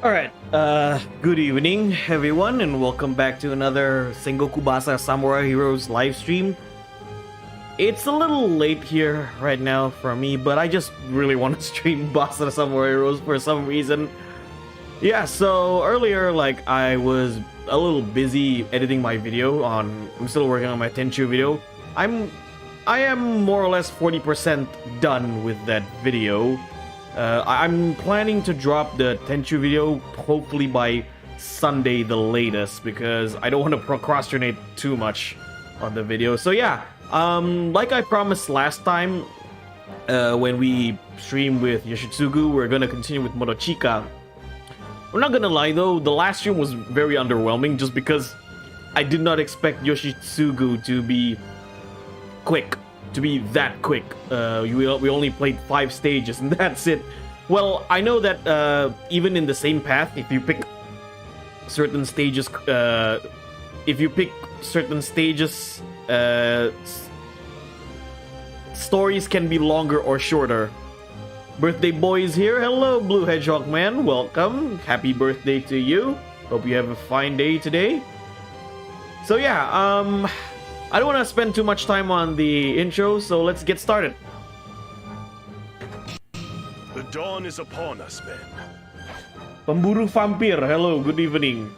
Alright, good evening everyone, and welcome back to another Sengoku Basara Samurai Heroes live stream. It's a little late here right now for me, but I just really want to stream Basara Samurai Heroes for some reason. Yeah, so earlier, I was a little busy editing my video I'm still working on my Tenchu video. I am more or less 40% done with that video. I'm planning to drop the Tenchu video hopefully by Sunday the latest, because I don't want to procrastinate too much on the video. So yeah, like I promised last time, when we streamed with Yoshitsugu, we're gonna continue with Motochika. I'm not gonna lie though, the last stream was very underwhelming just because I did not expect Yoshitsugu to be quick. To be that quick. We only played 5 stages and that's it. Well, I know that even in the same path, if you pick certain stages, stories can be longer or shorter. Birthday boy is here. Hello, Blue Hedgehog Man. Welcome. Happy birthday to you. Hope you have a fine day today. So yeah, I don't want to spend too much time on the intro, so let's get started. The dawn is upon us, men. Pemburu Vampir, hello, good evening.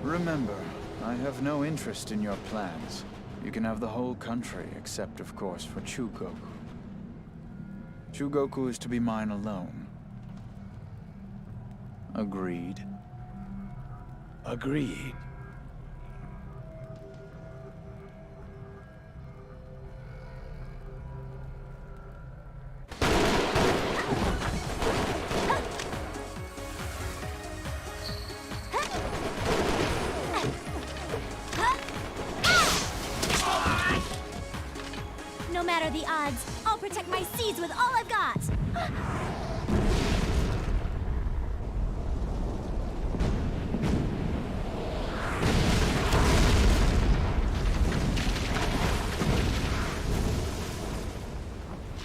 Remember, I have no interest in your plans. You can have the whole country, except, of course, for Chugoku. Chugoku is to be mine alone. Agreed? Agreed. No matter the odds, I'll protect my seeds with all I've got!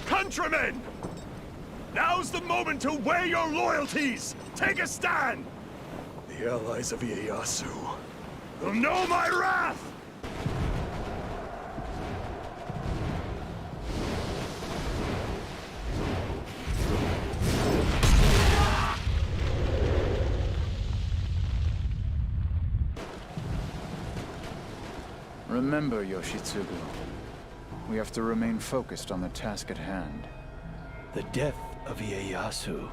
Countrymen! Now's the moment to weigh your loyalties! Take a stand! The allies of Ieyasu will know my wrath! Remember, Yoshitsugu. We have to remain focused on the task at hand. The death of Ieyasu.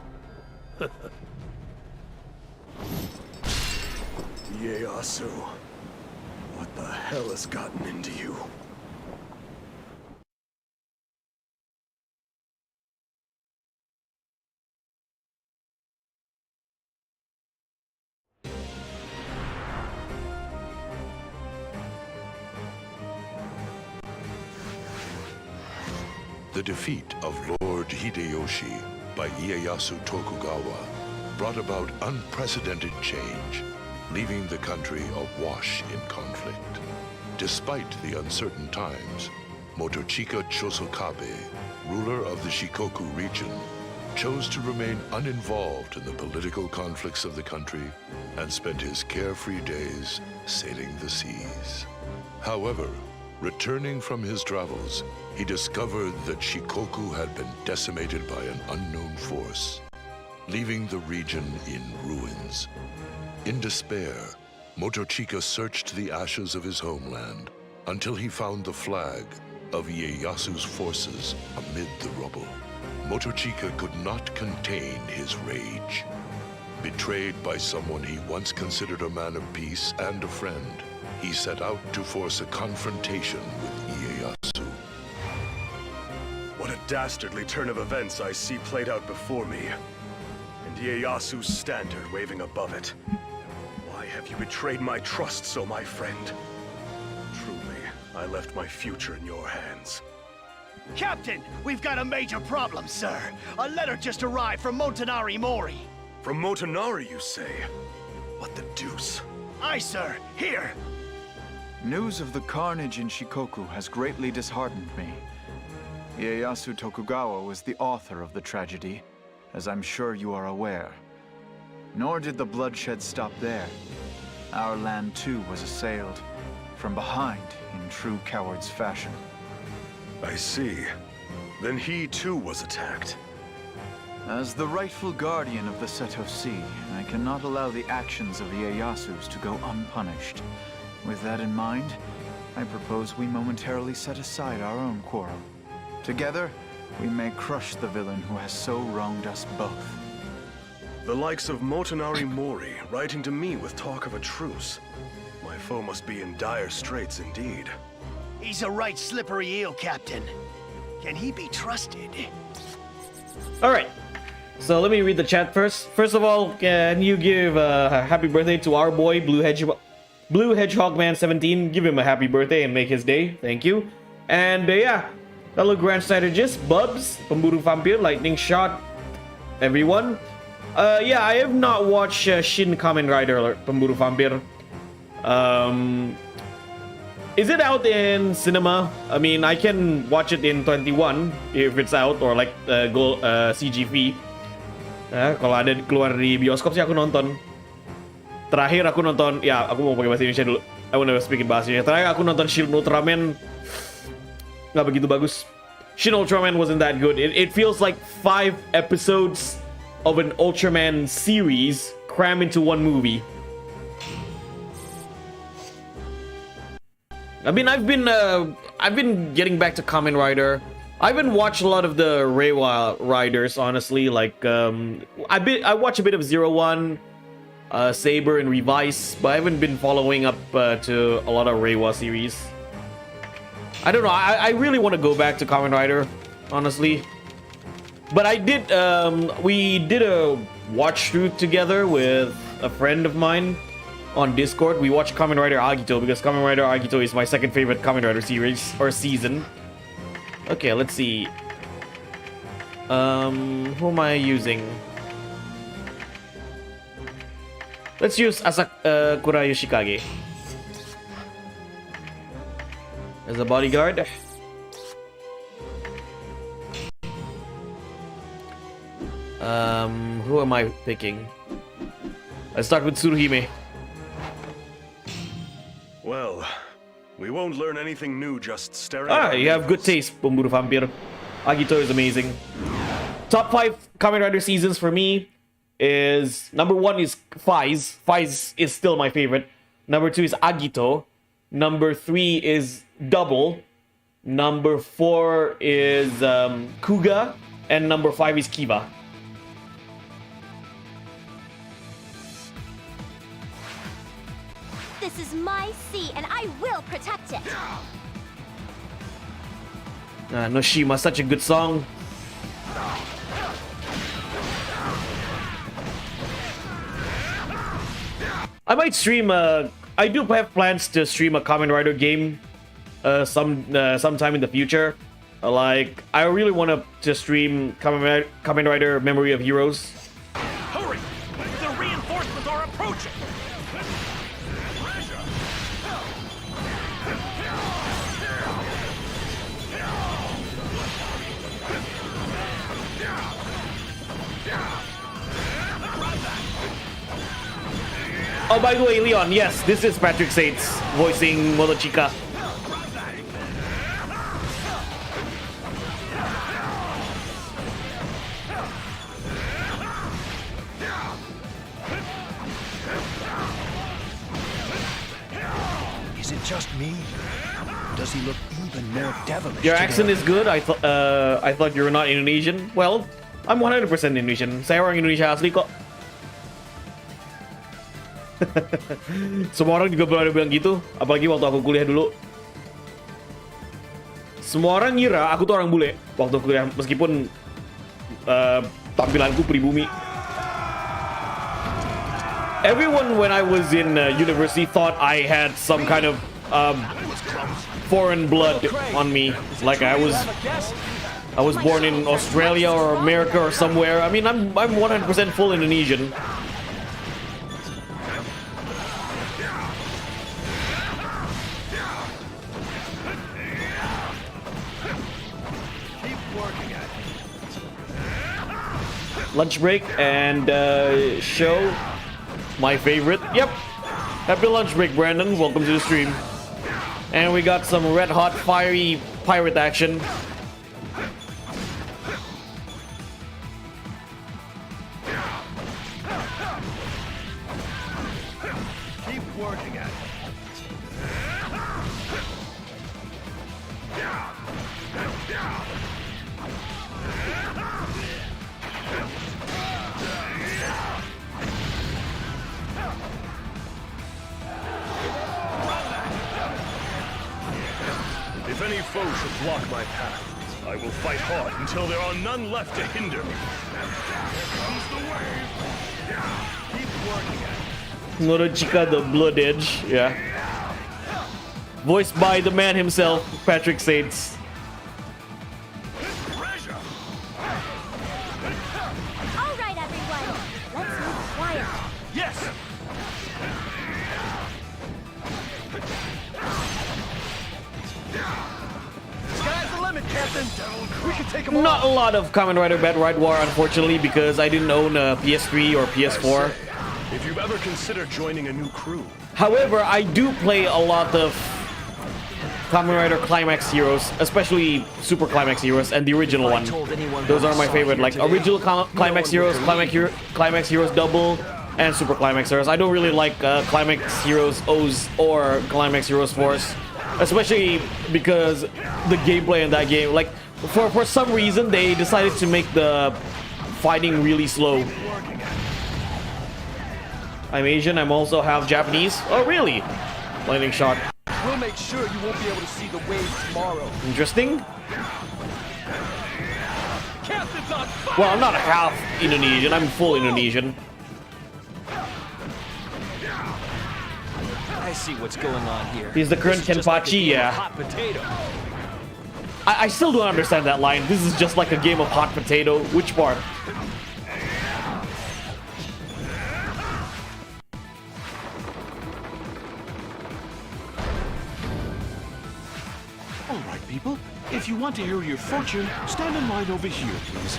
Ieyasu, what the hell has gotten into you? The defeat of Lord Hideyoshi by Ieyasu Tokugawa brought about unprecedented change, leaving the country awash in conflict. Despite the uncertain times, Motochika Chosokabe, ruler of the Shikoku region, chose to remain uninvolved in the political conflicts of the country and spent his carefree days sailing the seas. However, returning from his travels, he discovered that Shikoku had been decimated by an unknown force, leaving the region in ruins. In despair, Motochika searched the ashes of his homeland until he found the flag of Ieyasu's forces amid the rubble. Motochika could not contain his rage. Betrayed by someone he once considered a man of peace and a friend, he set out to force a confrontation with Ieyasu. What a dastardly turn of events I see played out before me. And Ieyasu's standard waving above it. Why have you betrayed my trust so, my friend? Truly, I left my future in your hands. Captain, we've got a major problem, sir. A letter just arrived from Montanari Mori. From Motonari, you say? What the deuce? Aye, sir. Here. News of the carnage in Shikoku has greatly disheartened me. Ieyasu Tokugawa was the author of the tragedy, as I'm sure you are aware. Nor did the bloodshed stop there. Our land too was assailed, from behind in true coward's fashion. I see. Then he too was attacked. As the rightful guardian of the Seto Sea, I cannot allow the actions of the Ieyasu's to go unpunished. With that in mind, I propose we momentarily set aside our own quarrel. Together, we may crush the villain who has so wronged us both. The likes of Motonari Mori writing to me with talk of a truce. My foe must be in dire straits indeed. He's a right slippery eel, Captain. Can he be trusted? Alright, so let me read the chat first. First of all, can you give a happy birthday to our boy, Blue Hedgehog Man 17? Give him a happy birthday and make his day. Thank you. And yeah, fellow Grand Strategist, Bubs, Pemburu Vampir, Lightning Shot, everyone. Yeah, I have not watched Shin Kamen Rider Pemburu Vampir. Is it out in cinema? I mean, I can watch it in 21 if it's out, or like CGV. Kalau ada keluar di bioskop sih aku nonton. Terakhir aku nonton, ya aku mau pakai bahasa Indonesia dulu. I wanna speak in bahasa Indonesia. Terakhir aku nonton Shin Ultraman, nggak begitu bagus. Shin Ultraman wasn't that good. It feels like 5 episodes of an Ultraman series crammed into one movie. I mean, I've been getting back to Kamen Rider. I haven't watched a lot of the Reiwa Riders, honestly. Like, I watch a bit of 01, Saber, and Revise, but I haven't been following up to a lot of Reiwa series. I don't know. I really want to go back to Kamen Rider, honestly. But I did. We did a watch through together with a friend of mine on Discord. We watched Kamen Rider Agito because Kamen Rider Agito is my second favorite Kamen Rider series or season. Okay, let's see. Who am I using? Let's use Asakura Yoshikage as a bodyguard. Who am I picking? Let's start with Tsuruhime. Well, we won't learn anything new just staring Ah, at you have good taste, Pemburu Vampir. Agito is amazing. Top 5 Kamen Rider seasons for me is... Number 1 is Faiz. Faiz is still my favorite. Number 2 is Agito. Number 3 is Double. Number 4 is Kuga. And number 5 is Kiba. This is my sea, and I will protect it. Noshima, such a good song. I might stream I do have plans to stream a Kamen Rider game sometime in the future. Like, I really want to stream Kamen Rider Memory of Heroes. Hurry! Oh, by the way, Leon, yes, this is Patrick Sates voicing Motochika. Is it just me? Does he look even more devilish? Your today? accent is good. I thought you were not Indonesian. Well, I'm 100% Indonesian. Saya orang Indonesia asli kok. Semua orang juga pernah bilang gitu, apalagi waktu aku kuliah dulu. Semua orang ngira aku tuh orang bule waktu kuliah, meskipun tampilanku pribumi. Everyone when I was in university thought I had some kind of foreign blood on me, like I was born in Australia or America or somewhere. I mean, I'm 100% full Indonesian. Lunch break and show, my favorite. Yep, happy lunch break, Brandon. Welcome to the stream. And we got some red hot fiery pirate action. Keep working at it. If any foe should block my path, I will fight hard until there are none left to hinder me. Keep working at it. Motochika the Blood Edge, yeah. Voiced by the man himself, Patrick Sates. All right, everyone. Let's move quiet. Yes! Sky's the limit, Captain. We can take him Not a on. lot of Kamen Rider Bad Ride War, unfortunately, because I didn't own a PS3 or PS4. If you've ever considered joining a new crew, However, I do play a lot of Kamen Rider Climax Heroes, especially Super Climax Heroes and the original one. Those are my favorite, like original Climax Heroes, Climax Heroes Double, and Super Climax Heroes. I don't really like Climax Heroes O's or Climax Heroes Force, especially because the gameplay in that game, like for some reason they decided to make the fighting really slow. I'm Asian, I'm also half Japanese. Oh really? Lightning shot. We'll make sure you won't be able to see the waves tomorrow. Interesting. Captain's on fire! Well, I'm not half Indonesian, I'm full Indonesian. I see what's going on here. He's the current This is just like a Kenpachi, game of yeah. Hot potato. I still don't understand that line. This is just like a game of hot potato. Which part? All right, people. If you want to hear your fortune, stand in line over here, please.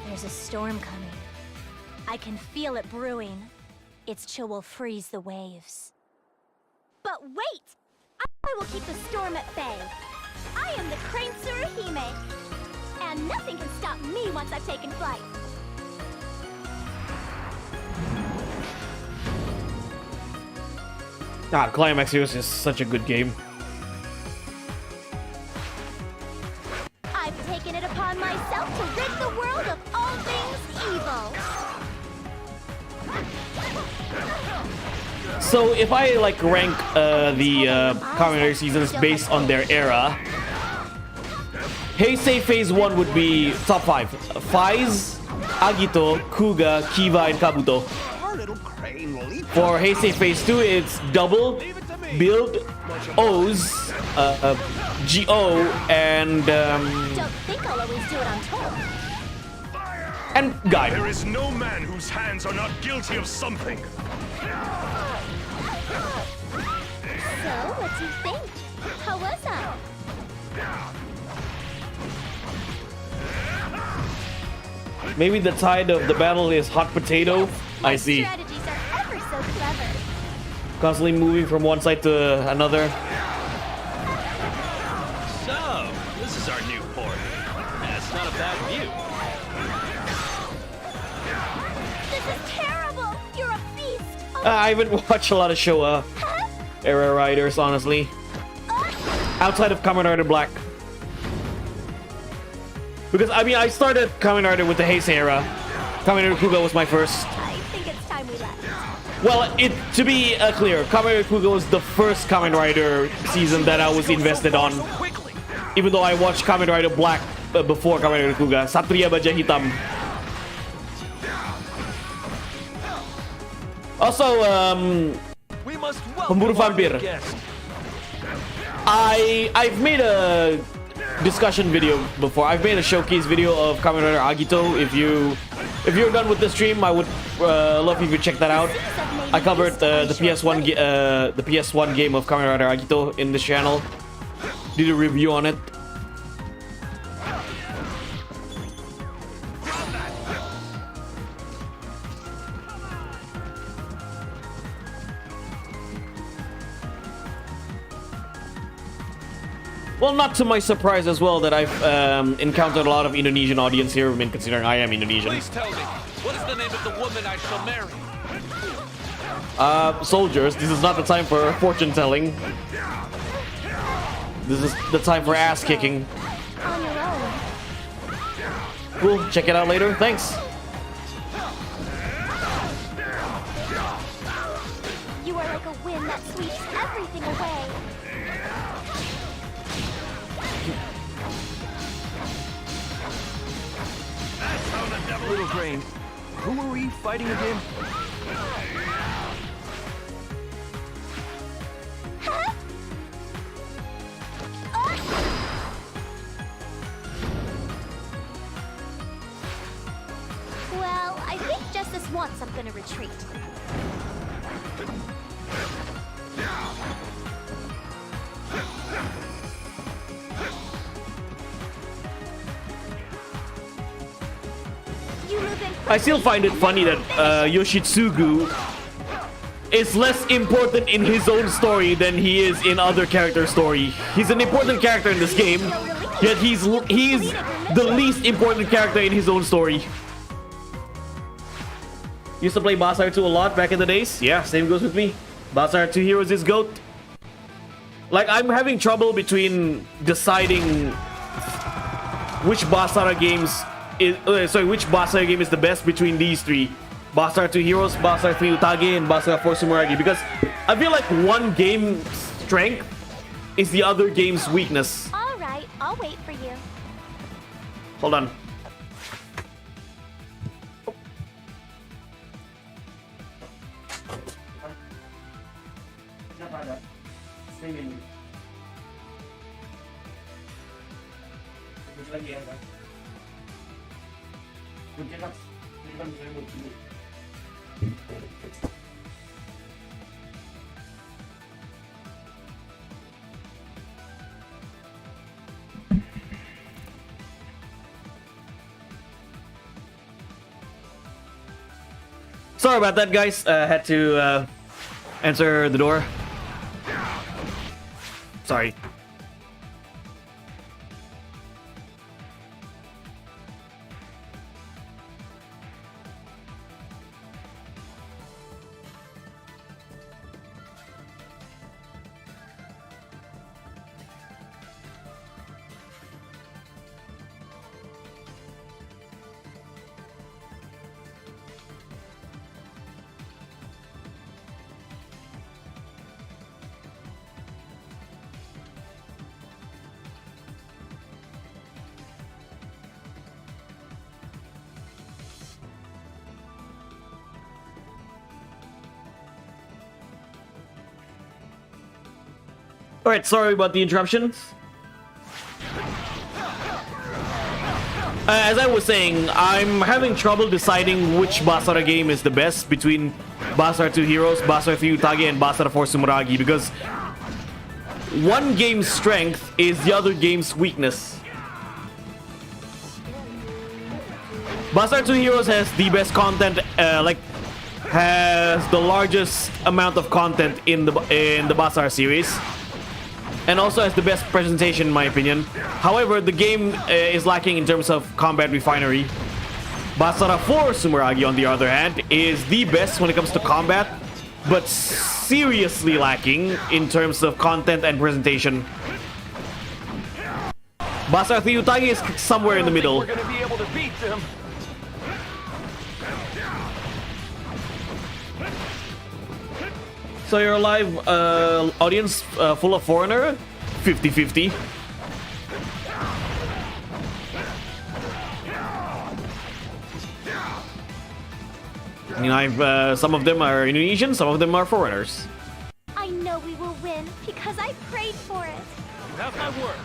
There's a storm coming. I can feel it brewing. Its chill will freeze the waves. But wait! I will keep the storm at bay. I am the Crane Tsuruhime, and nothing can stop me once I've taken flight. God, Climax Heroes is such a good game. I've taken it upon myself to rid the world of all things evil. So if I like rank the Kamen Rider seasons based on their era, Heisei Phase 1 would be top 5. Faiz, Agito, Kuga, Kiva, and Kabuto. Our little crane will eat. For Heisei Phase 2, it's Double, Build, O's, Go, and Don't think I'll always do it on tour. And guy. There is no man whose hands are not guilty of something. So, what do you think? How was that? Maybe the tide of the battle is hot potato. I see. Strategies are ever so clever. Constantly moving from one side to another. So, this is our new port. That's not a bad view. This is terrible! You're a beast! Oh, I haven't watched a lot of Showa era riders, honestly. Outside of Kamen Rider Black. Because, I mean, I started Kamen Rider with the Heisei era. Kamen Rider Kuga was my first. I think it's time we left. Well, to be clear, Kamen Rider Kuga was the first Kamen Rider season that I was invested on. Even though I watched Kamen Rider Black before Kamen Rider Kuga. Satria Baja Hitam. Also, We must Pemburu welcome our new Vampir. guest. I've made a discussion video before. I've made a showcase video of Kamen Rider Agito. If you're done with the stream, I would love if you check that out. I covered the PS1 game of Kamen Rider Agito in this channel. Did a review on it. Well, not to my surprise as well that I've encountered a lot of Indonesian audience here. I mean, considering I am Indonesian. Please tell me, what is the name of the woman I shall marry? Soldiers, this is not the time for fortune telling. This is the time for ass kicking. On your own. Cool, check it out later. Thanks. You are like a wind that sweeps everything away. Little Brain, who are we fighting again? Well, I think Justice wants I'm gonna retreat. You move in I still find it funny that Yoshitsugu is less important in his own story than he is in other character story. He's an important character in this game, yet he's the least important character in his own story. Used to play Basara 2 a lot back in the days. Yeah, same goes with me. Basara 2 Heroes is GOAT. Like, I'm having trouble between deciding which Basara games is which Basara game is the best between these three. Basara 2 Heroes, Basara 3 Utage, and Basara 4 Sumuragi. Because I feel like one game's strength is the other game's weakness. All right, I'll wait for you. Hold on. Sorry about that, guys. Had to answer the door. Sorry. Alright, sorry about the interruptions. As I was saying, I'm having trouble deciding which Basara game is the best between Basara 2 Heroes, Basara 3 Utage, and Basara 4 Sumeragi, because one game's strength is the other game's weakness. Basara 2 Heroes has the best content, has the largest amount of content in the Basara series, and also has the best presentation in my opinion. However, the game is lacking in terms of combat refinery. Basara 4 Sumeragi, on the other hand, is the best when it comes to combat, but seriously lacking in terms of content and presentation. Basara 3 Utage is somewhere in the middle. We're gonna be able to beat them. So your live audience full of foreigner? 50-50. You know, some of them are Indonesian, some of them are foreigners. I know we will win because I prayed for it. You have my word.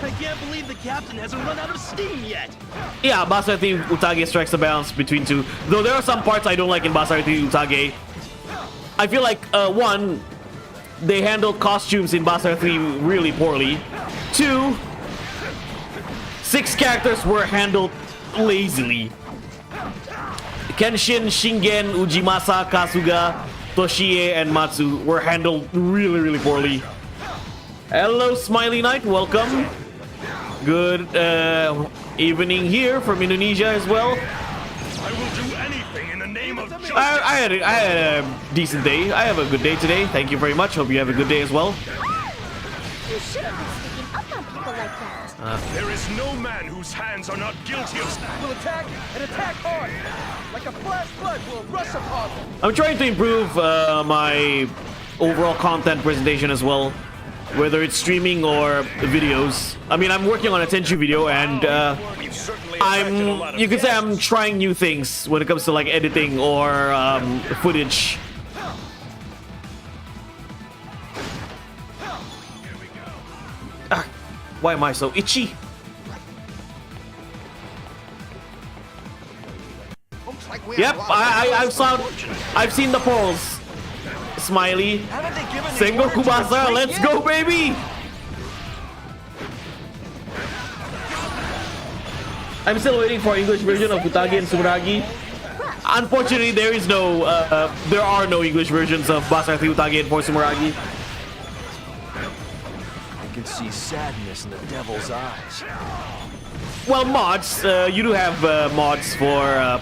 I can't believe the captain hasn't run out of steam yet. Yeah, Basara 3 Utage strikes a balance between two. Though there are some parts I don't like in Basara 3 Utage. I feel like, one, they handled costumes in Basara 3 really poorly. Two, 6 characters were handled lazily. Kenshin, Shingen, Ujimasa, Kasuga, Toshie, and Matsu were handled really poorly. Hello, Smiley Knight, welcome. Good evening here from Indonesia as well. I will do anything in the name of justice. I had a decent day. I have a good day today. Thank you very much. Hope you have a good day as well. You shouldn't be sneaking up on people like that. There is no man whose hands are not guilty of. We'll attack and attack hard. Like a flash flood will rush upon them. I'm trying to improve my overall content presentation as well, whether it's streaming or videos. I mean, I'm working on a Tenchu video, and you could say I'm trying new things when it comes to like editing or footage. Why am I so itchy? Yep, I've seen the polls. Smiley, Sengoku Basara, let's go, baby! I'm still waiting for English version of Utage and Sumeragi. Unfortunately, there are no English versions of Basara 3 Utage and 4 Sumeragi. I can see sadness in the devil's eyes. Well, mods, you do have mods for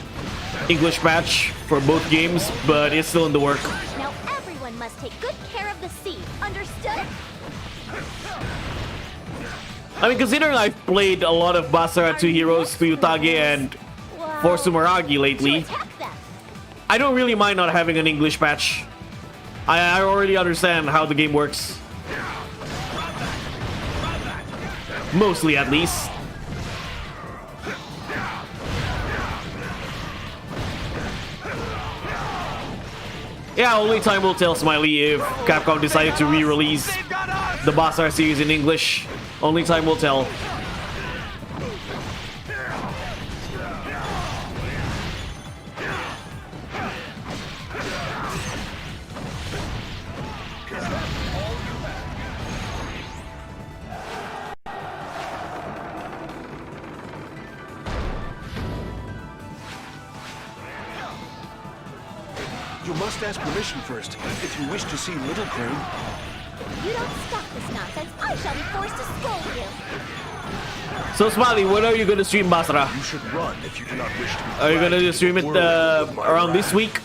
English patch for both games, but it's still in the work. Now everyone must take good care of the sea. Understood? I mean, considering I've played a lot of Basara 2 Heroes, 3 Utage, and 4 Sumeragi lately, Attack them. I don't really mind not having an English patch. I already understand how the game works. Mostly, at least. Yeah, only time will tell, Smiley, if Capcom decided to re-release the Basara series in English. Only time will tell. You must ask permission first if you wish to see Little Crane. If you don't stop this nonsense, I shall be forced to scold you. So, Smiley, when are you going to stream Basara? You should run if you do not wish to be. Are you going to stream it around this week?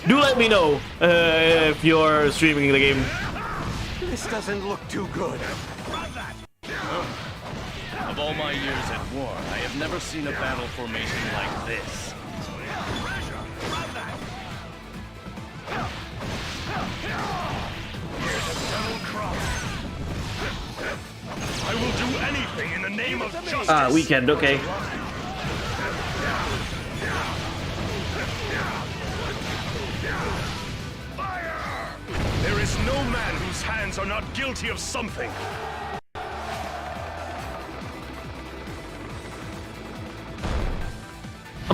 Do let me know if you're streaming the game. This doesn't look too good. Of all my years at war, I have never seen a battle formation like this. I will do anything in the name of justice. Weekend, okay. There is no man whose hands are not guilty of something.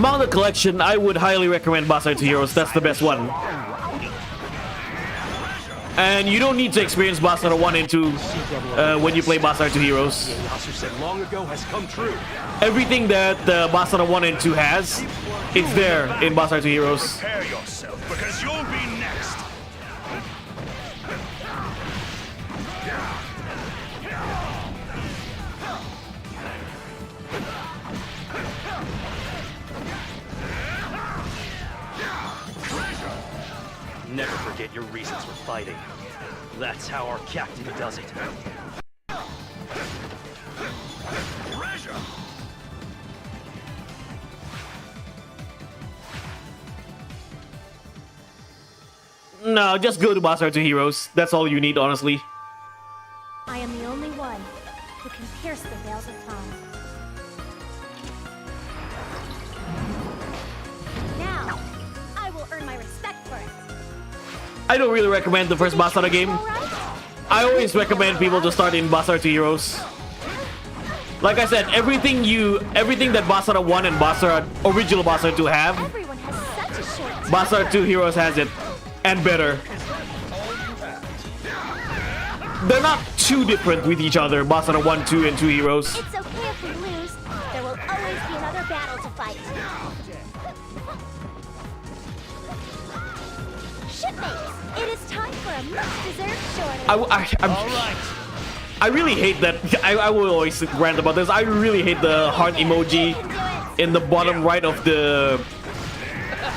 among the collection, I would highly recommend Basara 2 Heroes. That's the best one. And you don't need to experience Basara 1 and 2 when you play Basara 2 Heroes. Yasu said long ago has come true. Everything that Basara 1 and 2 has, it's there in Basara 2 Heroes. Prepare yourself, because you'll be next. Never forget your reasons for fighting. That's how our captain does it. No, just go to Basara 2 Heroes. That's all you need, honestly. I am the only one who can pierce the veils of time. Now, I will earn my respect for it. I don't really recommend the first Basara game. I always recommend people to start in Basara 2 Heroes. Like I said, everything that Basara 1 and original Basara 2 have, Everyone has such a short time. Basara 2 Heroes has it. And better. They're not too different with each other, Basara 1, 2, and 2 Heroes. It's okay if we lose. There will always be another battle to fight. Shipmates, it is time for a much-deserved shortage. I really hate that. I will always rant about this. I really hate the heart emoji in the bottom right of the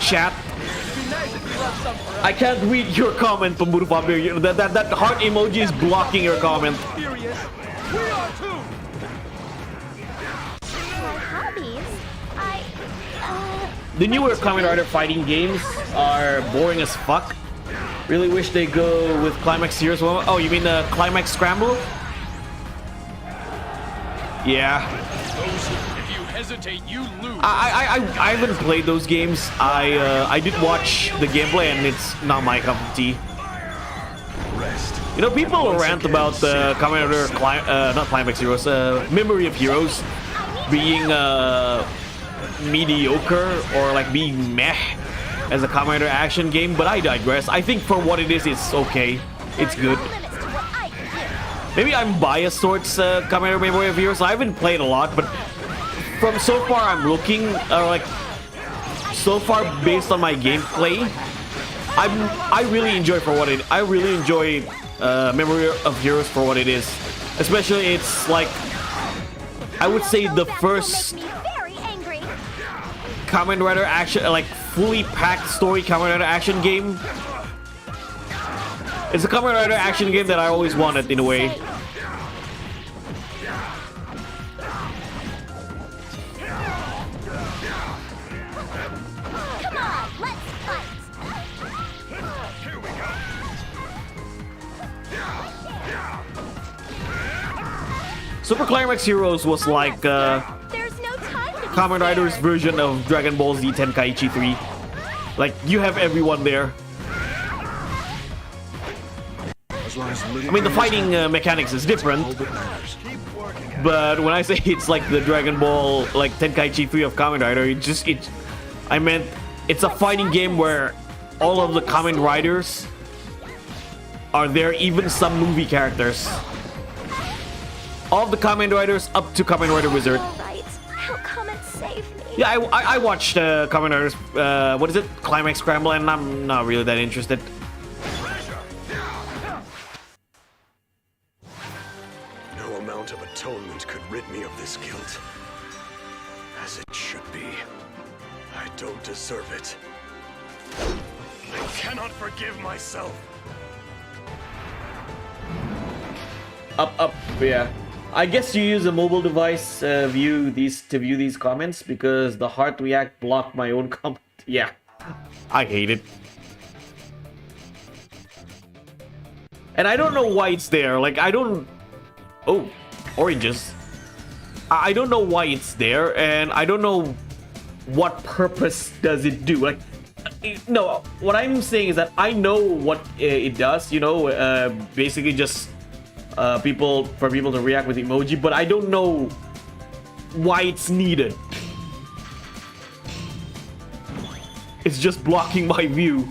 chat. I can't read your comment, Pamburu Fabio. That heart emoji is blocking your comment. My hobbies? The newer Kamen Rider fighting games are boring as fuck. Really wish they go with Climax Series 1. Oh, you mean the Climax Scramble? Yeah. If you hesitate, you lose. I haven't played those games. I did watch the gameplay and it's not my cup of tea. You know, people rant about the Kamen Rider not Climax Heroes, Memory of Heroes being mediocre or like being meh as a Kamen Rider action game, but I digress. I think for what it is, it's okay. It's good. Maybe I'm biased towards Kamen Rider Memory of Heroes. I haven't played a lot, but from so far I'm looking, so far based on my gameplay, I really enjoy Memory of Heroes for what it is. Especially it's like, I would say the first Kamen Rider action, like fully packed story Kamen Rider action game. It's a Kamen Rider action game that I always wanted in a way. Super Climax Heroes was like Kamen Rider's version of Dragon Ball Z Tenkaichi 3. Like, you have everyone there. I mean, the fighting mechanics is different, but when I say it's like the Dragon Ball, like Tenkaichi 3 of Kamen Rider, I meant it's a fighting game where all of the Kamen Riders are there, even some movie characters. All of the Kamen Riders up to Kamen Rider Wizard. Yeah, I watched Kamen Riders, what is it? Climax Scramble, and I'm not really that interested. No amount of atonement could rid me of this guilt. As it should be. I don't deserve it. I cannot forgive myself. Up, yeah. I guess you use a mobile device to view these comments because the Heart React blocked my own comment. Yeah, I hate it. And I don't know why it's there. Like, I don't... Oh, oranges. I don't know why it's there, and I don't know what purpose does it do. Like, no, what I'm saying is that I know what it does, you know, basically just... for people to react with emoji, but I don't know why it's needed. It's just blocking my view.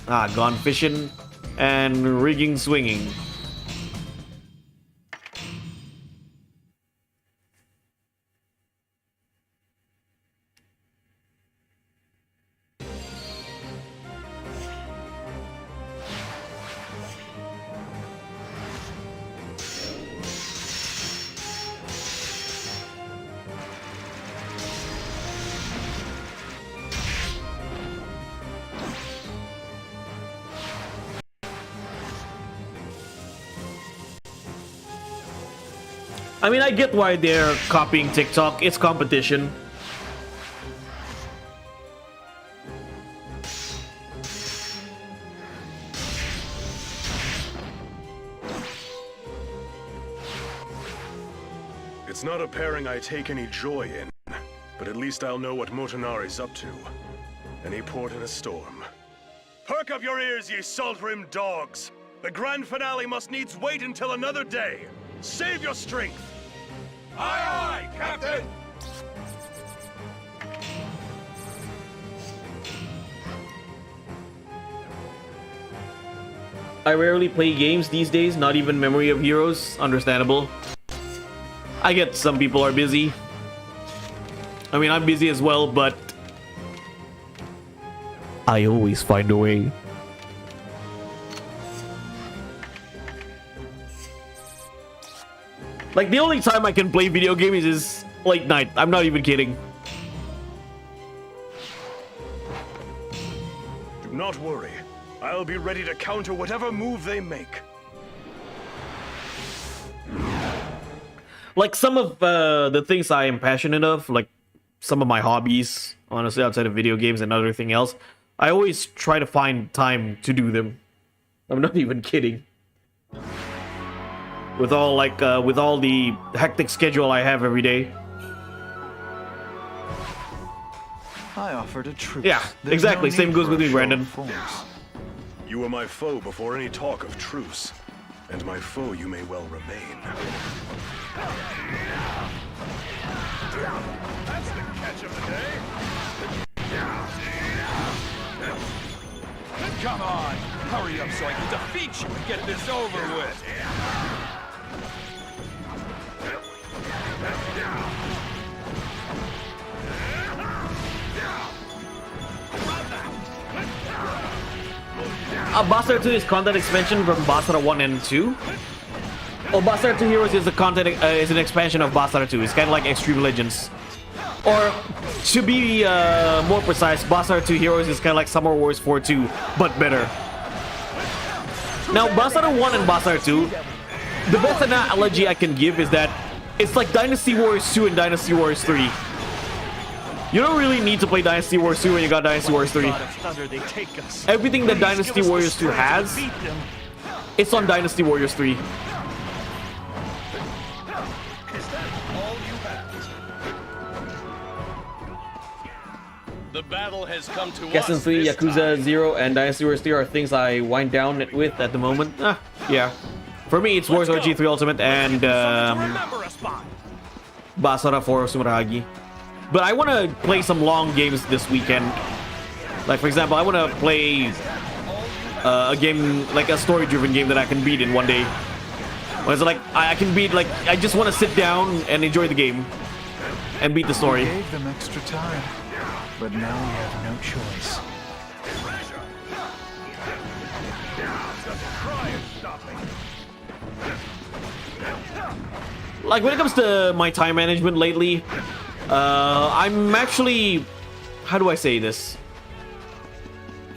Ah, gone fishing and rigging swinging. I mean, I get why they're copying TikTok. It's competition. It's not a pairing I take any joy in, but at least I'll know what Motonari's up to. Any port in a storm. Perk up your ears, ye salt-rimmed dogs! The grand finale must needs wait until another day! Save your strength! Aye, aye, Captain! I rarely play games these days, not even Memory of Heroes. Understandable. I get some people are busy. I mean, I'm busy as well, but I always find a way. Like, the only time I can play video games is late night. I'm not even kidding. Do not worry. I'll be ready to counter whatever move they make. Like, some of the things I am passionate of, like some of my hobbies, honestly, outside of video games and everything else, I always try to find time to do them. I'm not even kidding. With all the hectic schedule I have every day. I offered a truce. Yeah, There's exactly. no Same need goes for with a me, show Brandon. of force. You were my foe before any talk of truce. And my foe you may well remain. That's the catch of the day! Come on! Hurry up so I can defeat you and get this over with! Basara 2 is content expansion from Basara 1 and 2. Oh, Basara 2 Heroes is is an expansion of Basara 2. It's kind of like Extreme Legends. Or, to be more precise, Basara 2 Heroes is kind of like Summer Wars 4 2, but better. Now, Basara 1 and Basara 2, the best analogy I can give is that it's like Dynasty Warriors 2 and Dynasty Warriors 3. You don't really need to play Dynasty Warriors 2 when you got Dynasty Warriors 3. Everything that Dynasty Warriors 2 has, it's on Dynasty Warriors 3. The battle has come to Guessing us 3, this Yakuza time. 0, and Dynasty Warriors 3 are things I wind down with at the moment. Yeah. For me, it's Warriors RG 3 Ultimate and Basara 4 Sumeragi. But I want to play some long games this weekend. Like, for example, I want to play a game, like a story-driven game that I can beat in one day. Where it's like, I can beat, like, I just want to sit down and enjoy the game. And beat the story. We gave them extra time, but now we have no choice. Like, when it comes to my time management lately, I'm actually... How do I say this?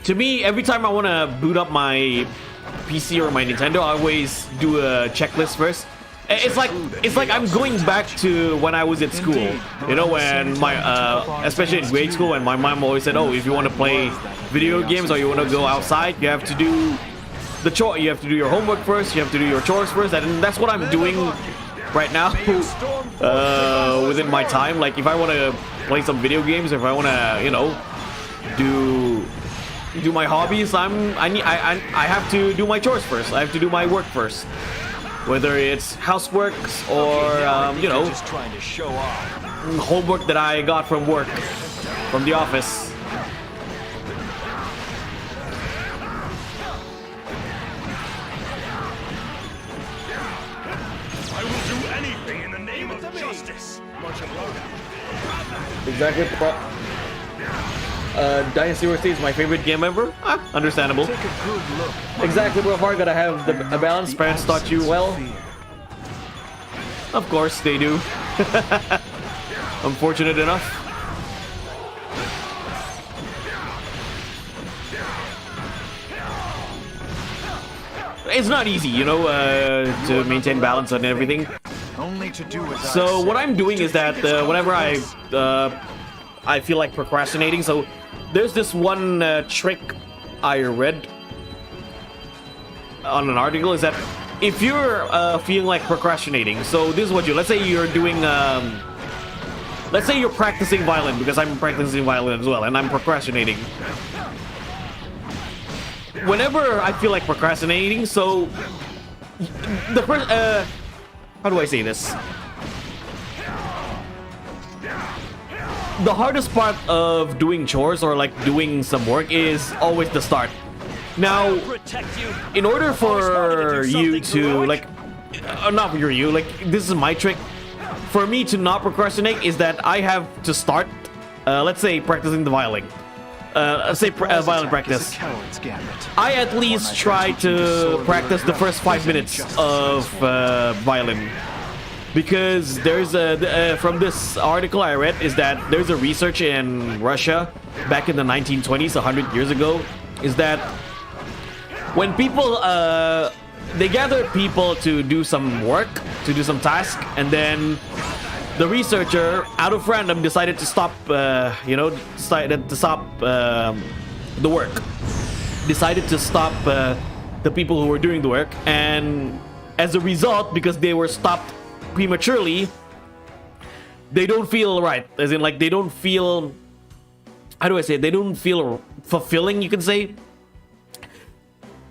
To me, every time I want to boot up my PC or my Nintendo, I always do a checklist first. It's like I'm going back to when I was at school. You know, when my, especially in grade school, and my mom always said, oh, if you want to play video games or you want to go outside, you have to do the chore. You have to do your homework first, you have to do your chores first, and that's what I'm doing right now within my time. Like, if I want to play some video games, if I want to, you know, do my hobbies, I have to do my chores first. I have to do my work first, whether it's housework or you know, just trying to show off. homework that I got from work, from the office. I will do anything in the name of justice. Much obliged. Exactly. Dynasty Warriors is my favorite game ever. Understandable. Take a good look. Exactly, Profar. Gotta have a balance. Parents taught you well. Of course they do. I'm fortunate enough. It's not easy, you know, to maintain balance and everything. Only to do as So what I'm doing is that whenever I feel like procrastinating, so there's this one trick I read on an article, is that if you're feeling like procrastinating, so this is what you, let's say you're doing, let's say you're practicing violin, because I'm practicing violin as well, and I'm procrastinating. Whenever I feel like procrastinating, so the first, how do I say this? The hardest part of doing chores or like doing some work is always the start. Now, in order for you to like, not for you, like this is my trick. For me to not procrastinate is that I have to start, let's say practicing the violin. Say violin practice. I at least try to practice the first 5 minutes of violin, because there's a from this article I read is that there's a research in Russia back in the 1920s, 100 years ago, is that when people they gathered people to do some work, to do some task, and then the researcher, out of random, decided to stop, decided to stop the work. Decided to stop the people who were doing the work. And as a result, because they were stopped prematurely, they don't feel right. As in, like, they don't feel... How do I say it? They don't feel fulfilling, you can say.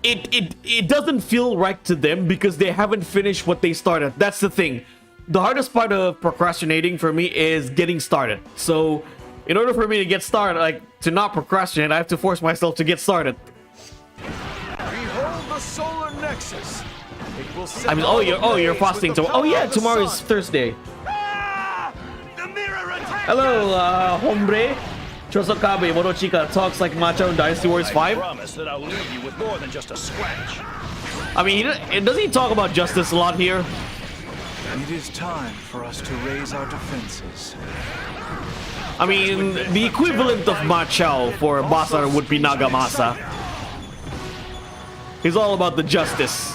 It doesn't feel right to them because they haven't finished what they started. That's the thing. The hardest part of procrastinating for me is getting started. So, in order for me to get started, like, to not procrastinate, I have to force myself to get started. Behold the solar nexus. It will I mean, you're fasting tomorrow. Oh yeah, tomorrow is Thursday. The mirror attack. Hello, hombre. Chosokabe Motochika talks like macho in Dynasty Warriors 5. Promise that I'll leave you with more than just a scratch. I mean, doesn't he talk about justice a lot here? It is time for us to raise our defenses. I mean, the equivalent of Machao for Basara would be Nagamasa. He's all about the justice.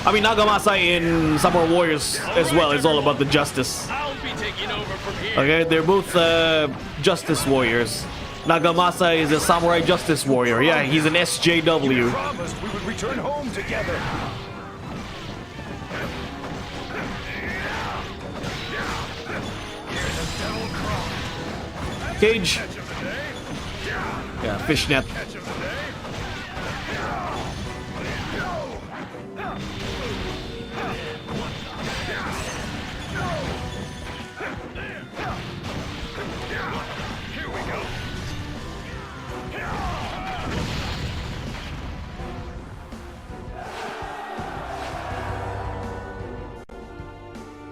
I mean, Nagamasa in Samurai Warriors as well is all about the justice. I'll be taking over from here. Okay, they're both justice warriors. Nagamasa is a samurai justice warrior. Yeah, he's an SJW. Promised we would return home together. Cage. Yeah, fishnet.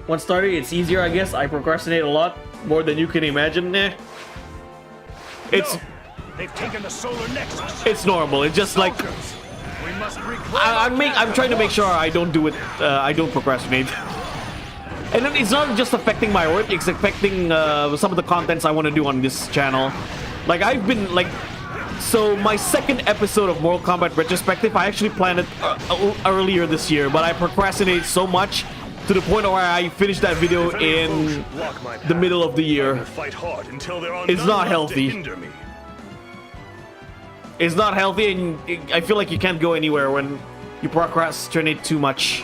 Once started, it's easier, I guess. I procrastinate a lot more than you can imagine. It's No, they've taken the solar nexus. it's normal. It's just like We must reclaim I'm trying to make sure I don't do it. I don't procrastinate. And then it's not just affecting my work; it's affecting some of the contents I want to do on this channel. Like I've been like, so my second episode of Mortal Kombat retrospective, I actually planned it earlier this year, but I procrastinated so much to the point where I finished that video in the middle of the year. Fight hard until there are It's none not left healthy. to hinder me. It's not healthy, and I feel like you can't go anywhere when you procrastinate too much.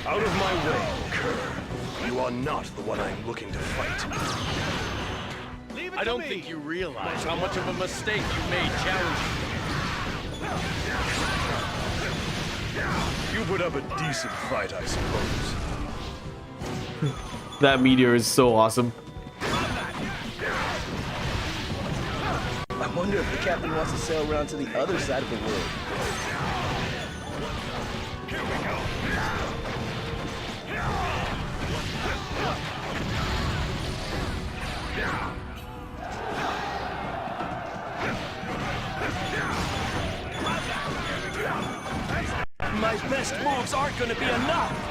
Out of my way, Kerr. You are not the one I'm looking to fight. Leave it I to don't me. think you realize how much of a mistake you made challenging. You put up a decent fight, I suppose. That meteor is so awesome. I wonder if the captain wants to sail around to the other side of the world. My best moves aren't gonna be enough!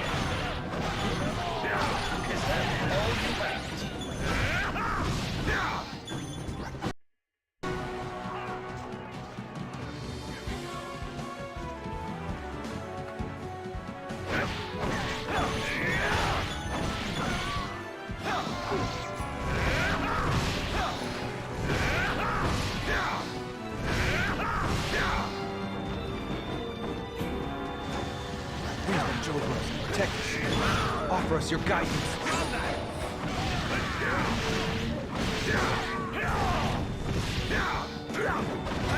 Protect us. Offer us your guidance.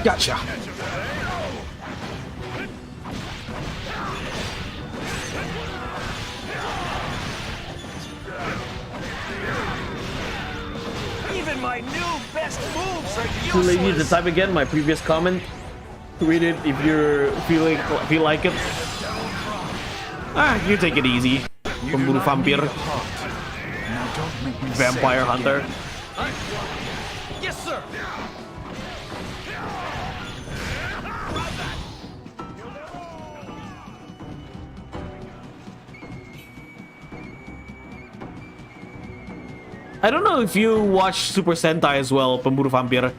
Gotcha. Even my new best moves are Too lazy to useless! type again. My previous comment. Read it if you're feel like it. Ah, you take it easy. Pemburu vampir, Now don't make me vampire say it hunter. again. Yes, sir! I don't know if you watch Super Sentai as well, Pemburu vampir.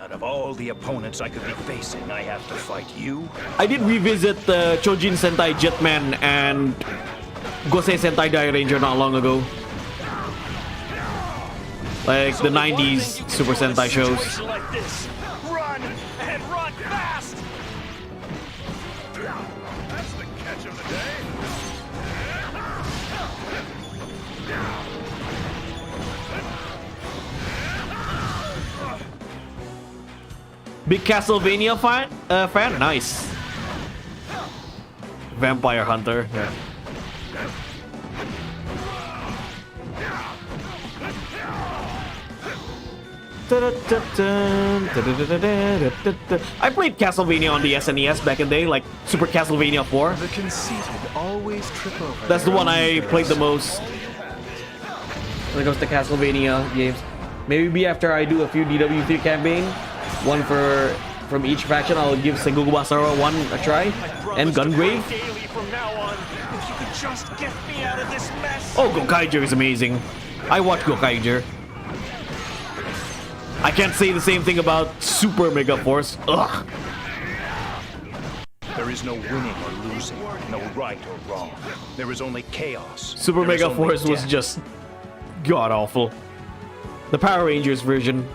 Out of all the opponents I could be facing, I have to fight you? I did revisit Chojin Sentai Jetman and Gosei Sentai Die Ranger not long ago. Like the 90s Super Sentai shows. Situation like this. Run! And run fast! That's the catch of the day. Big Castlevania fan? Nice. Vampire Hunter. Yeah. I played Castlevania on the SNES back in the day, like Super Castlevania 4. The conceited always trip over. That's the their one own I played the embarrassment. most when it comes to Castlevania games. Maybe after I do a few DW3 campaign, one from each faction, I'll give Sengoku Basara one a try, and Gungrave. Daily from now on, if you could just get me out of this mess. Oh, Gokaiger is amazing. I watch Gokaiger. I can't say the same thing about Super Mega Force. Ugh. There is no winning or losing, no right or wrong. There is only chaos. Super There is Mega only Force was death. just god awful. The Power Rangers version.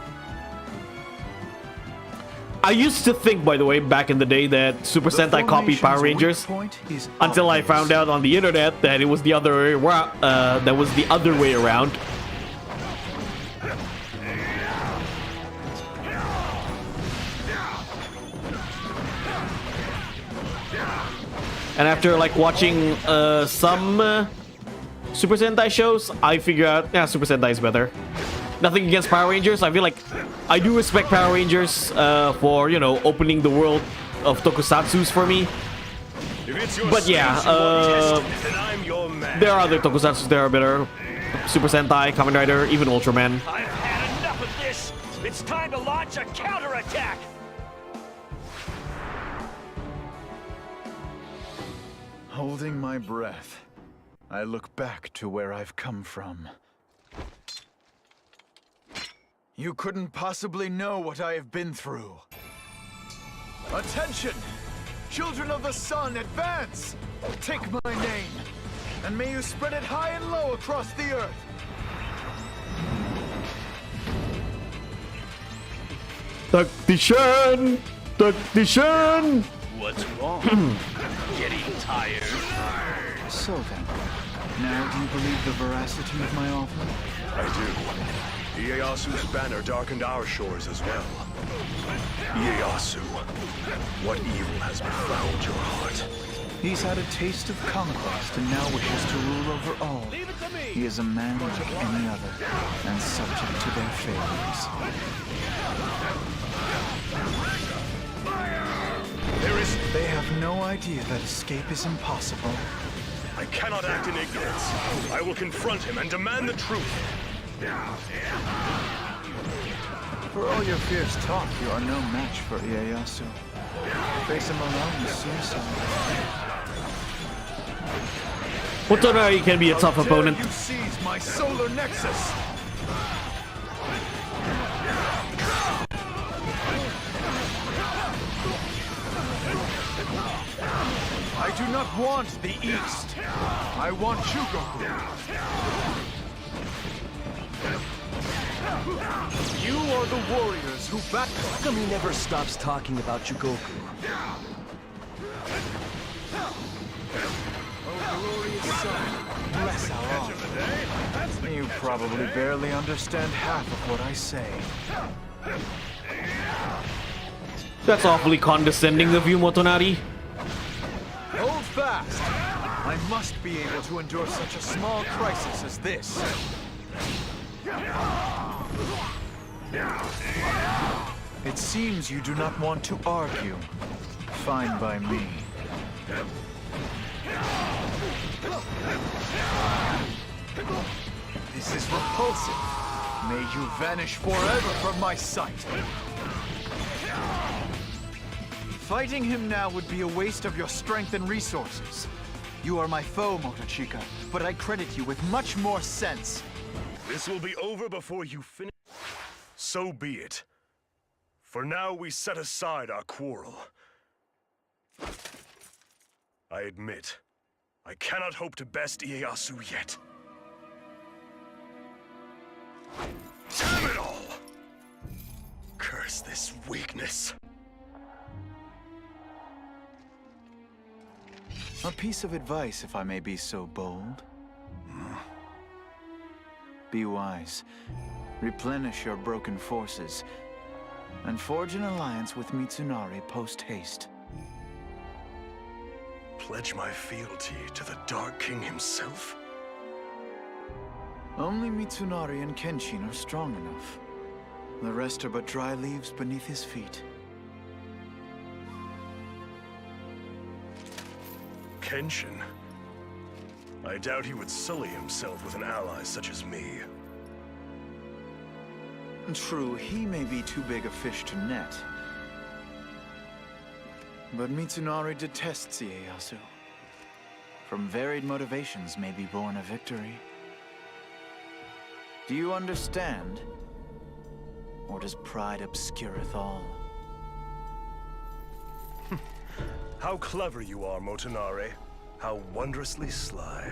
I used to think, by the way, back in the day that Super The Sentai copied Power formation's Rangers weak point is until I obvious. found out on the internet that it was the other way around. And after like watching some Super Sentai shows, I figured out, yeah, Super Sentai is better. Nothing against Power Rangers. I feel like I do respect Power Rangers for, you know, opening the world of tokusatsus for me. If it's your But yeah, stance you want tested, then I'm your man. there are other tokusatsus that are better. Super Sentai, Kamen Rider, even Ultraman. I've had enough of this. It's time to launch a counterattack. Holding my breath, I look back to where I've come from. You couldn't possibly know what I have been through. Attention! Children of the Sun, advance! Take my name, and may you spread it high and low across the earth. Tactician! Tactician! What's wrong? Getting tired? So then, now do you believe the veracity of my offer? I do. Ieyasu's banner darkened our shores as well. Ieyasu, what evil has befouled your heart? He's had a taste of conquest and now wishes to rule over all. He is a man like any other, and subject to their failures. They have no idea that escape is impossible. I cannot act in ignorance. I will confront him and demand the truth. For all your fierce talk, you are no match for Ieyasu. Face him alone is suicide. Motonari can be a tough opponent. You seize my solar nexus! I do not want the East. I want Shikoku. You are the warriors who battle. How come he never stops talking about Chosokabe? Oh, glorious sun, bless our honor. You probably barely understand half of what I say. That's awfully condescending of you, Motonari. Hold fast! I must be able to endure such a small crisis as this. It seems you do not want to argue. Fine by me. This is repulsive. May you vanish forever from my sight. Fighting him now would be a waste of your strength and resources. You are my foe, Motochika, but I credit you with much more sense. This will be over before you finish. So be it. For now, we set aside our quarrel. I admit, I cannot hope to best Ieyasu yet. Damn it all! Curse this weakness. A piece of advice, if I may be so bold. Be wise. Replenish your broken forces. And forge an alliance with Mitsunari post-haste. Pledge my fealty to the Dark King himself? Only Mitsunari and Kenshin are strong enough. The rest are but dry leaves beneath his feet. Kenshin? I doubt he would sully himself with an ally such as me. True, he may be too big a fish to net. But Mitsunari detests Ieyasu. From varied motivations may be born a victory. Do you understand? Or does pride obscureth all? How clever you are, Motonari. How wondrously sly.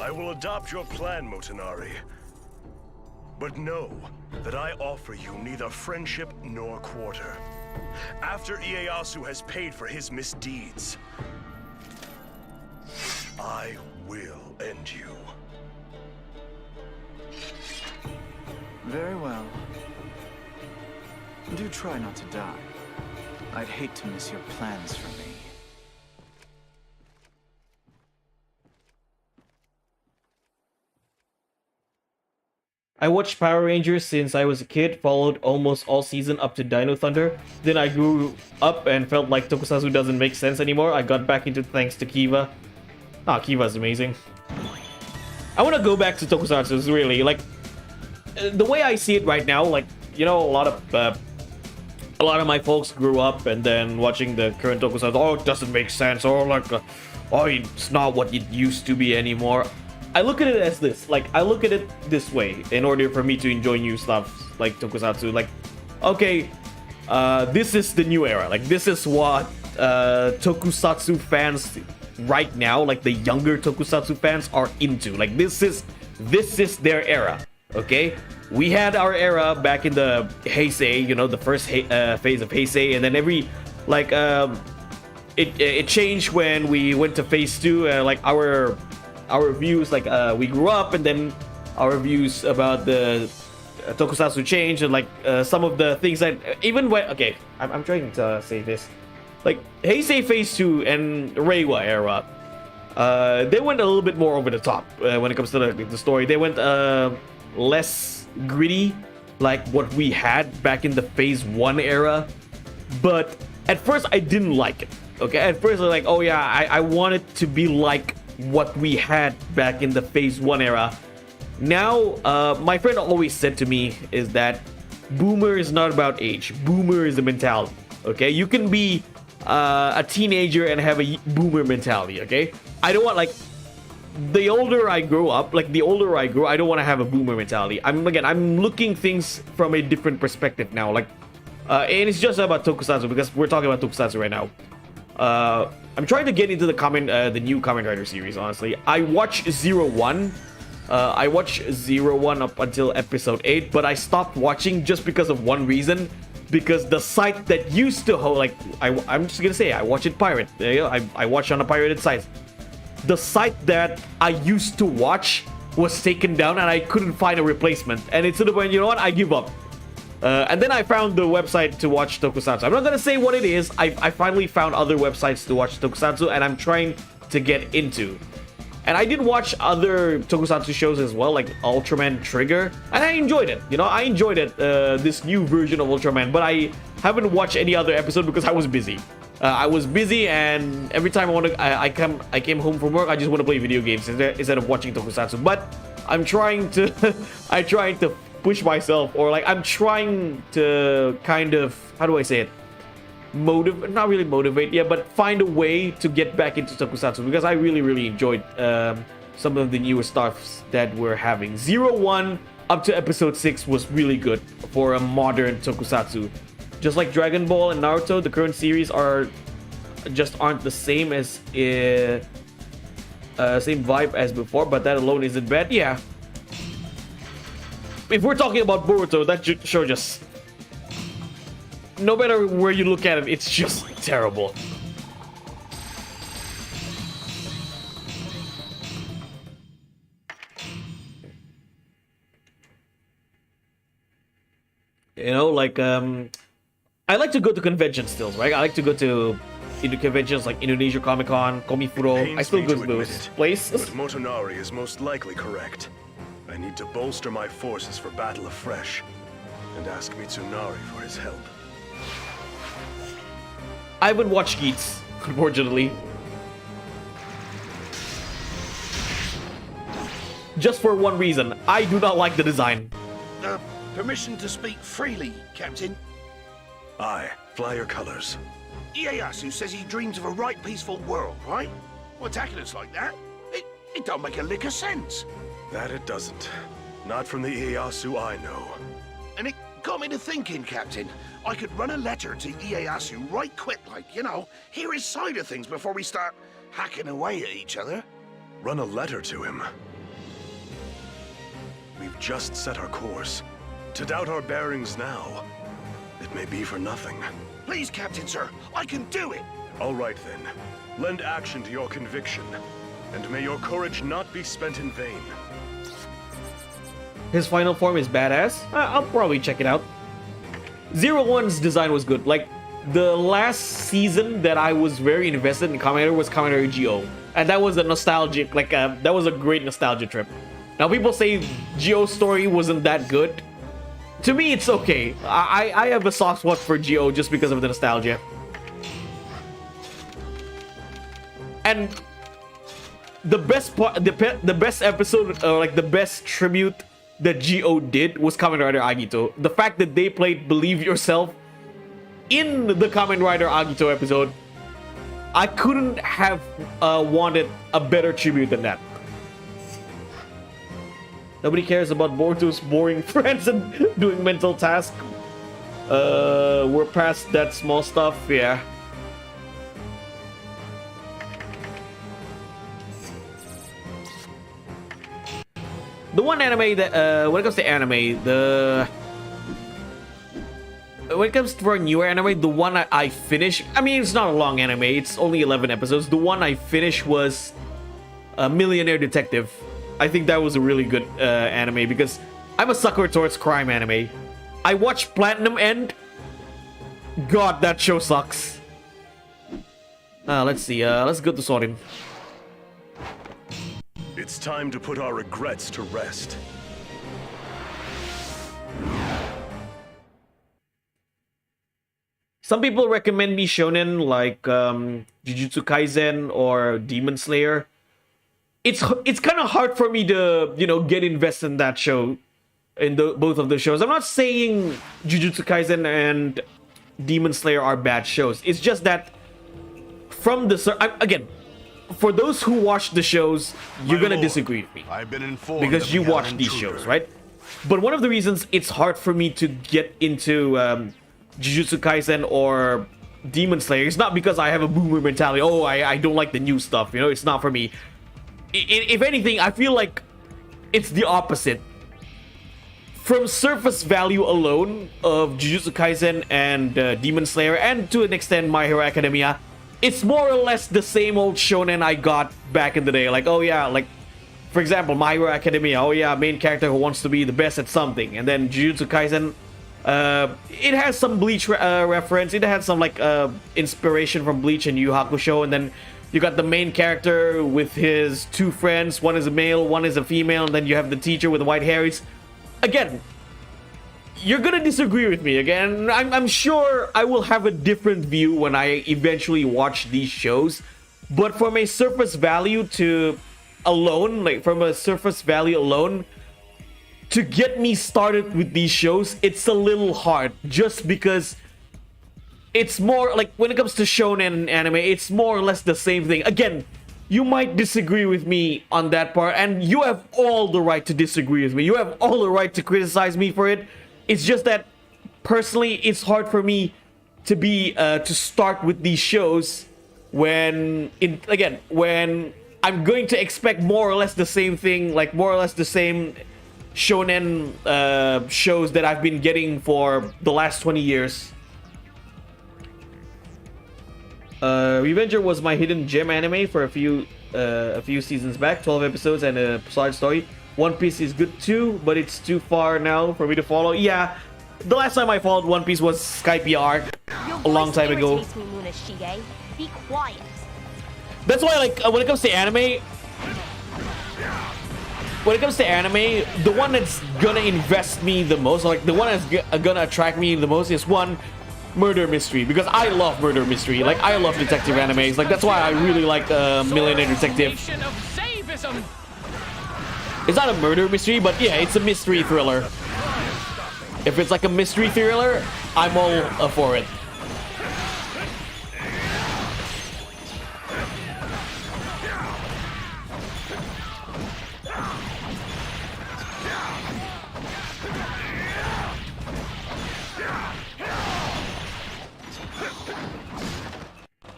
I will adopt your plan, Motonari. But know that I offer you neither friendship nor quarter. After Ieyasu has paid for his misdeeds, I will end you. Very well. Do try not to die. I'd hate to miss your plans for me. I watched Power Rangers since I was a kid, followed almost all season up to Dino Thunder. Then I grew up and felt like Tokusatsu doesn't make sense anymore. I got back into it thanks to Kiva. Ah, Kiva's amazing. I want to go back to Tokusatsu, really. Like, the way I see it right now, like, you know, a lot of my folks grew up and then watching the current Tokusatsu, oh, it doesn't make sense, or like, oh, it's not what it used to be anymore. I look at it as this, like, I look at it this way in order for me to enjoy new stuff like Tokusatsu. Like, okay, this is the new era. Like, this is what Tokusatsu fans right now, like the younger Tokusatsu fans, are into. Like, this is their era. Okay, we had our era back in the Heisei, you know, the first phase of Heisei, and then every it changed when we went to phase 2. Like, our our reviews, like we grew up, and then our reviews about the tokusatsu changed, and like some of the things that even when okay, I'm trying to say this, like Heisei Phase 2 and Reiwa era, they went a little bit more over the top when it comes to the story. They went less gritty, like what we had back in the Phase 1 era. But at first, I didn't like it. Okay, at first I was like, oh yeah, I want it to be like what we had back in the Phase 1 era. Now, my friend always said to me is that Boomer is not about age. Boomer is a mentality. Okay, you can be a teenager and have a Boomer mentality. Okay, I don't want, like, the older I grow up, like the older I grow, I don't want to have a Boomer mentality. I'm looking things from a different perspective now. Like, and it's just about tokusatsu because we're talking about tokusatsu right now. I'm trying to get into the new Kamen Rider series. Honestly, I watched 01. I watched 01 up until episode 8, but I stopped watching just because of one reason. Because the site that used to hold, like, I'm just gonna say, I watch it pirate. I watch on a pirated site. The site that I used to watch was taken down, and I couldn't find a replacement. And it's to the point, you know what? I give up. And then I found the website to watch tokusatsu. I'm not gonna say what it is. I finally found other websites to watch tokusatsu, and I'm trying to get into. And I did watch other tokusatsu shows as well, like Ultraman Trigger, and I enjoyed it. You know, I enjoyed it. This new version of Ultraman, but I haven't watched any other episode because I was busy. I was busy, and every time I came home from work, I just want to play video games instead of watching tokusatsu. But I'm trying to, push myself, or like I'm trying to kind of, how do I say it? Not really motivate, yeah, but find a way to get back into tokusatsu because I really enjoyed some of the newer stuffs that we're having. 01 up to episode 6 was really good for a modern tokusatsu. Just like Dragon Ball and Naruto, the current series aren't the same as same vibe as before, but that alone isn't bad. Yeah. If we're talking about Boruto, that show just, no matter where you look at it, it's just terrible. You know, like, I like to go to conventions still, right? I like to go to conventions like Indonesia Comic Con, Komifuro. I still go to those places. But Motonari is most likely correct. I need to bolster my forces for battle afresh, and ask Mitsunari for his help. I haven't watched Geats, unfortunately. Just for one reason, I do not like the design. Permission to speak freely, Captain. Aye, fly your colors. Ieyasu says he dreams of a right peaceful world, right? Well, attacking us like that? It don't make a lick of sense. That it doesn't. Not from the Ieyasu I know. And it got me to thinking, Captain. I could run a letter to Ieyasu right quick, like, you know, hear his side of things before we start hacking away at each other. Run a letter to him? We've just set our course. To doubt our bearings now, it may be for nothing. Please, Captain, sir, I can do it! All right, then. Lend action to your conviction, and may your courage not be spent in vain. His final form is badass. I'll probably check it out. 01's design was good. Like, the last season that I was very invested in Kamen Rider was Kamen Rider Geo. And that was a nostalgic, like, that was a great nostalgia trip. Now, people say Geo's story wasn't that good. To me, it's okay. I have a soft spot for Geo just because of the nostalgia. And the best part, the best episode, like the best tribute that Geo did was Kamen Rider Agito. The fact that they played Believe Yourself in the Kamen Rider Agito episode, I couldn't have wanted a better tribute than that. Nobody cares about Boruto's boring friends and doing mental tasks. We're past that small stuff, yeah. The one anime that, when it comes to anime, when it comes to a newer anime, the one I finished, I mean, it's not a long anime, it's only 11 episodes. The one I finished was Millionaire Detective. I think that was a really good anime because I'm a sucker towards crime anime. I watched Platinum End. God, that show sucks. Let's see. Let's go to Sorin. It's time to put our regrets to rest. Some people recommend me shonen like Jujutsu Kaisen or Demon Slayer. It's kind of hard for me to, you know, get invested in that show, in both of the shows. I'm not saying Jujutsu Kaisen and Demon Slayer are bad shows. It's just that from the again, for those who watch the shows, you're gonna disagree with me. I've been informed because you watch these shows, right? But one of the reasons it's hard for me to get into Jujutsu Kaisen or Demon Slayer is not because I have a boomer mentality. Oh, I don't like the new stuff. You know, it's not for me. If anything, I feel like it's the opposite. From surface value alone of Jujutsu Kaisen and Demon Slayer, and to an extent My Hero Academia, it's more or less the same old shonen I got back in the day. Like, oh yeah, like, for example, My Hero Academia, oh yeah, main character who wants to be the best at something. And then Jujutsu Kaisen, it has some Bleach reference. It had some like inspiration from Bleach and Yu Yu Hakusho. And then you got the main character with his two friends. One is a male, one is a female. And then you have the teacher with the white hair. Again, you're gonna disagree with me. Again, I'm sure I will have a different view when I eventually watch these shows. But from a surface value to alone, like from a surface value alone, to get me started with these shows, it's a little hard. Just because it's more like when it comes to shonen anime, it's more or less the same thing. Again, you might disagree with me on that part, and you have all the right to disagree with me. You have all the right to criticize me for it. It's just that personally, it's hard for me to be to start with these shows when I'm going to expect more or less the same thing, like more or less the same shonen shows that I've been getting for the last 20 years. Revenger was my hidden gem anime for a few seasons back, 12 episodes and a solid story. One Piece is good too, but it's too far now for me to follow. Yeah, the last time I followed One Piece was Skypiea arc a long time ago. Be quiet. That's why, like, when it comes to anime, the one that's gonna invest me the most, like the one that's gonna attract me the most, is one, murder mystery, because I love murder mystery. Like, I love detective animes. Like, that's why I really like Millionaire Detective. It's not a murder mystery, but yeah, it's a mystery thriller. If it's like a mystery thriller, I'm all for it.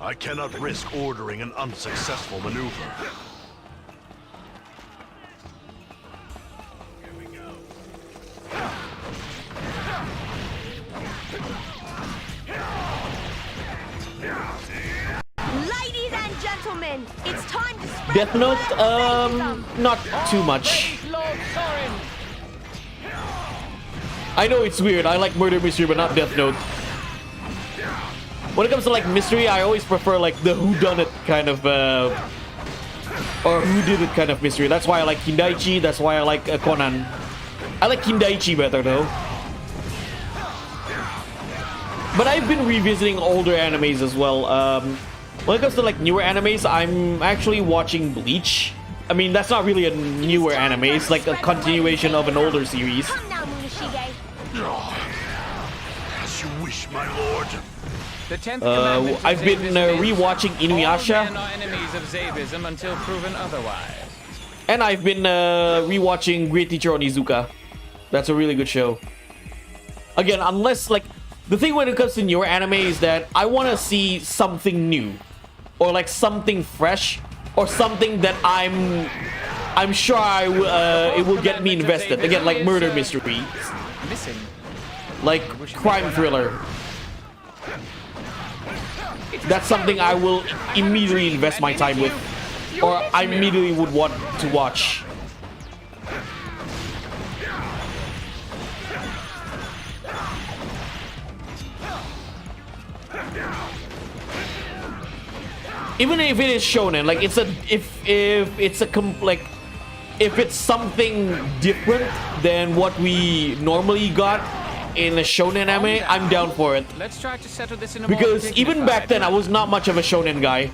I cannot risk ordering an unsuccessful maneuver. Ladies and gentlemen, it's time to spread Death Note, not too much. I know it's weird. I like murder mystery, but not Death Note. When it comes to like mystery, I always prefer like the whodunit kind of or whodunit kind of mystery. That's why I like Kindaichi. That's why I like Conan. I like Kindaichi better though. But I've been revisiting older animes as well. When it comes to like newer animes, I'm actually watching Bleach. I mean, that's not really a newer anime. It's like a continuation of an older series. As you wish, my lord. I've been rewatching Inuyasha, Enemies of Zavism until proven otherwise. and I've been rewatching Great Teacher Onizuka. That's a really good show. Again, unless like the thing when it comes to newer anime is that I want to see something new, or like something fresh, or something that I'm sure it will get me invested. Again, like murder mystery, like crime thriller. That's something I will immediately invest my time with. or I immediately would want to watch. Even if it is shonen, like if it's something different than what we normally got in a shonen anime, I'm down for it. Let's try to settle this in a because even back then I was not much of a shonen guy.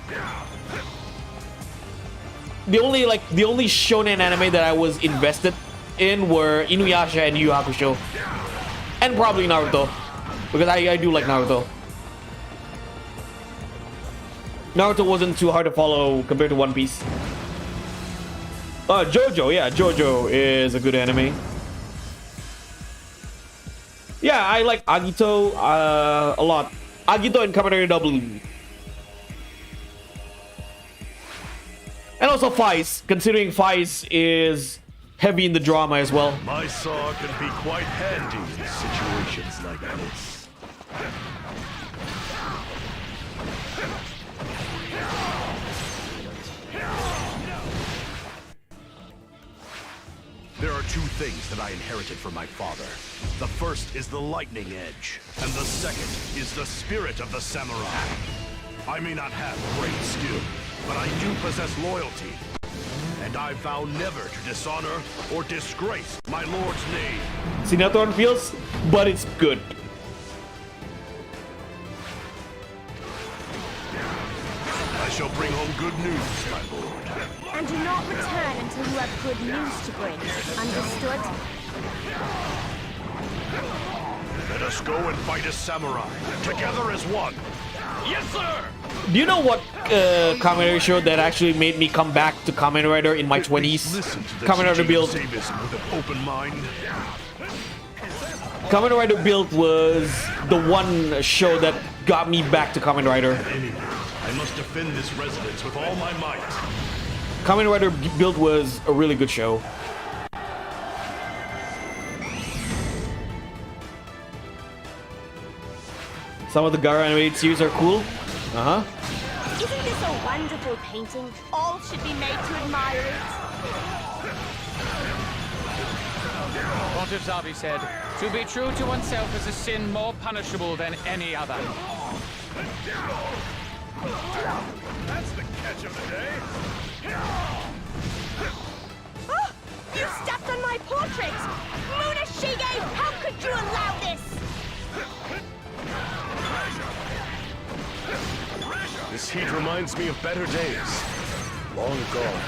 The only shonen anime that I was invested in were Inuyasha and Yu Yu Hakusho, and probably Naruto, because I do like Naruto. Naruto wasn't too hard to follow compared to One Piece. JoJo, yeah, JoJo is a good anime. Yeah, I like Agito a lot. Agito and Kamen Rider W. And also Faiz, considering Faiz is heavy in the drama as well. My saw can be quite handy in situations like this. There are two things that I inherited from my father. The first is the lightning edge, and the second is the spirit of the samurai. I may not have great skill, but I do possess loyalty. And I vow never to dishonor or disgrace my lord's name. Sinatron feels, but it's good. I shall bring home good news, my lord. And do not return until you have good news to bring. Understood? Let us go and fight as samurai, together as one. Yes, sir! Do you know what Kamen Rider show that actually made me come back to Kamen Rider in my 20s? Kamen Rider Build. With an open mind. Kamen Rider Build was the one show that got me back to Kamen Rider. I must defend this residence with all my might. Kamen Rider Build was a really good show. Some of the Gara animated series are cool. Uh-huh. Isn't this a wonderful painting? All should be made to admire it. Pontiff Zabi said, "To be true to oneself is a sin more punishable than any other." That's the catch of the day. Oh, you stepped on my portrait! Munashige, how could you allow this? This heat reminds me of better days. Long gone.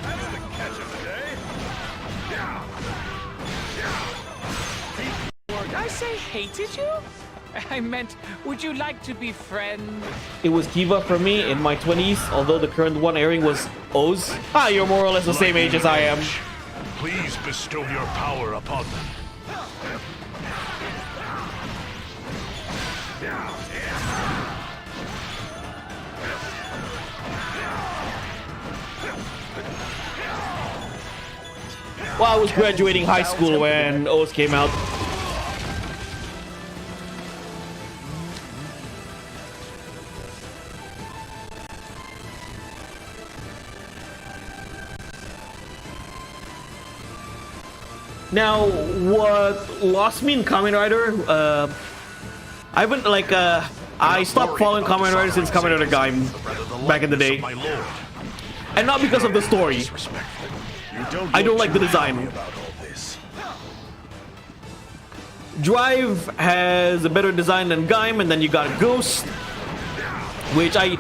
That's the catch of the day. I say hated you? I meant, would you like to be friends? It was Kiva for me in my 20s, although the current one airing was Oz. Ah, you're more or less the same age as I am. Please bestow your power upon them. Well, I was graduating high school when Oz came out. Now, what lost me in Kamen Rider, I haven't, I stopped following Kamen Rider since Kamen Rider Gaim back in the day. And not because of the story. I don't like the design. Drive has a better design than Gaim, and then you got Ghost, which I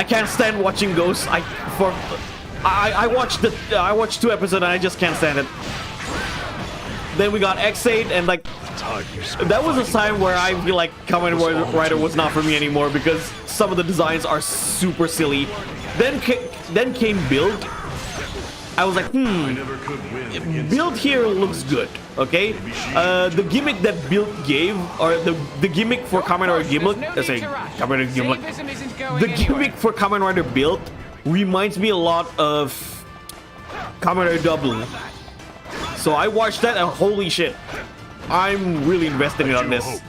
can't stand watching Ghost. I watched 2 episodes and I just can't stand it. Then we got X8, and that was a time where I feel like Kamen Rider was not for me anymore because some of the designs are super silly. Then came Build. I was like, Build here looks good, okay? The gimmick that Build gave, or the gimmick for Kamen Rider Gimmick, the gimmick for Kamen Rider Build reminds me a lot of Kamen Rider W. So I watched that and holy shit, I'm really invested in on this.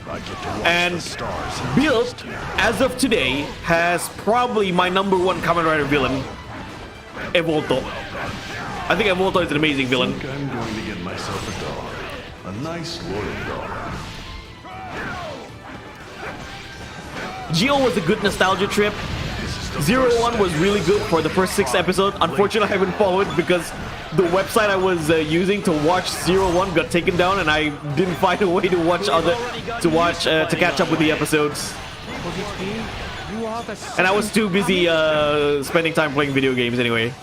And Build, as of today, has probably my #1 Kamen Rider villain, Evolto. I think Evolto is an amazing villain. I think I'm going to get myself a dog. A nice loyal dog. Geo was a good nostalgia trip. 01 was really good for the first 6 episodes. Unfortunately, I haven't followed because the website I was using to watch 01 got taken down, and I didn't find a way to watch to catch up with the episodes. And I was too busy spending time playing video games anyway.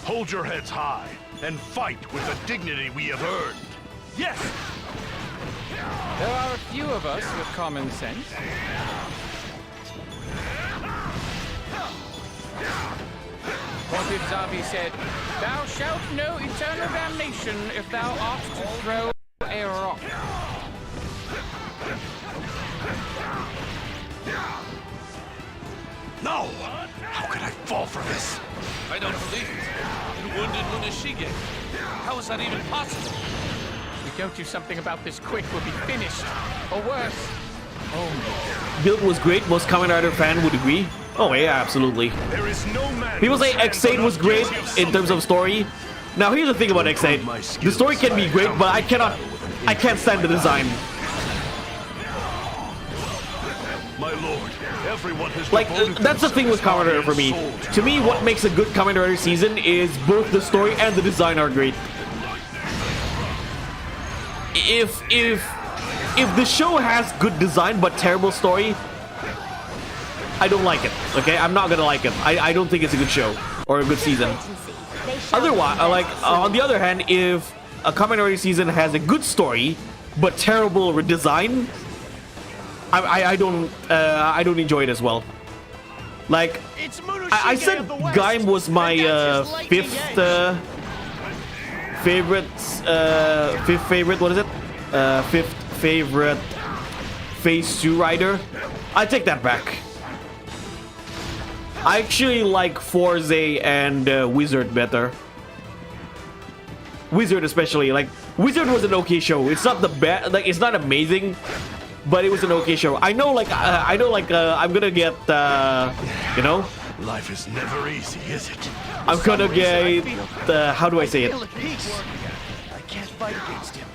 Hold your heads high and fight with the dignity we have earned. Yes! There are a few of us with common sense. Pontiff Zabi said, "Thou shalt know eternal damnation if thou art to throw a rock." No! How could I fall for this? I don't believe it. You wounded Muneshige. How is that even possible? If we don't do something about this quick, we'll be finished. Or worse. Oh no. Build was great. Most Kamen Rider fan would agree. Oh yeah, absolutely. There is no man. People say X8 was great in terms of story. Now here's the thing about X8. The story can be great, but I can't stand the design. My lord, everyone has Like, that's the thing with Kamen Rider for me. To me, what makes a good Kamen Rider season is both the story and the design are great. If the show has good design but terrible story, I don't like it, okay? I'm not gonna like it. I don't think it's a good show or a good season. Otherwise, on the other hand, if a Kamen Rider season has a good story but terrible design, I don't enjoy it as well. Like, I said Gaim was my fifth favorite, what is it? Fifth favorite Phase 2 rider. I take that back. I actually like Forze and Wizard better. Wizard especially. Like, Wizard was an okay show. It's not the best, like, it's not amazing, but it was an okay show. I know, like, I'm gonna get, you know? Life is never easy, is it? I'm gonna get, how do I say it? I can't fight against him.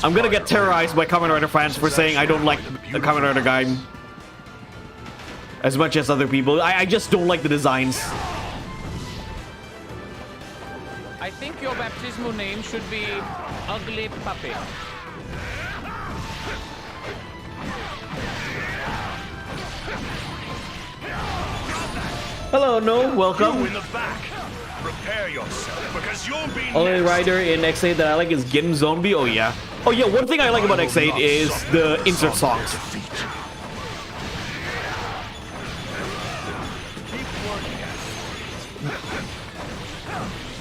I'm gonna get terrorized by Kamen Rider fans for saying I don't like the Kamen Rider guy as much as other people. I just don't like the designs. I think your baptismal name should be Ugly Puppy. Hello, no, welcome. You in the back. Prepare yourself, because you'll be Only next. rider in X8 that I like is Gin Zombie. Oh yeah. Oh yeah, one thing I like about X8 is the insert songs.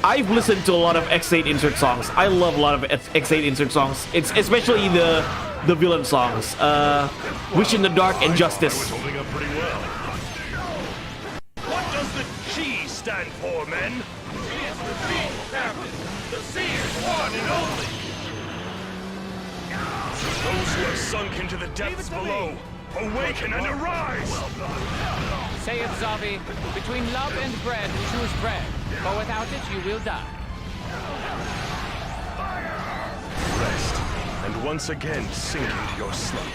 I've listened to a lot of X8 insert songs. I love a lot of X8 insert songs. It's especially the villain songs. Wish in the Dark and Justice. Holding up pretty well. What does the G stand for, men? It is the sea, Captain. The sea is one and only. Those who have sunk into the depths below, awaken and arise! Say it, Zabi. Between love and bread, choose bread. For without it, you will die. Rest, and once again sink into your slumber.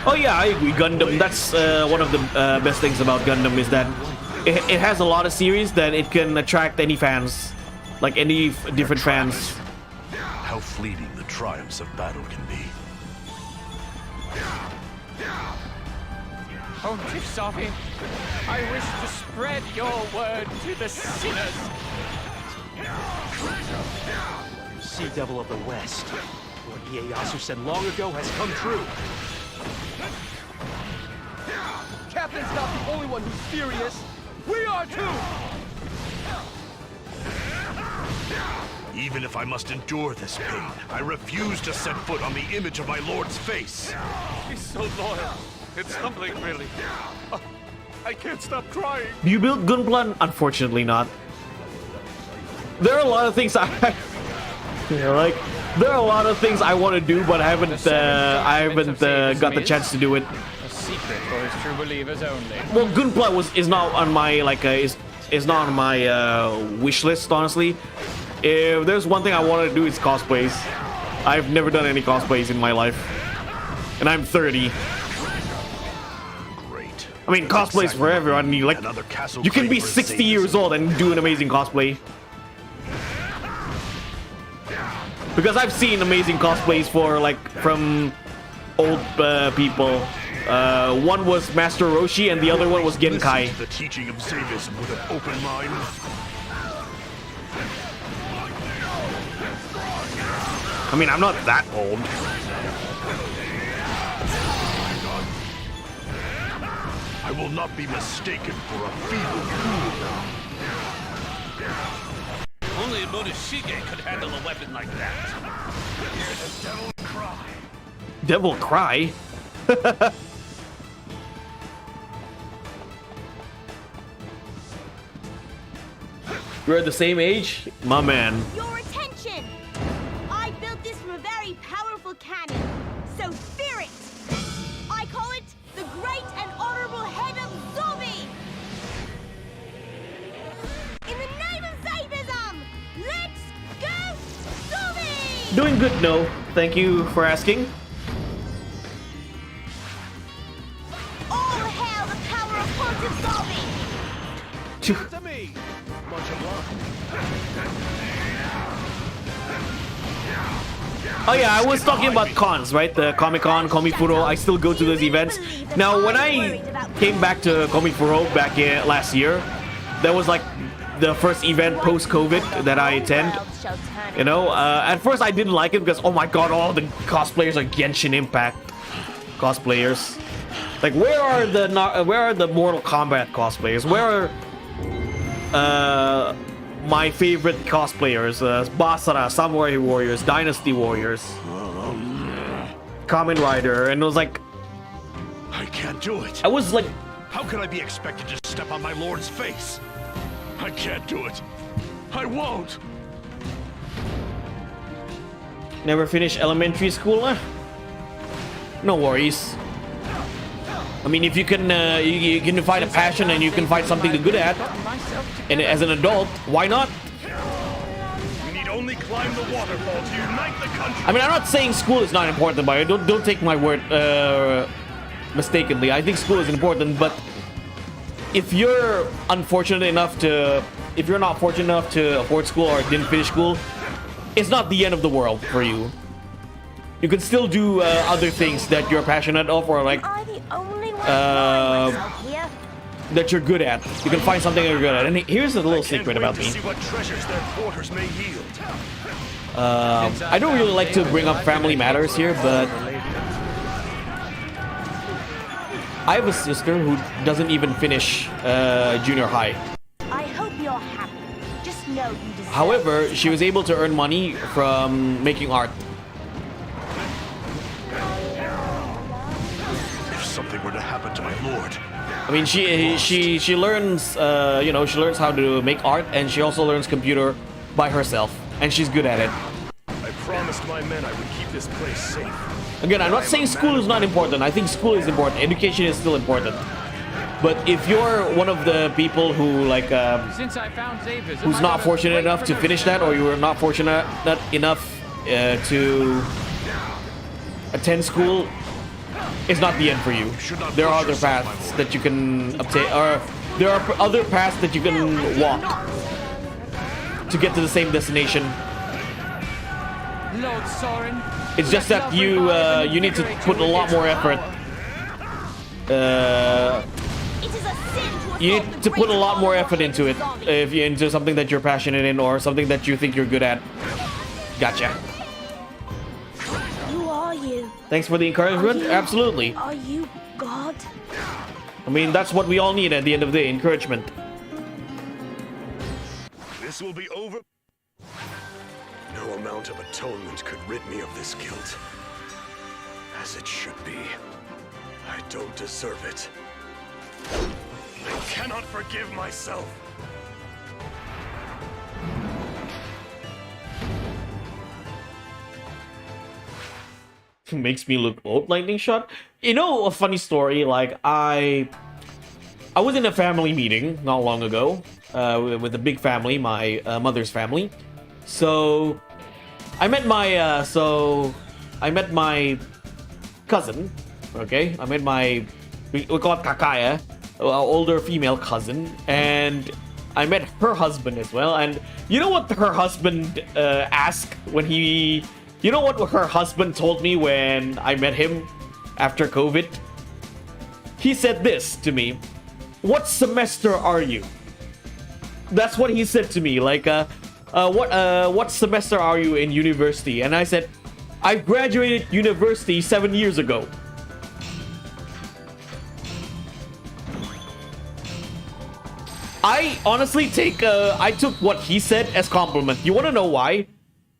Oh yeah, I agree. Gundam. That's one of the best things about Gundam is that it has a lot of series that it can attract any fans, like any different fans. How fleeting the triumphs of battle can be. Oh, Chief Zabi, I wish to spread your word to the sinners. Sea Devil of the West. What Ieyasu said long ago has come true. Captain's not the only one who's furious. We are too! Even if I must endure this pain, I refuse to set foot on the image of my lord's face. He's so loyal. It's humbling, really. I can't stop crying. Do you build Gunplan? Unfortunately not. There are a lot of things I like. There are a lot of things I want to do, but I haven't got the chance to do it. A secret for his true believers only. Well, Gunpla is not on my is not on my wish list, honestly. If there's one thing I want to do, it's cosplays. I've never done any cosplays in my life, and I'm 30. Great. I mean, cosplays for everyone. You can be 60 years old and do an amazing cosplay. Because I've seen amazing cosplays for from old people. One was Master Roshi and the other one was Genkai. The teaching of Zavism with an open mind. I mean, I'm not that old. I will not be mistaken for a feeble fool. Only a Motochika could handle a weapon like that. Hear the devil cry. Devil cry? We're the same age? My man. Your attention! I built this from a very powerful cannon, so fear it! I call it the Great and Honorable Head of Zombie! In the name of Zavism, let's go Zombie! Doing good, no. Thank you for asking. All hail the power of Haunted Zombie! To me. Much obliged. Oh yeah, I was talking about cons, right? The Comic-Con, Komifuro. I still go to those events. Now, when I came back to Komifuro back last year, that was like the first event post-COVID that I attend. You know, at first I didn't like it because, oh my god, all the cosplayers are Genshin Impact cosplayers. Like, where are the Mortal Kombat cosplayers? Where are my favorite cosplayers? Basara, Samurai Warriors, Dynasty Warriors, Kamen Rider, and it was like, I can't do it. I was like, how can I be expected to step on my lord's face? I can't do it. I won't. never finished elementary school? No worries. I mean, if you can, you can find a passion and you can find something to good at, and as an adult, why not? We need only climb the waterfall to unite the country. I mean, I'm not saying school is not important, but don't take my word mistakenly. I think school is important, but if you're unfortunate enough to, if you're not fortunate enough to afford school or didn't finish school, it's not the end of the world for you. You can still do other things that you're passionate of, or like that you're good at. You can find something you're good at. And here's a little secret about me. I don't really like to bring up family matters here, but I have a sister who doesn't even finish junior high. I hope you're happy. Just know you deserve. However, she was able to earn money from making art. If something were to happen to my lord. I mean, she learns, you know, she learns how to make art, and she also learns computer by herself, and she's good at it. I promised my men I would keep this place safe. Again, I'm not saying school is not important. I think school is important. Education is still important. But if you're one of the people who like, Since I found Zavism, who's not fortunate enough to finish that, or you were not fortunate enough to attend school, it's not the end for you. There are other paths that you can obtain, or there are other paths that you can walk to get to the same destination. Lord Soren, it's just that you you need to put a lot more effort. You need to put a lot more effort into it if you're into something that you're passionate in or something that you think you're good at. Gotcha. Who are you? Thanks for the encouragement. Absolutely. Are you God? I mean, that's what we all need at the end of the day, encouragement. This will be over. No amount of atonement could rid me of this guilt. As it should be. I don't deserve it. I cannot forgive myself. makes me look old. Lightning shot. You know, a funny story. Like I was in a family meeting not long ago with a big family, my mother's family. So I met my cousin. Okay, I met my we call it kakaya, older female cousin, and I met her husband as well. And you know what her husband asked when he? You know what her husband told me when I met him after COVID? He said this to me. What semester are you? That's what he said to me. Like, what semester are you in university? And I said, I graduated university 7 years ago. I honestly I took what he said as compliment. You want to know why?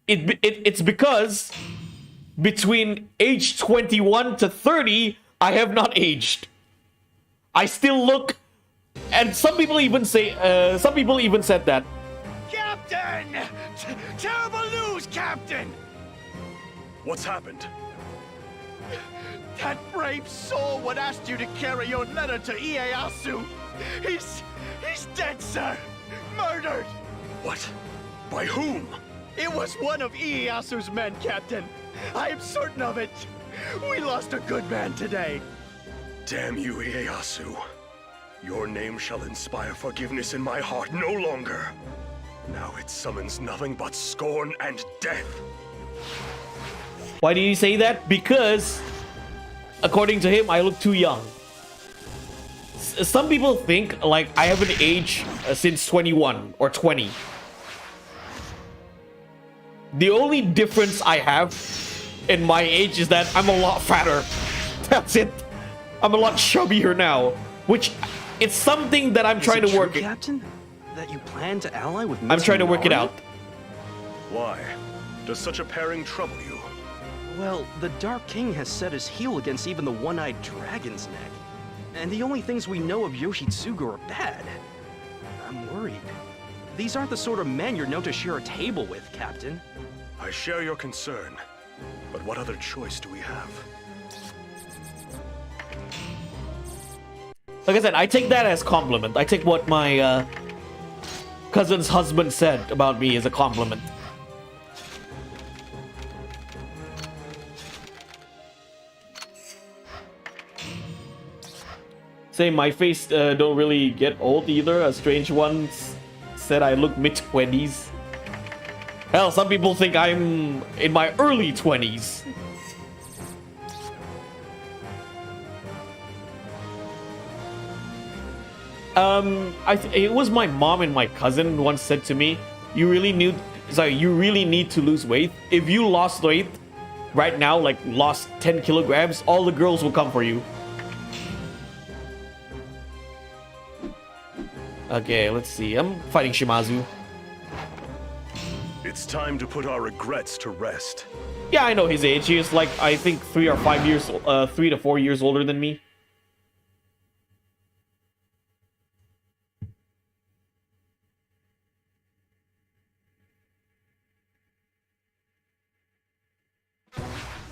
It's because between age 21 to 30, I have not aged. I still look, and some people even said that. Captain! Terrible news, Captain! What's happened? That brave soul what asked you to carry your letter to Ieyasu. He's dead, sir. Murdered. What? By whom? It was one of Ieyasu's men, Captain. I am certain of it. We lost a good man today. Damn you, Ieyasu. Your name shall inspire forgiveness in my heart no longer. Now it summons nothing but scorn and death. Why did he say that? Because, according to him, I look too young. Some people think like I haven't aged since 21 or 20. The only difference I have in my age is that I'm a lot fatter. That's it. I'm a lot chubbier now, which it's something that I'm trying to work. Captain, that you plan to ally with? I'm trying to work it out. Why? Does such a pairing trouble you? Well, the Dark King has set his heel against even the one-eyed dragon's neck. And the only things we know of Yoshitsugu are bad. I'm worried. These aren't the sort of men you're known to share a table with, Captain. I share your concern, but what other choice do we have? Like I said, I take that as compliment. I take what my cousin's husband said about me as a compliment. Say my face don't really get old either. A strange one said I look mid-20s. Hell, some people think I'm in my early 20s. It was my mom and my cousin once said to me, you really need to lose weight. If you lost weight right now, like lost 10 kilograms, all the girls will come for you. Okay, let's see. I'm fighting Shimazu. It's time to put our regrets to rest. Yeah, I know his age. He is like, I think 3 to 4 years older than me.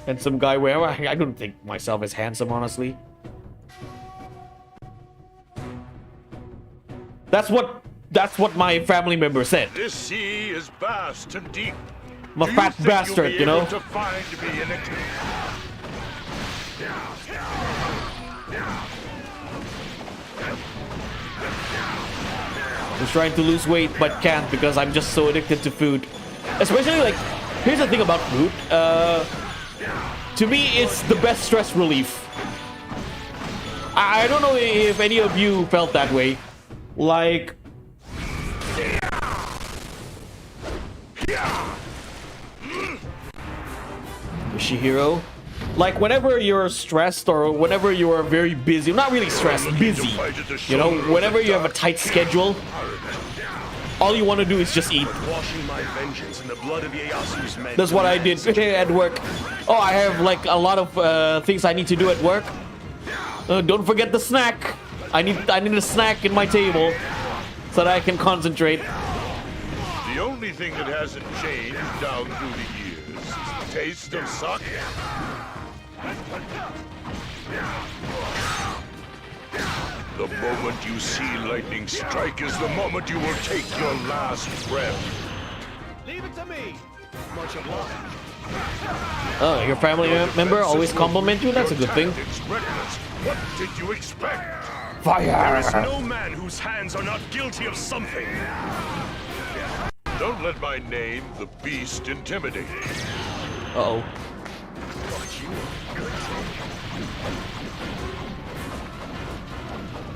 Handsome guy, where I don't think myself as handsome, honestly. That's what my family member said. This sea is vast and deep. I'm a fat bastard, you know. To find me in it? I'm trying to lose weight, but can't because I'm just so addicted to food. Especially, like, here's the thing about food. To me, it's the best stress relief. I don't know if any of you felt that way. Like... Yoshihiro? Like, whenever you're stressed or whenever you are very busy, not really stressed, busy, you know, whenever you have a tight schedule, all you want to do is just eat. That's what I did at work. Oh, I have like a lot of things I need to do at work. Don't forget the snack. I need a snack in my table so that I can concentrate. The only thing that hasn't changed down through the years is the taste of sake. The moment you see lightning strike is the moment you will take your last breath. Leave it to me. Much obliged. Oh, your family member always compliment you? That's a good thing. It's reckless. What did you expect? There is Fire! no man whose hands are not guilty of something. Don't let my name, the Beast, intimidate you. Uh-oh.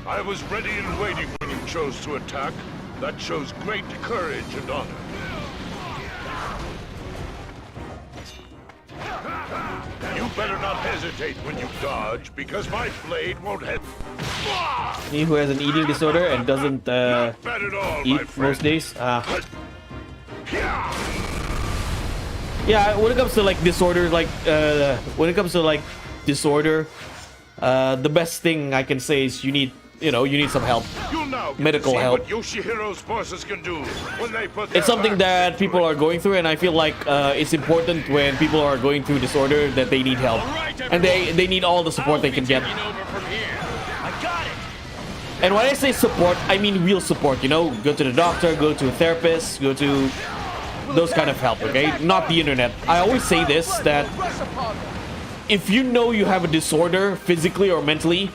I was ready and waiting when you chose to attack. That shows great courage and honor. You better not hesitate when you dodge, because my blade won't hit. Me who has an eating disorder and doesn't Not bad at all, my eat friend. most days. Yeah, when it comes to like disorder, the best thing I can say is you need some help. You'll now get Medical to see help. what Yoshihiro's forces can do when they put It's their something that backs people into are going through, and I feel like it's important when people are going through disorder that they need help, and they need all the support they can get. I got it. And when I say support, I mean real support. Go to the doctor, go to a therapist, go to those kind of help. Okay, not the internet. I always say this, that if you know you have a disorder physically or mentally,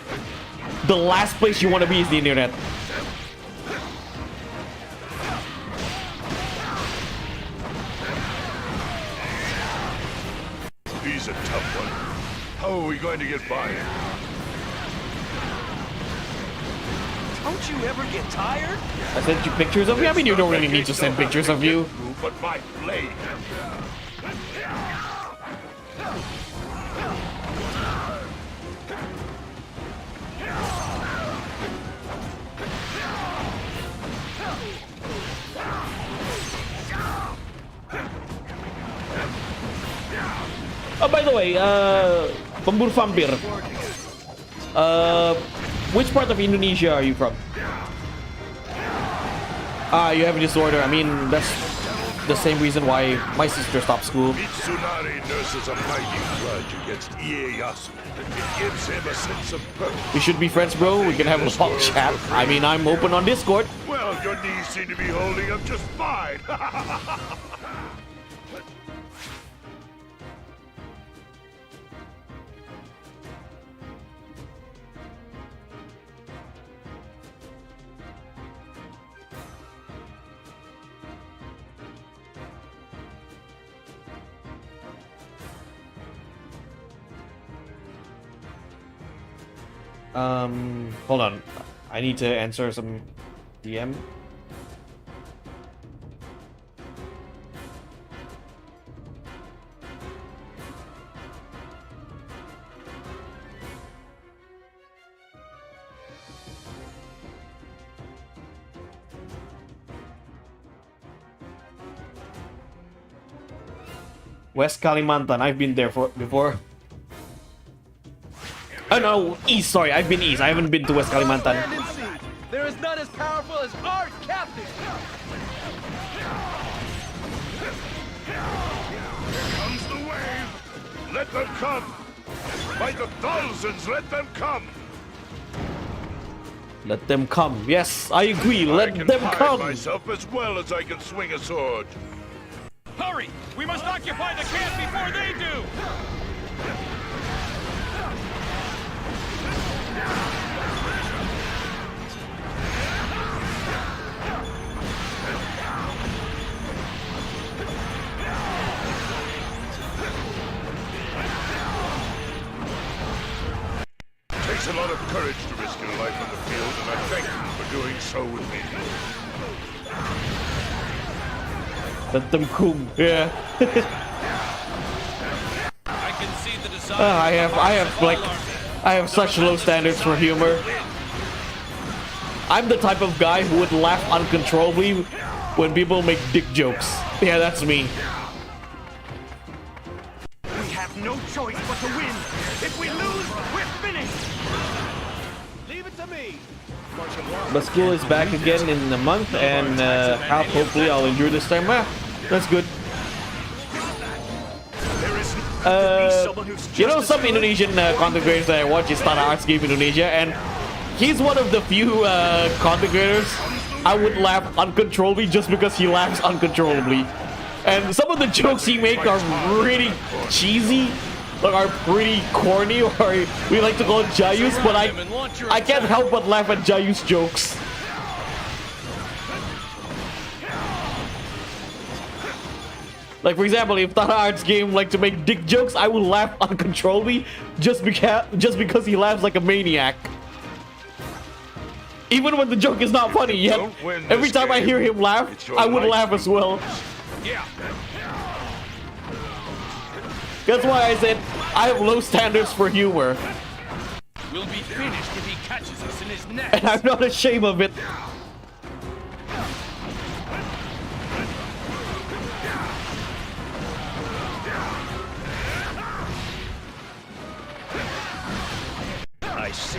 the last place you want to be is the internet. He's a tough one. How are we going to get by him? Don't you ever get tired? I sent you pictures of you. I mean, you don't really need to send pictures of you. But my blade. Oh, by the way, Pemburu Vampir. Which part of Indonesia are you from? You have a disorder. I mean, that's the same reason why my sister stopped school. Mitsunari nurses a mighty grudge against Ieyasu. It gives him a sense of purpose. We should be friends, bro. We can have a talk chat. I mean, I'm open on Discord. Well, your knees seem to be holding up just fine. Hold on. I need to answer some DM. West Kalimantan. I've been there before. Oh no, East. Sorry, I've been East. I haven't been to West Kalimantan. There is none as powerful as our captain. Here comes the wave. Let them come. By the thousands, let them come. Let them come. Yes, I agree. Let I can them hide come. myself as well as I can swing a sword. Hurry! We must occupy the camp before they do! It takes a lot of courage to risk your life on the field, and I thank you for doing so with me. Let them come. Yeah. I can see the desire. I have such low standards for humor. I'm the type of guy who would laugh uncontrollably when people make dick jokes. Yeah, that's me. We have no choice but to win. If we lose, we're finished. Leave it to me. Much obliged. But school is back again in a month, and hopefully I'll endure this time. That's good. Some Indonesian content creators that I watch is Tara Arts Game Indonesia, and he's one of the few content creators I would laugh uncontrollably just because he laughs uncontrollably. And some of the jokes he makes are really cheesy, like are pretty corny, or we like to call it Jayus, but I can't help but laugh at Jayus jokes. Like, for example, if Tana Art's game like to make dick jokes, I will laugh uncontrollably just because he laughs like a maniac. Even when the joke is not funny, yet every time I hear him laugh, I would laugh as well. Yeah. That's why I said I have low standards for humor. We'll be finished if he catches us in his net. And I'm not ashamed of it. I see.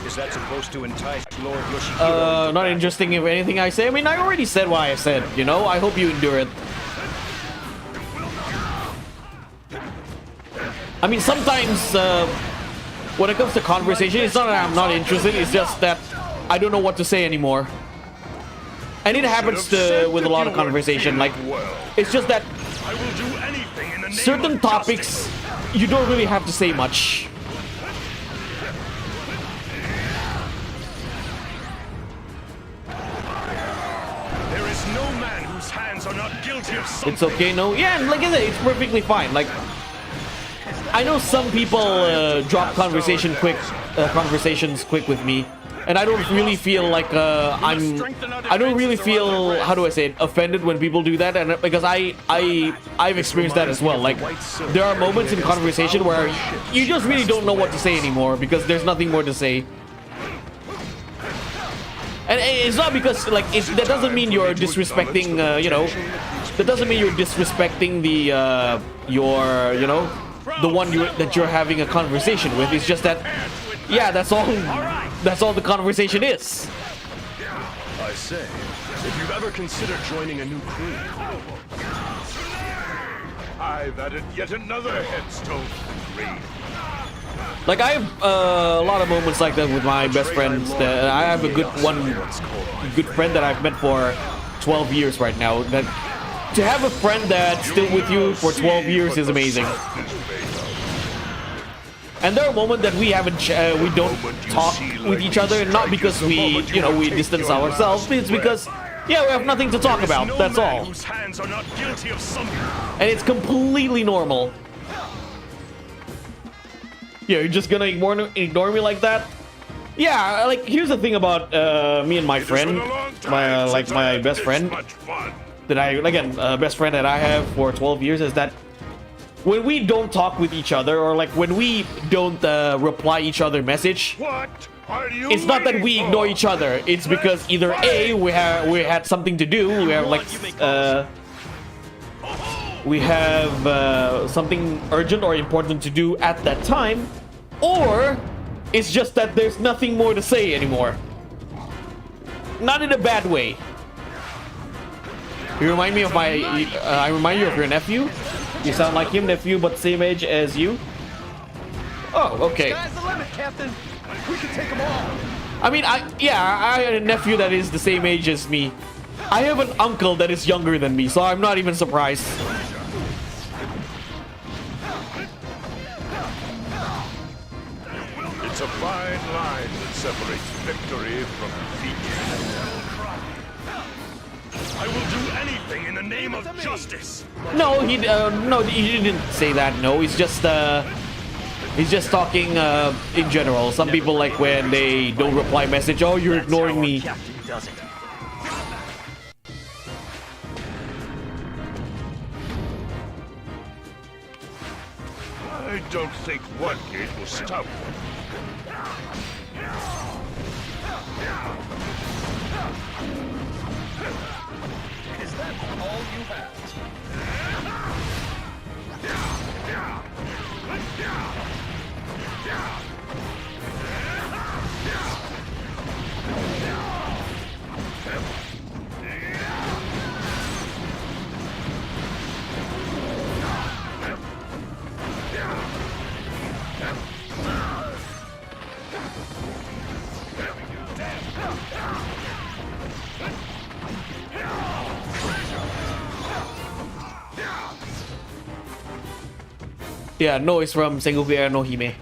Is that supposed to entice Lord Yoshihiro? Not interesting if anything I say. I mean, I already said what I said, you know? I hope you endure it. I mean, sometimes, when it comes to conversation, it's not that I'm not interested, it's just that I don't know what to say anymore. And it happens with a lot of conversation, like, it's just that certain topics, you don't really have to say much. There is no man whose hands are not guilty of something. It's okay, no? Yeah, like I said, it's perfectly fine. Like, I know some people drop conversations quick with me, and I don't really feel like I don't really feel, how do I say it, offended when people do that, and because I've experienced that as well. Like, there are moments in conversation where you just really don't know what to say anymore because there's nothing more to say. And it's not because, like, that doesn't mean you're disrespecting, you know, that doesn't mean you're disrespecting the, you know, the one that you're having a conversation with. It's just that, yeah, that's all the conversation is. I say, if you've ever considered joining a new crew, I've added yet another headstone to the grave. Like, I have a lot of moments like that with my best friends. I have a good friend that I've met for 12 years right now. That to have a friend that's still with you for 12 years is amazing. And there are moments that we don't talk with each other, not because we distance ourselves. It's because, yeah, we have nothing to talk about. That's all. And it's completely normal. Yeah, you're just gonna ignore me like that? Yeah, like, here's the thing about me and my friend, my best friend, that best friend that I have for 12 years, is that when we don't talk with each other, or like when we don't reply each other message, it's not that we ignore each other. It's because either A, we had something to do, we have something urgent or important to do at that time, or it's just that there's nothing more to say anymore. Not in a bad way. You remind me of I remind you of your nephew. You sound like him, nephew, but same age as you. Oh, okay. Sky's the limit, Captain. We can take them all. I mean, I have a nephew that is the same age as me. I have an uncle that is younger than me, so I'm not even surprised. It's a fine line that separates victory from defeat. I will do anything in the name of justice. No, he didn't say that. No, he's just talking in general. Some people, like, when they don't reply message, oh, you're ignoring me. I don't think one gate will stop. Is that all you have? Yeah, no, it's from Sengoku Era no Hime.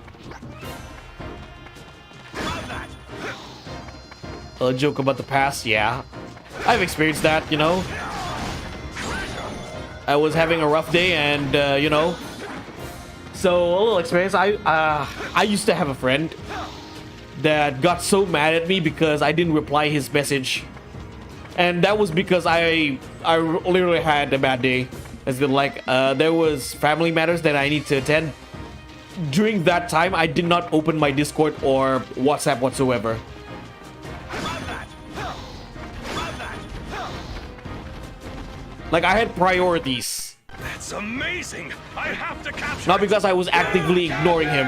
A joke about the past, yeah. I've experienced that, you know. I was having a rough day and, you know. So, a little experience. I used to have a friend that got so mad at me because I didn't reply his message. And that was because I literally had a bad day. As in, like, there was family matters that I need to attend. During that time, I did not open my Discord or WhatsApp whatsoever. Like, I had priorities. That's amazing! I have to capture Not because I was actively ignoring him.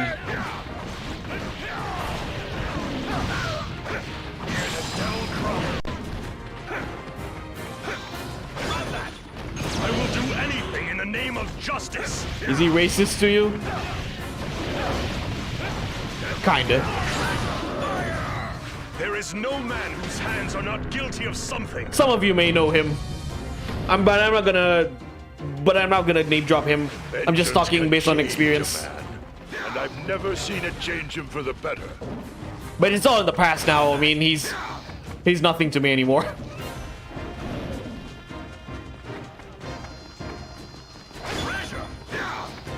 I will do anything in the name of justice! Is he racist to you? Kinda. There is no man whose hands are not guilty of something. Some of you may know him. But I'm not gonna name drop him. I'm just talking based on experience. And I've never seen it change him for the better. But it's all in the past now. I mean, he's nothing to me anymore.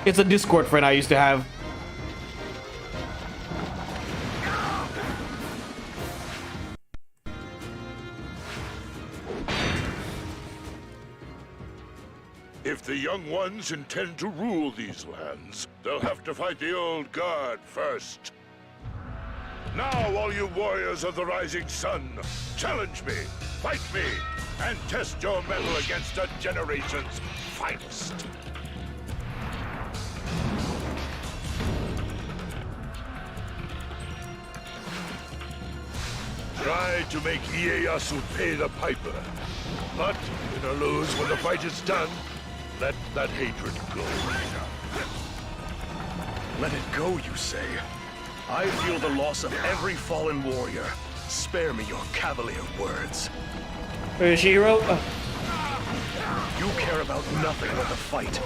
It's a Discord friend I used to have. If the young ones intend to rule these lands, they'll have to fight the old guard first. Now, all you warriors of the rising sun, challenge me, fight me, and test your mettle against a generation's finest. Try to make Ieyasu pay the piper. But win or lose when the fight is done, let that hatred go. Let it go, you say? I feel the loss of every fallen warrior. Spare me your cavalier words. Shiro? You care about nothing but the fight.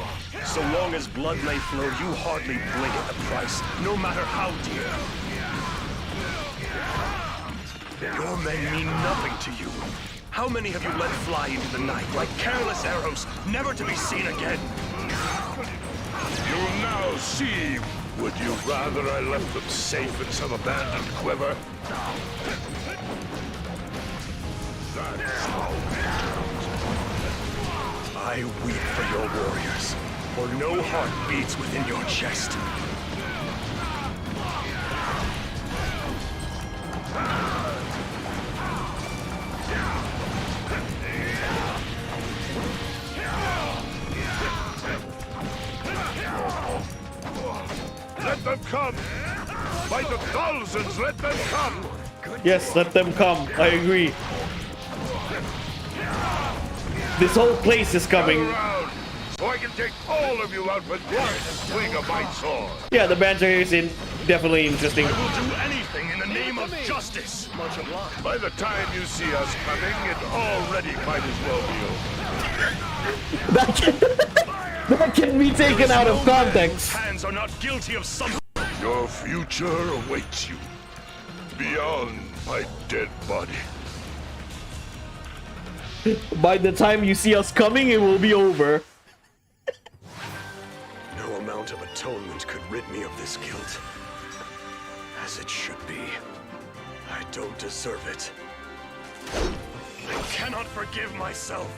So long as blood may flow, you hardly blink at the price, no matter how dear. Your men mean nothing to you. How many have you let fly into the night like careless arrows, never to be seen again? You'll now see. Would you rather I left them safe in some abandoned quiver? I weep for your warriors, for no heart beats within your chest. Let them come! By the thousands, let them come! Yes, let them come. I agree. This whole place is coming. Around, so I can take all of you out with one swing of my sword. Yeah, the banter here is definitely interesting. I will do anything in the name of justice. Much obliged. By the time you see us coming, it already might as well be over. That can be taken out of context. Hands are not guilty of something. Your future awaits you beyond my dead body. By the time you see us coming, it will be over. No amount of atonement could rid me of this guilt. As it should be. I don't deserve it. I cannot forgive myself.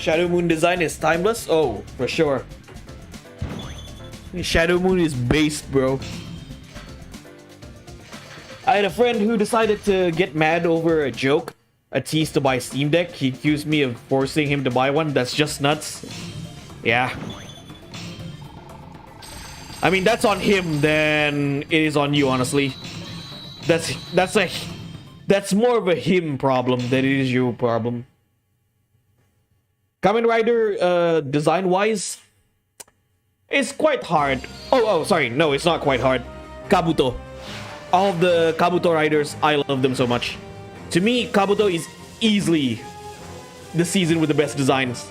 Shadow Moon design is timeless? Oh, for sure. Shadow Moon is based, bro. I had a friend who decided to get mad over a joke, a tease to buy Steam Deck. He accused me of forcing him to buy one. That's just nuts. Yeah. I mean, that's on him than it is on you, honestly. That's more of a him problem than it is your problem. Kamen Rider, design-wise, it's quite hard. Oh, sorry. No, it's not quite hard. Kabuto. All of the Kabuto riders, I love them so much. To me, Kabuto is easily the season with the best designs.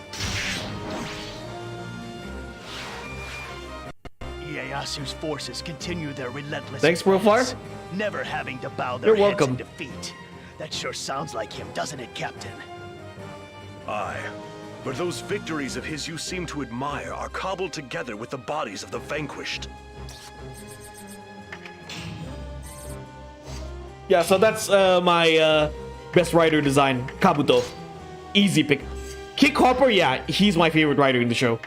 Ieyasu's forces continue their relentless Thanks, Profar. advance, never having to bow their You're heads welcome. in defeat. That sure sounds like him, doesn't it, Captain? Aye. But those victories of his you seem to admire are cobbled together with the bodies of the vanquished. Yeah, so that's my best rider design, Kabuto. Easy pick. Kick Hopper, yeah, he's my favorite rider in the show.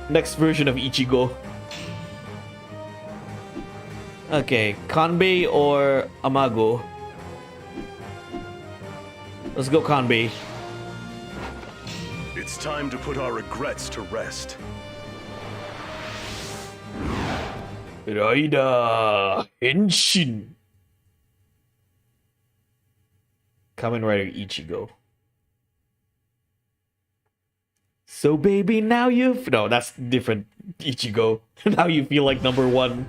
Next version of Ichigo. Okay, Kanbei or Amago? Let's go Kanbei. It's time to put our regrets to rest. Rider Henshin. Kamen Rider Ichigo. So baby, now no, that's different. Ichigo. Now you feel like number one.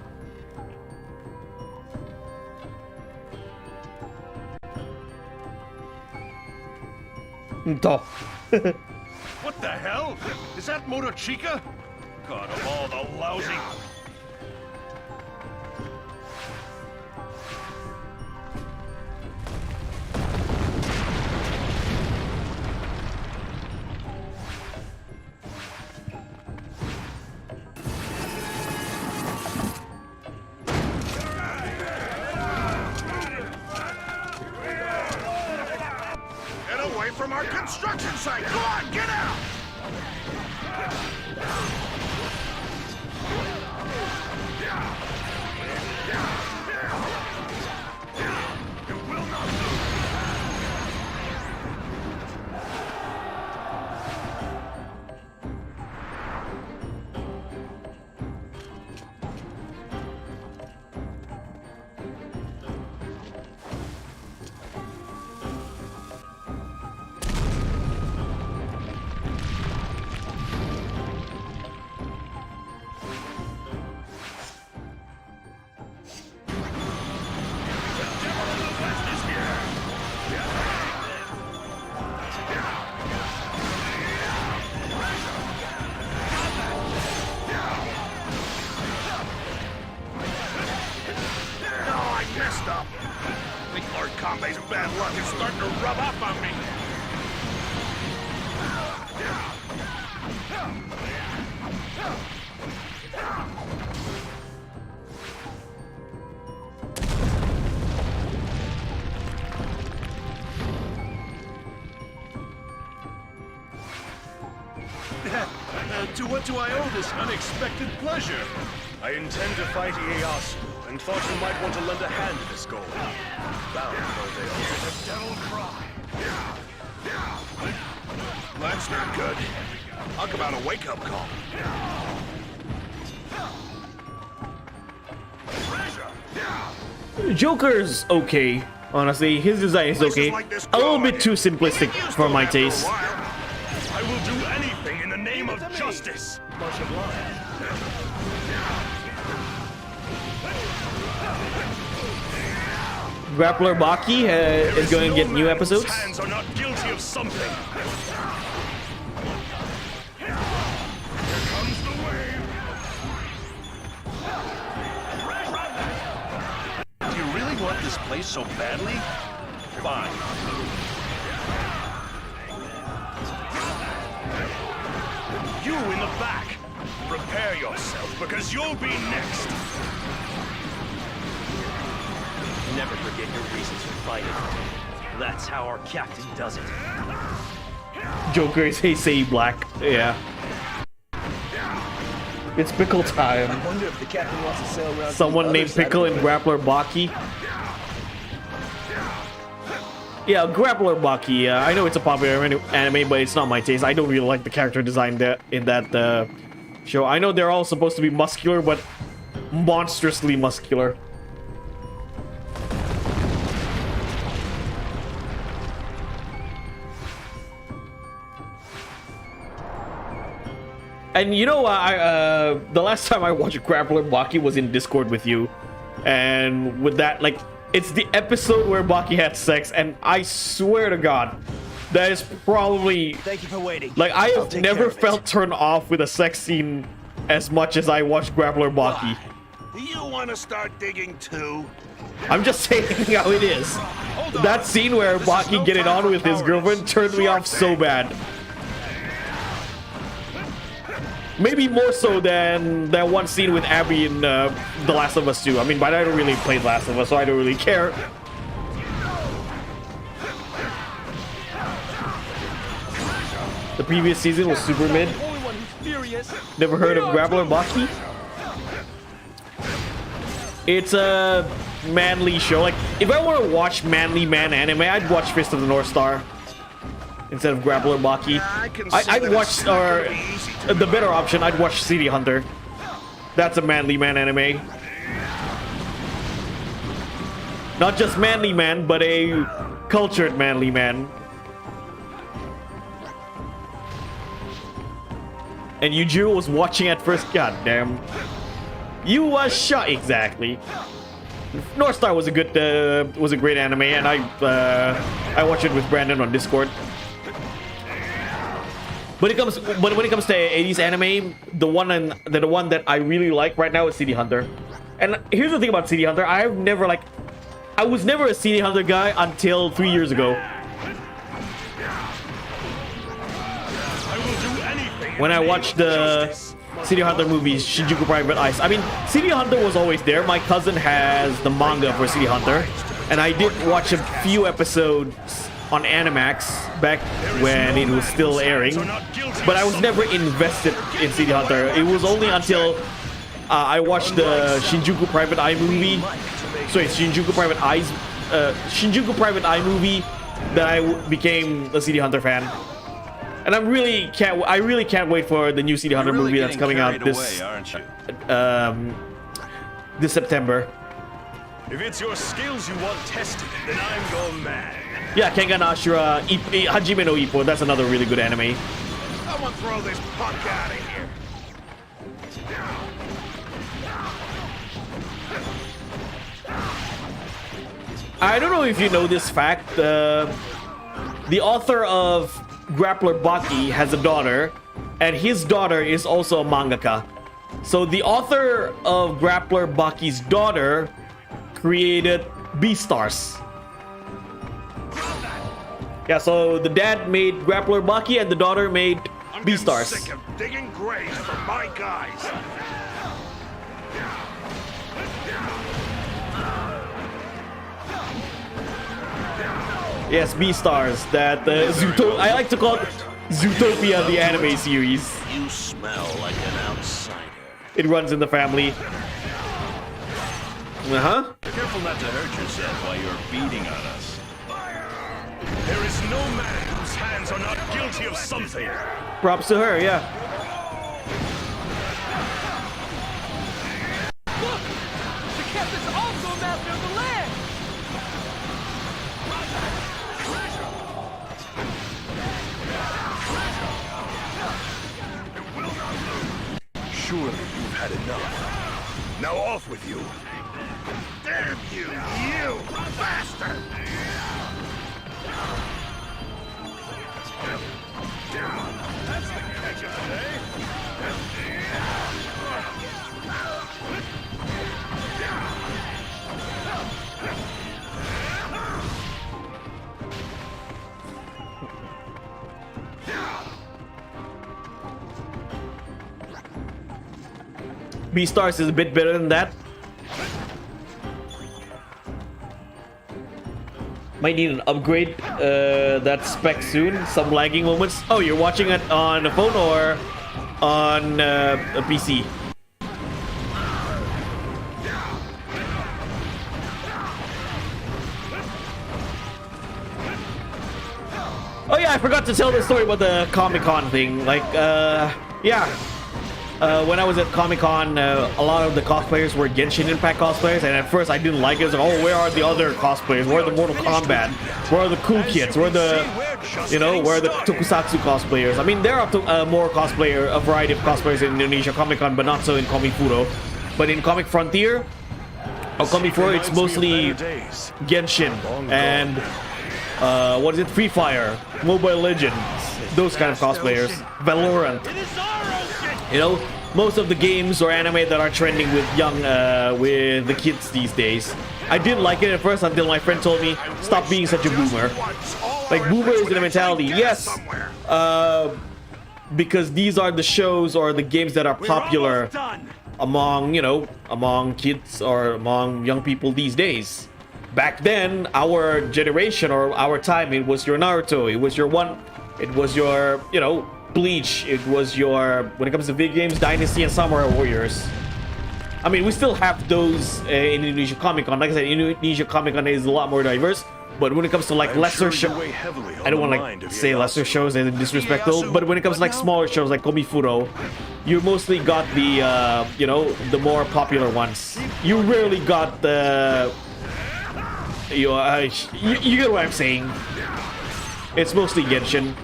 What the hell? Is that Motochika? God of all the lousy... From our construction site! Go on, get out! You will not lose! Bad luck is starting to rub off on me. To what do I owe this unexpected pleasure? I intend to fight Ieyasu, and thought you might want to lend a hand to this goal. Bound though they are. The devil cry. That's not good. Talk about a wake-up call. Joker's okay. Honestly, his design is okay. A little bit too simplistic for my taste. I will do anything in the name of justice. Much obliged. Grappler Baki is going to get new episodes. Hands are not guilty of something. Here comes the wave. Do you really want this place so badly? Fine. You in the back. Prepare yourself, because you'll be next. Never forget your reasons for fighting. That's how our captain does it. Joker is Heisei Black. Yeah. It's pickle time. I wonder if the captain wants to sail around. Someone named Pickle and Grappler Baki. Yeah, Grappler Baki. I know it's a popular anime, but it's not my taste. I don't really like the character design in that show. I know they're all supposed to be muscular, but monstrously muscular. And you know, the last time I watched Grappler Baki was in Discord with you, and with that, like, it's the episode where Baki had sex, and I swear to God, that is probably. Thank you for waiting. Like, I have never felt turned off with a sex scene as much as I watched Grappler Baki. Do you want to start digging too? I'm just saying how it is. That scene where Baki getting on with his girlfriend turned me off so bad. Maybe more so than that one scene with Abby in The Last of Us 2. I mean, but I don't really play The Last of Us, so I don't really care. The previous season was super mid. Never heard of Grappler Baki? It's a manly show. Like, if I want to watch manly man anime, I'd watch Fist of the North Star instead of Grappler Baki. I'd watch, or the better option, I'd watch City Hunter. That's a manly man anime. Not just manly man, but a cultured manly man. And Yujiro was watching at first. God damn. You was shot exactly. North Star was a good, was a great anime, and I watched it with Brandon on Discord. When it comes to 80s anime, the one that I really like right now is City Hunter. And here's the thing about City Hunter: I was never a City Hunter guy until 3 years ago. When I watched the City Hunter movies, Shinjuku Private Ice. I mean, City Hunter was always there. My cousin has the manga for City Hunter, and I did watch a few episodes on Animax back when it was still airing, but I was never invested in City Hunter. It was only until I watched the Shinjuku Private Eye movie. Sorry, Shinjuku Private Eye movie that I became a City Hunter fan. And I really can't wait for the new City Hunter movie that's coming out this September. If it's your skills you want tested, then I'm your man. Yeah, Kengan Ashura, Hajime no Ippo, that's another really good anime. Someone throw this punk out of here. I don't know if you know this fact. The author of Grappler Baki has a daughter, and his daughter is also a mangaka. So the author of Grappler Baki's daughter created Beastars. Yeah, so the dad made Grappler Baki and the daughter made Beastars. I'm sick of digging graves for my guys. Yes, Beastars. That I like to call it Zootopia, the anime series. You smell like an outsider. It runs in the family. Careful not to hurt yourself while you're beating on us. There is no man whose hands are not guilty of something. Props to her, yeah. Look! The captain's also a master of the land! Surely you've had enough. Now off with you. Damn you, you bastard! That's the catch of the day. Beastars is a bit better than that. Might need an upgrade that spec soon. Some lagging moments. Oh, you're watching it on a phone or on a PC? Oh yeah, I forgot to tell the story about the Comic-Con thing. Like, yeah. When I was at Comic-Con, a lot of the cosplayers were Genshin Impact cosplayers, and at first I didn't like it. I was like, oh, where are the other cosplayers? Where are the Mortal Kombat? Where are the cool kids? Where are the, you know, where are the Tokusatsu cosplayers? I mean, there are more a variety of cosplayers in Indonesia Comic-Con, but not so in Komifuro. But in Comic Frontier, or Komifuro, it's mostly Genshin and what is it? Free Fire, Mobile Legends, those kind of cosplayers. Valorant. You know, most of the games or anime that are trending with with the kids these days. I didn't like it at first until my friend told me, stop being such a boomer. Like, boomer is the mentality. Yes, because these are the shows or the games that are popular among, you know, among kids or among young people these days. Back then, our generation or our time, it was your Naruto, it was your, you know, Bleach, it was your, when it comes to video games, Dynasty and Samurai Warriors. I mean, we still have those in Indonesia Comic-Con. Like I said, Indonesia Comic-Con is a lot more diverse. But when it comes to like lesser shows, I don't want to like say lesser shows and disrespectful. But when it comes to like smaller shows like Komifuro, you mostly got the you know, the more popular ones. You rarely got the you get what I'm saying. It's mostly Genshin.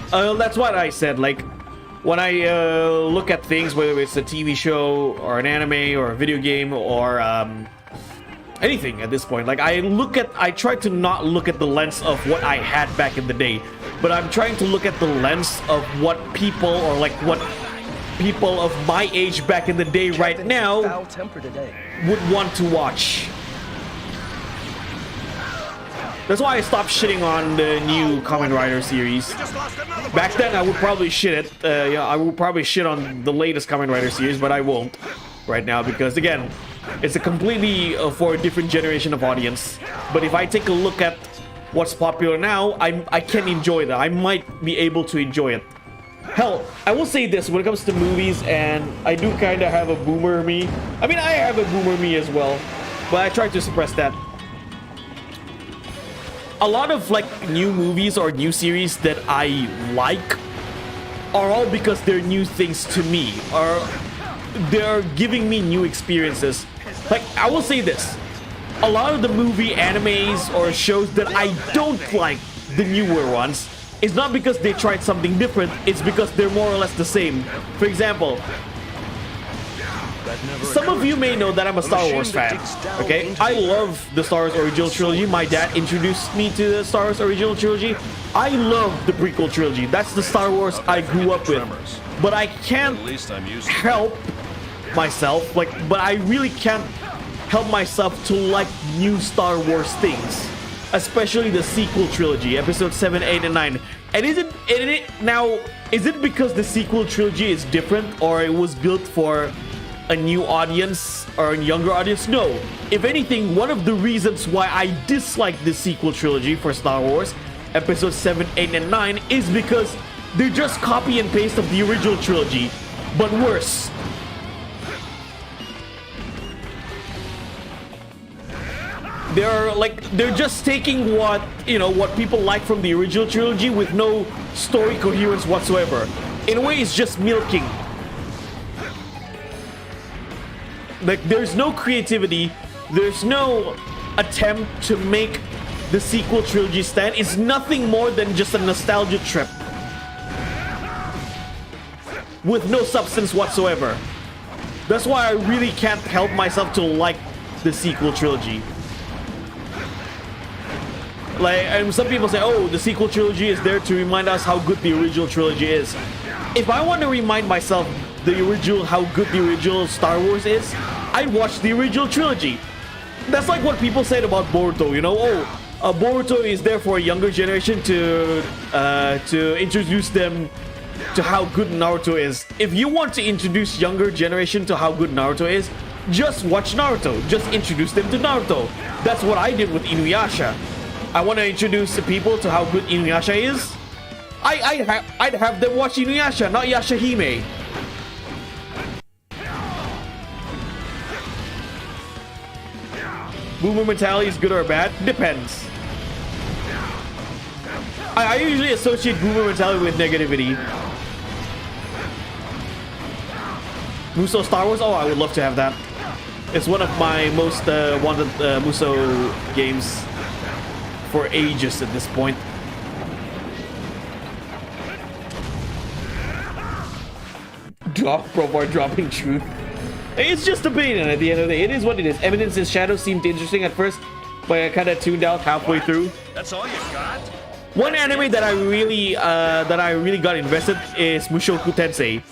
That's what I said. Like, when I look at things, whether it's a TV show or an anime or a video game or anything at this point, like I try to not look at the lens of what I had back in the day, but I'm trying to look at the lens of what people or like what people of my age back in the day right now would want to watch. That's why I stopped shitting on the new Kamen Rider series. Back then, I would probably shit it. Yeah, I would probably shit on the latest Kamen Rider series, but I won't right now because, again, it's a completely for a different generation of audience. But if I take a look at what's popular now, I can enjoy that. I might be able to enjoy it. Hell, I will say this when it comes to movies, and I do kind of have a boomer me. I mean, I have a boomer me as well, but I try to suppress that. A lot of like new movies or new series that I like are all because they're new things to me, or they're giving me new experiences. Like, I will say this, a lot of the movie animes or shows that I don't like, the newer ones, it's not because they tried something different, it's because they're more or less the same. For example, some of you may know that I'm a Star Wars fan, okay? I love the Star Wars original trilogy. My dad introduced me to the Star Wars original trilogy. I love the prequel trilogy. That's the Star Wars I grew up with. But I can't help myself, but I really can't help myself to like new Star Wars things. Especially the sequel trilogy, episode 7, 8, and 9. And is it because the sequel trilogy is different or it was built for a new audience or a younger audience? No. If anything, one of the reasons why I dislike the sequel trilogy for Star Wars, episodes 7, 8, and 9, is because they're just copy and paste of the original trilogy, but worse. They're just taking what people like from the original trilogy with no story coherence whatsoever. In a way, it's just milking. Like, there's no creativity, there's no attempt to make the sequel trilogy stand. It's nothing more than just a nostalgia trip with no substance whatsoever. That's why I really can't help myself to like the sequel trilogy. Like, and some people say, oh, the sequel trilogy is there to remind us how good the original trilogy is. If I want to remind myself how good the original Star Wars is, I'd watch the original trilogy. That's like what people said about Boruto, you know? Oh, Boruto is there for a younger generation to introduce them to how good Naruto is. If you want to introduce younger generation to how good Naruto is, just watch Naruto. Just introduce them to Naruto. That's what I did with Inuyasha. I want to introduce the people to how good Inuyasha is. I'd have them watch Inuyasha, not Yashahime. Boomer mentality is good or bad? Depends. I usually associate boomer mentality with negativity. Muso Star Wars? Oh, I would love to have that. It's one of my most wanted Muso games for ages at this point. Profar dropping truth. It's just opinion at the end of the day. It is what it is. Evidence's Shadow seemed interesting at first, but I kind of tuned out halfway through. That's all you got? One anime that I really got invested is Mushoku Tensei.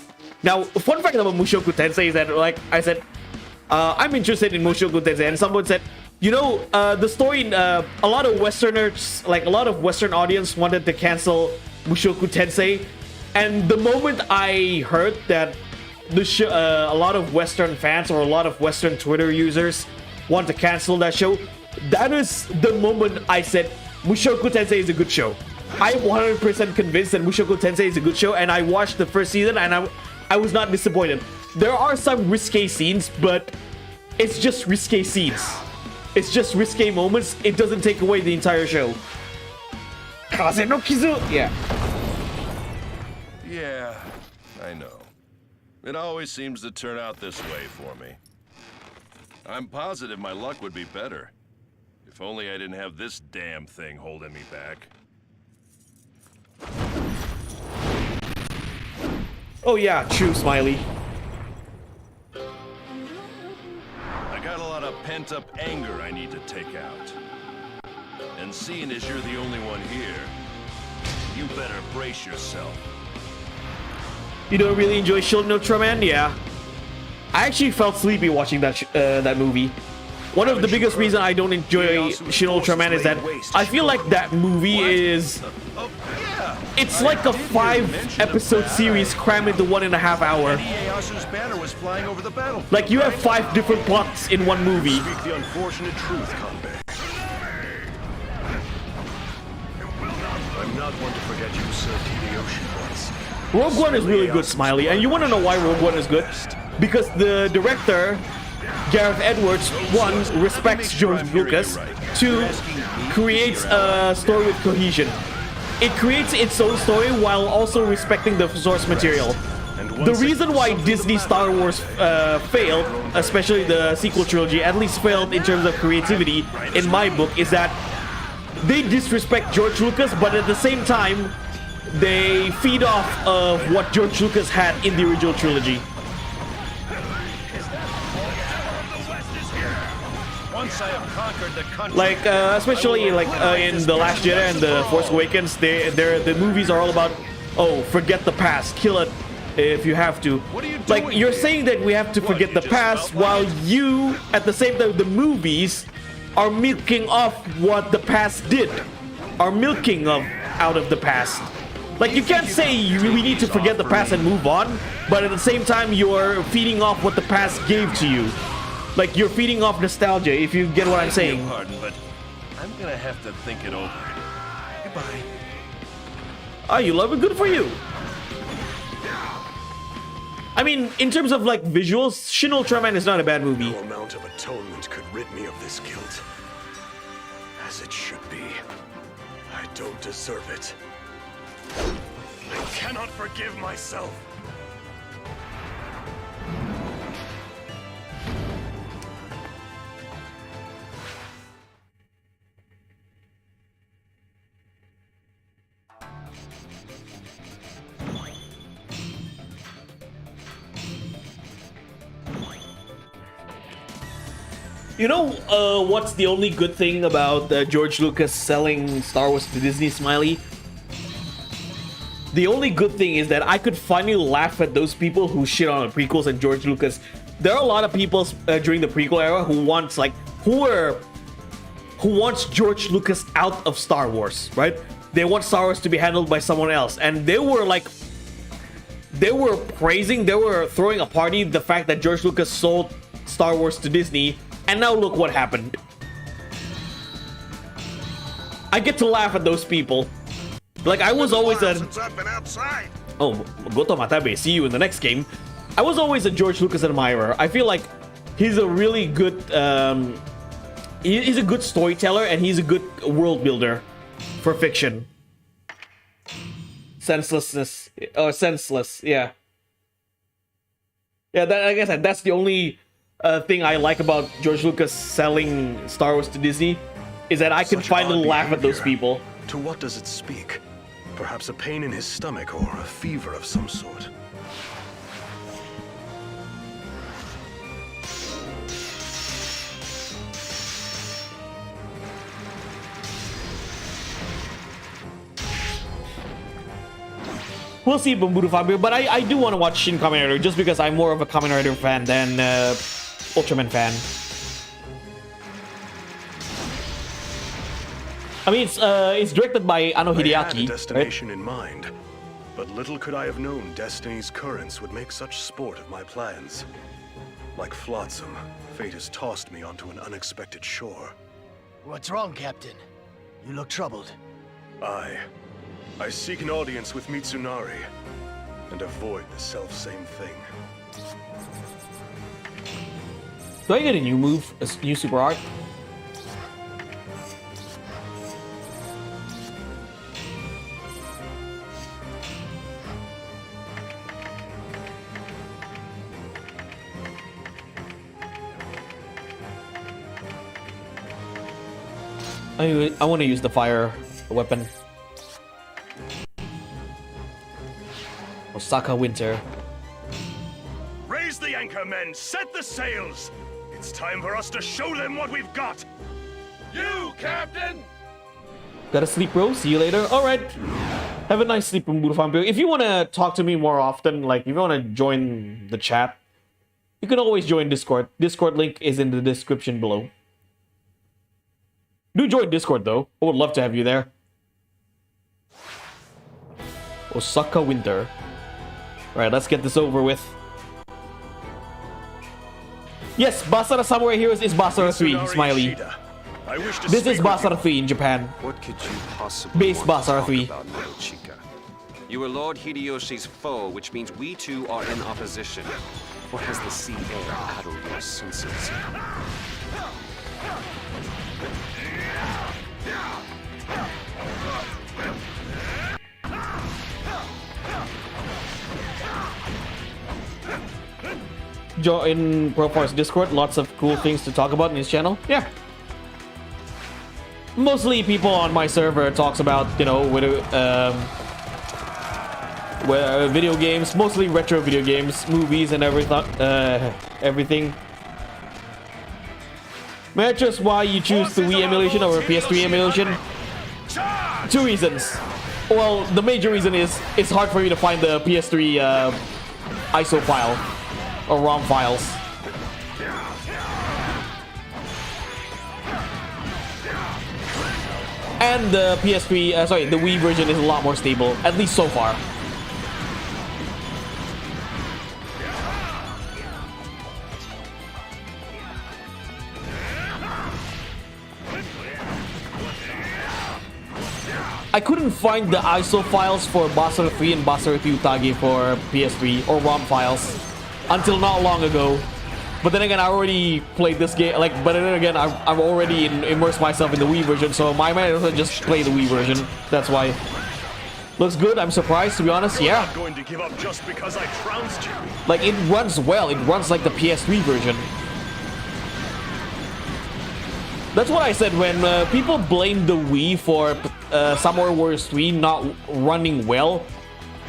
Now, fun fact about Mushoku Tensei is that, like I said, I'm interested in Mushoku Tensei, and someone said, you know, the story, a lot of Westerners, like a lot of Western audience wanted to cancel Mushoku Tensei, and the moment I heard that a lot of Western fans or a lot of Western Twitter users want to cancel that show, that is the moment I said Mushoku Tensei is a good show. I'm 100% convinced that Mushoku Tensei is a good show, and I watched the first season and I was not disappointed. There are some risque scenes, but it's just risque scenes. It's just risque moments. It doesn't take away the entire show. Kaze no Kizu! Yeah. Yeah, I know. It always seems to turn out this way for me. I'm positive my luck would be better. If only I didn't have this damn thing holding me back. Oh yeah, true, Smiley. I got a lot of pent-up anger I need to take out. And seeing as you're the only one here, you better brace yourself. You don't really enjoy Shield no Ultraman? Yeah. I actually felt sleepy watching that movie. One of the biggest reasons I don't enjoy Shin Ultraman is that I feel like that movie is... It's like a 5-episode series crammed into 1.5 hours. Like you have 5 different plots in one movie. Speak the unfortunate truth, Kanbei. I'm not one to forget you served Hideyoshi once. Rogue One is really good, Smiley, and you want to know why Rogue One is good? Because the director, Gareth Edwards, 1, respects George Lucas, 2, creates a story with cohesion. It creates its own story while also respecting the source material. The reason why Disney Star Wars failed, especially the sequel trilogy, at least failed in terms of creativity, in my book, is that they disrespect George Lucas, but at the same time, they feed off of what George Lucas had in the original trilogy. Like, especially like in The Last Jedi and The Force Awakens, the movies are all about, oh, forget the past, kill it if you have to. Like, you're saying that we have to forget the past, while you, at the same time, the movies are milking off what the past did, are milking out of the past. Like, you can't say we need to forget the past and move on, but at the same time, you're feeding off what the past gave to you. Like, you're feeding off nostalgia, if you get what I'm saying. Pardon, but I'm gonna have to think it over. Goodbye. Oh, you love it? Good for you. I mean, in terms of, like, visuals, Shin Ultraman is not a bad movie. No amount of atonement could rid me of this guilt. As it should be. I don't deserve it. I cannot forgive myself. You know what's the only good thing about George Lucas selling Star Wars to Disney, Smiley? The only good thing is that I could finally laugh at those people who shit on the prequels and George Lucas. There are a lot of people during the prequel era who wants George Lucas out of Star Wars, right? They want Star Wars to be handled by someone else, and they were like they were praising, they were throwing a party the fact that George Lucas sold Star Wars to Disney, and now look what happened. I get to laugh at those people. Like, I was always a... Oh, Goto Matabe, see you in the next game. I was always a George Lucas admirer. I feel like he's a really good... he's a good storyteller, and he's a good world builder for fiction. Senselessness. Or senseless, yeah. Yeah, that, like I said, that's the only thing I like about George Lucas selling Star Wars to Disney, is that I can finally laugh at those people. To what does it speak? Perhaps a pain in his stomach or a fever of some sort. We'll see, Bumbudu Fabio, but I do want to watch Shin Kamen Rider just because I'm more of a Kamen Rider fan than Ultraman fan. I mean, it's directed by Ano Hideaki. I had a destination in mind, but little could I have known Destiny's currents would make such sport of my plans. Like flotsam, fate has tossed me onto an unexpected shore. What's wrong, Captain? You look troubled. I seek an audience with Mitsunari, and avoid the self-same thing. Do I get a new move? A new super art? I want to use the fire weapon. Osaka Winter. Raise the anchor, men! Set the sails! It's time for us to show them what we've got! You, Captain! Gotta sleep, bro. See you later. Alright. Have a nice sleep, Murafambio. If you want to talk to me more often, like if you want to join the chat, you can always join Discord. Discord link is in the description below. Do join Discord, though. I would love to have you there. Osaka Winter. Alright, let's get this over with. Yes, Basara Samurai Heroes is Basara 3, Smiley. This is Basara 3 in Japan. What could you possibly Base want to Basara talk 3. about, Motochika? You are Lord Hideyoshi's foe, which means we two are in opposition. Or has the sea air addled your senses? Join Profar's Discord. Lots of cool things to talk about in his channel. Yeah. Mostly people on my server talks about, you know, video games, mostly retro video games, movies, and everything. May I ask why you choose the Wii emulation over PS3 emulation? 2 reasons. Well, the major reason is it's hard for you to find the PS3 ISO file or ROM files. And the PS3, the Wii version is a lot more stable, at least so far. I couldn't find the ISO files for Basara 3 and Basara 3 Utage for PS3 or ROM files until not long ago. But then again, I already played this game, but then again, I've already immersed myself in the Wii version, so I might as well just play the Wii version. That's why. Looks good, I'm surprised, to be honest. Yeah. I'm not going to give up just because I trounced you. Like, it runs well, it runs like the PS3 version. That's what I said when people blame the Wii for Samurai Warriors 3 not running well.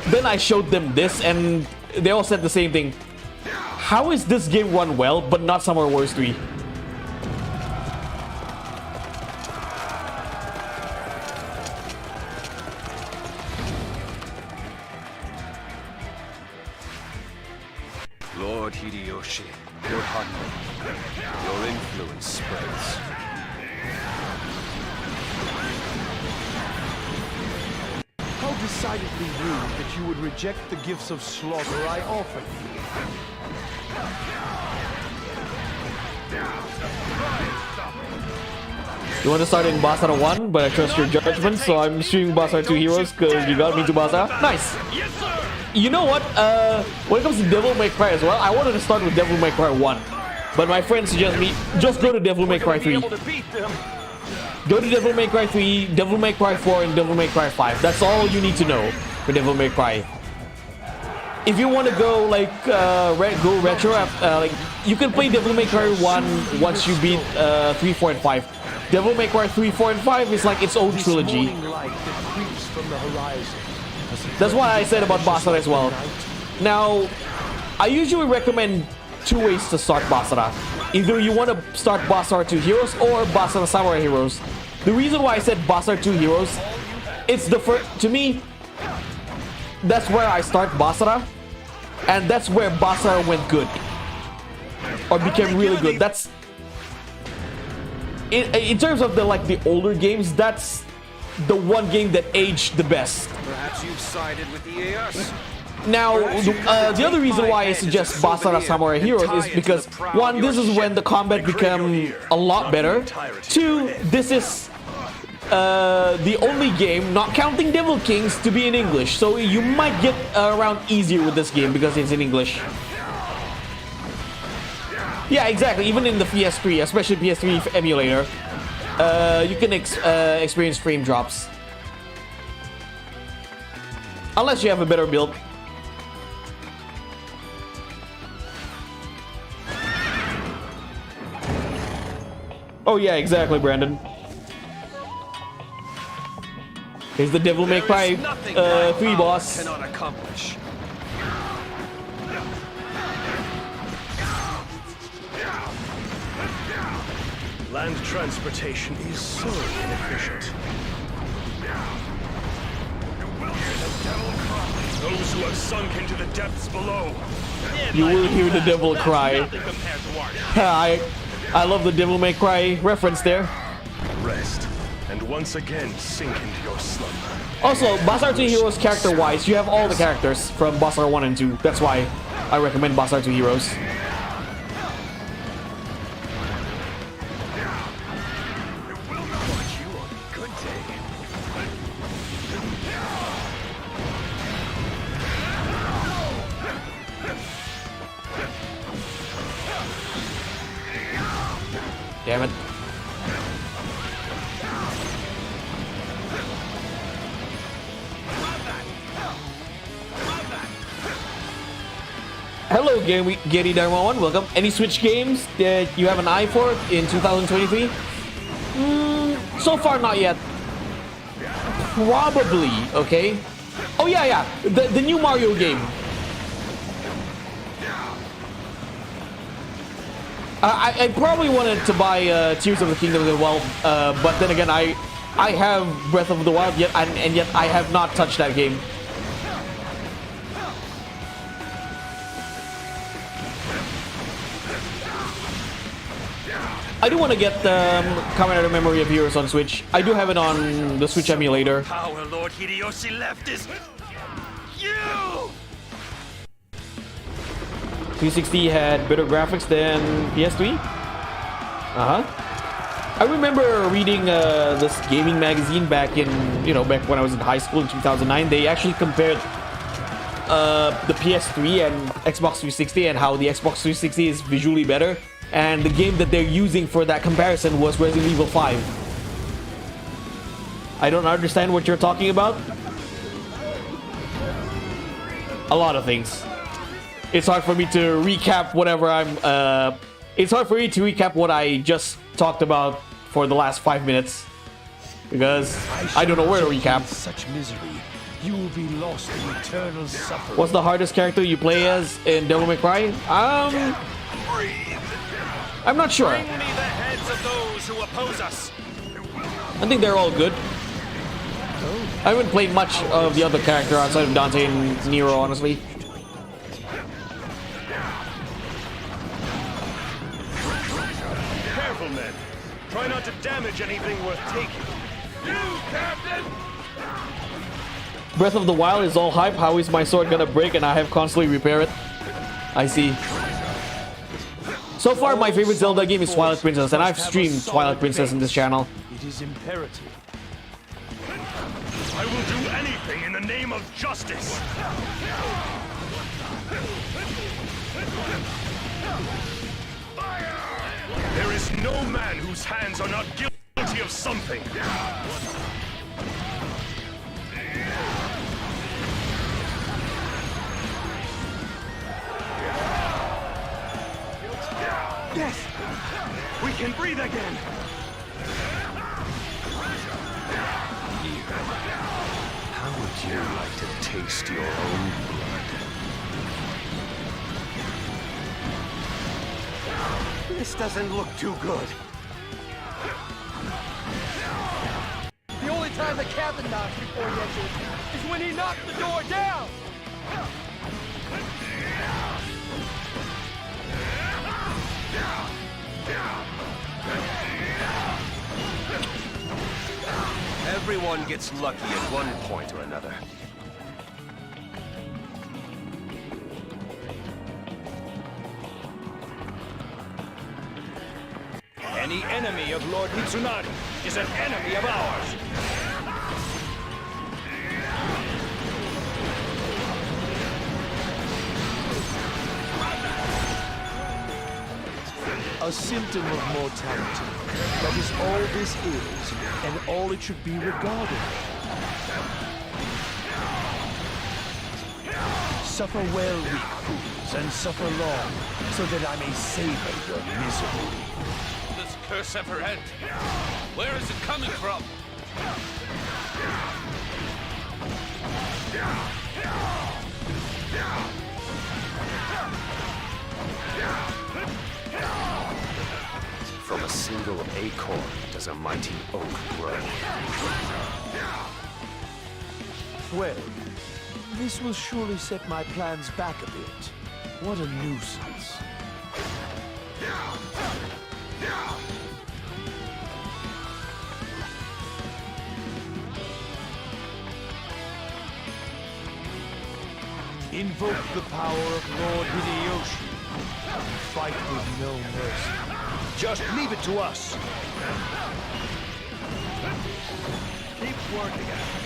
Then I showed them this and they all said the same thing. How is this game run well, but not Samurai Warriors 3? Lord Hideyoshi, your heart, your influence spreads. How decidedly rude that you would reject the gifts of slaughter I offered you. You want to start in Basara 1, but I trust your judgment, so I'm streaming Basara 2 Heroes because you got me to Basara. Nice! You know what? When it comes to Devil May Cry as well, I wanted to start with Devil May Cry 1. But my friend suggested me, just go to Devil May Cry 3. Go to Devil May Cry 3, Devil May Cry 4, and Devil May Cry 5. That's all you need to know for Devil May Cry. If you want to go like go retro, like you can play Devil May Cry 1 once you beat 3, 4, and 5. Devil May Cry 3, 4, and 5 is like its own trilogy. That's what I said about Basara as well. Now, I usually recommend 2 ways to start Basara. Either you want to start Basara 2 Heroes or Basara Samurai Heroes. The reason why I said Basara 2 Heroes, it's the first, to me, that's where I start Basara, and that's where Basara went good. Or became really good. That's in terms of the the older games, that's the one game that aged the best. Perhaps you've sided with EAS. Now, the other reason why I suggest Basara Samurai Heroes is because, 1, this is when the combat become a lot better. 2, this is the only game, not counting Devil Kings, to be in English. So you might get around easier with this game because it's in English. Yeah, exactly. Even in the PS3, especially PS3 emulator, you can experience frame drops. Unless you have a better build. Oh yeah, exactly, Brandon. Here's the Devil May Cry 3 boss. Cannot accomplish. Land transportation is so inefficient. Those who have sunk into the depths below. You will hear the devil cry. I love the Devil May Cry reference there. Rest, and once again sink into your slumber. Also, Basara 2 Heroes character-wise, you have all the characters from Basara 1 and 2. That's why I recommend Basara 2 Heroes. Damn it. Hello, Gary Dharma 1. Welcome. Any Switch games that you have an eye for in 2023? So far, not yet. Probably, okay? Oh, yeah. The new Mario game. I probably wanted to buy Tears of the Kingdom as well, but then again, I have Breath of the Wild yet, and yet I have not touched that game. I do want to get Kamen Rider Memory of Heroes on Switch. I do have it on the Switch emulator. Power Lord Hideyoshi left is you. 360 had better graphics than PS3. I remember reading this gaming magazine back in, back when I was in high school in 2009. They actually compared the PS3 and Xbox 360 and how the Xbox 360 is visually better. And the game that they're using for that comparison was Resident Evil 5. I don't understand what you're talking about. A lot of things. It's hard for me to recap whatever it's hard for me to recap what I just talked about for the last 5 minutes. Because I don't know where to recap. Such misery, you will be lost in eternal suffering. What's the hardest character you play as in Devil May Cry? I'm not sure. Bring me the heads of those who oppose us. I think they're all good. I haven't played much of the other character outside of Dante and Nero, honestly. Careful, men. Try not to damage anything worth taking. You, Captain! Breath of the Wild is all hype. How is my sword gonna break and I have constantly repair it? I see. So far, my favorite Zelda game is Twilight Princess, and I've streamed Twilight Princess in this channel. It is imperative. I will do anything in the name of justice. There is no man whose hands are not guilty of something. Yes! We can breathe again! How would you like to taste your own blood? This doesn't look too good. The only time the captain knocks before he enters is when he knocks the door down! Everyone gets lucky at one point or another. Any enemy of Lord Mitsunari is an enemy of ours! A symptom of mortality. That is all this is, and all it should be regarded. Suffer well, weak fools, and suffer long, so that I may savor your misery. Will this curse ever end? Where is it coming from? From a single acorn does a mighty oak grow. Well, this will surely set my plans back a bit. What a nuisance. Invoke the power of Lord Hideyoshi. Fight with no mercy. Just leave it to us. Keep working at it.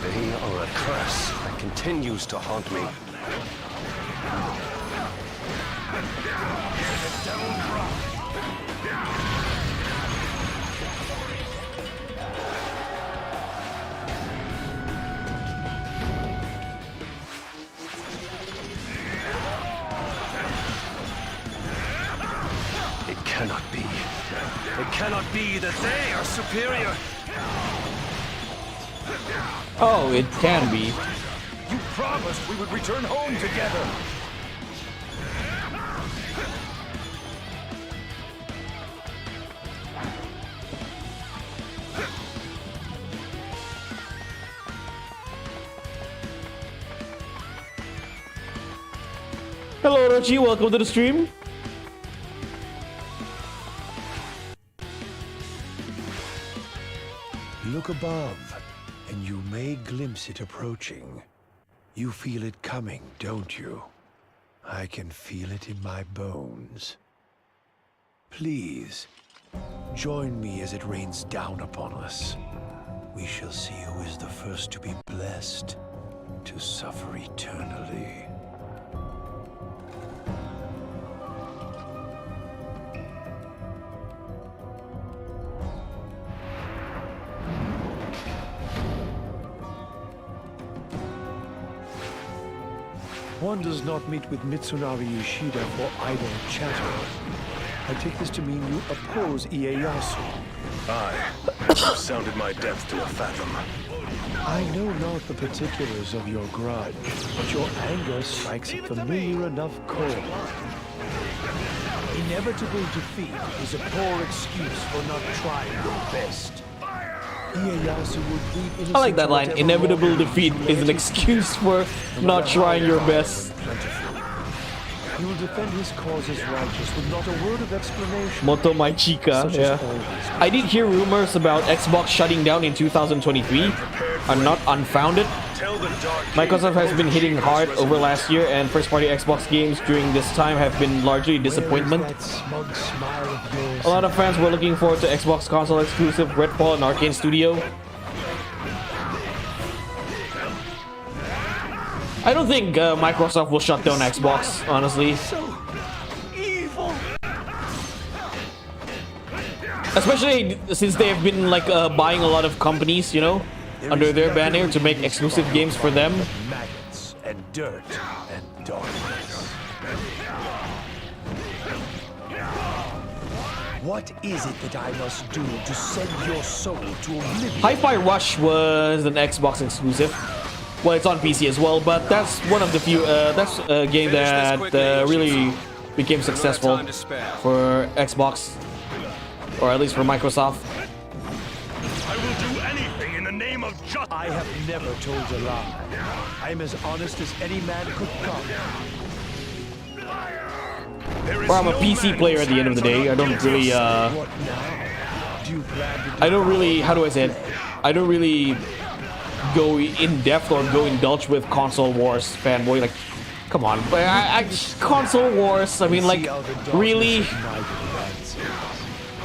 They are a curse that continues to haunt me. It cannot be. It cannot be that they are superior. Oh, it can be. You promised we would return home together. Hello, Orochi. Welcome to the stream. Look above, and you may glimpse it approaching. You feel it coming, don't you? I can feel it in my bones. Please, join me as it rains down upon us. We shall see who is the first to be blessed to suffer eternally. One does not meet with Mitsunari Yoshida for idle chatter. I take this to mean you oppose Ieyasu. Aye. You've sounded my depth to a fathom. I know not the particulars of your grudge, but your anger strikes a familiar enough chord. Inevitable defeat is a poor excuse for not trying your best. Ieyasu would bleed innocent. I like that line. Inevitable defeat is an excuse for not trying your best. He will defend his cause as righteous with not a word of explanation. Motochika, Such yeah. as always. I did hear rumors about Xbox shutting down in 2023 are not unfounded. Microsoft has been hitting hard over last year, and first-party Xbox games during this time have been largely disappointment. A lot of fans were looking forward to Xbox console exclusive Redfall and Arcane Studio. I don't think Microsoft will shut down Xbox, honestly. Especially since they have been like buying a lot of companies, you know, under their banner to make exclusive games for them. Maggots and dirt and darkness. What is it that I must do to send your soul to oblivion? Hi-Fi Rush was an Xbox exclusive. Well, it's on PC as well, but that's one of the few. That's a game that really became successful for Xbox, or at least for Microsoft. I will do anything in the name of justice. I have never told a lie. I am as honest as any man could come. Or I'm a PC player at the end of the day. I don't really. What now? Do you plan to I don't really. How do I say it? I don't really go in depth or go indulge with console wars, fanboy. Like, come on, console wars. I mean, like, really?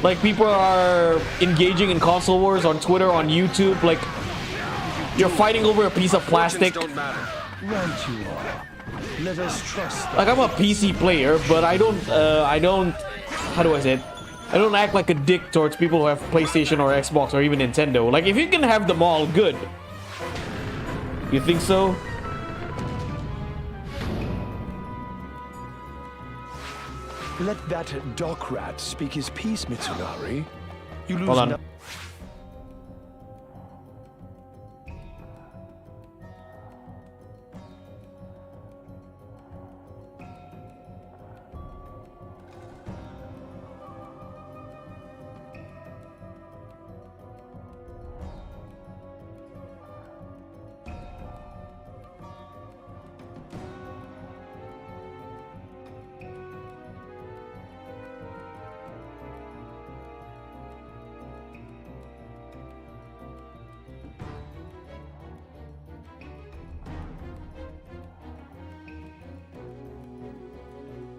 Like, people are engaging in console wars on Twitter, on YouTube. Like, you're fighting over a piece of plastic. Right you are. Let us trust Like, I'm a PC player, but I don't. How do I say it? I don't act like a dick towards people who have PlayStation or Xbox or even Nintendo. Like, if you can have them all, good. You think so? Let that dock rat speak his piece, Mitsunari. You lose Hold on. no-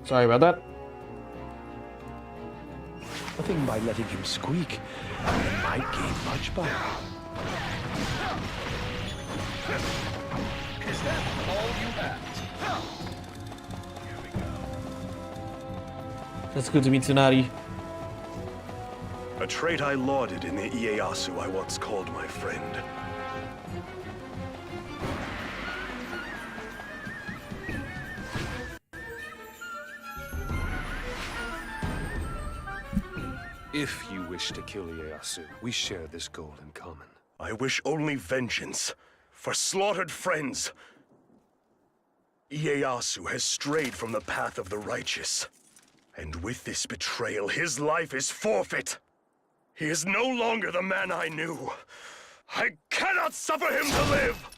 Sorry about that. Nothing by letting him squeak. I might gain much by it. Is that all you have? That's good to meet Tsunade. A trait I lauded in the Ieyasu I once called my friend. If you wish to kill Ieyasu, we share this goal in common. I wish only vengeance for slaughtered friends. Ieyasu has strayed from the path of the righteous. And with this betrayal, his life is forfeit. He is no longer the man I knew. I cannot suffer him to live!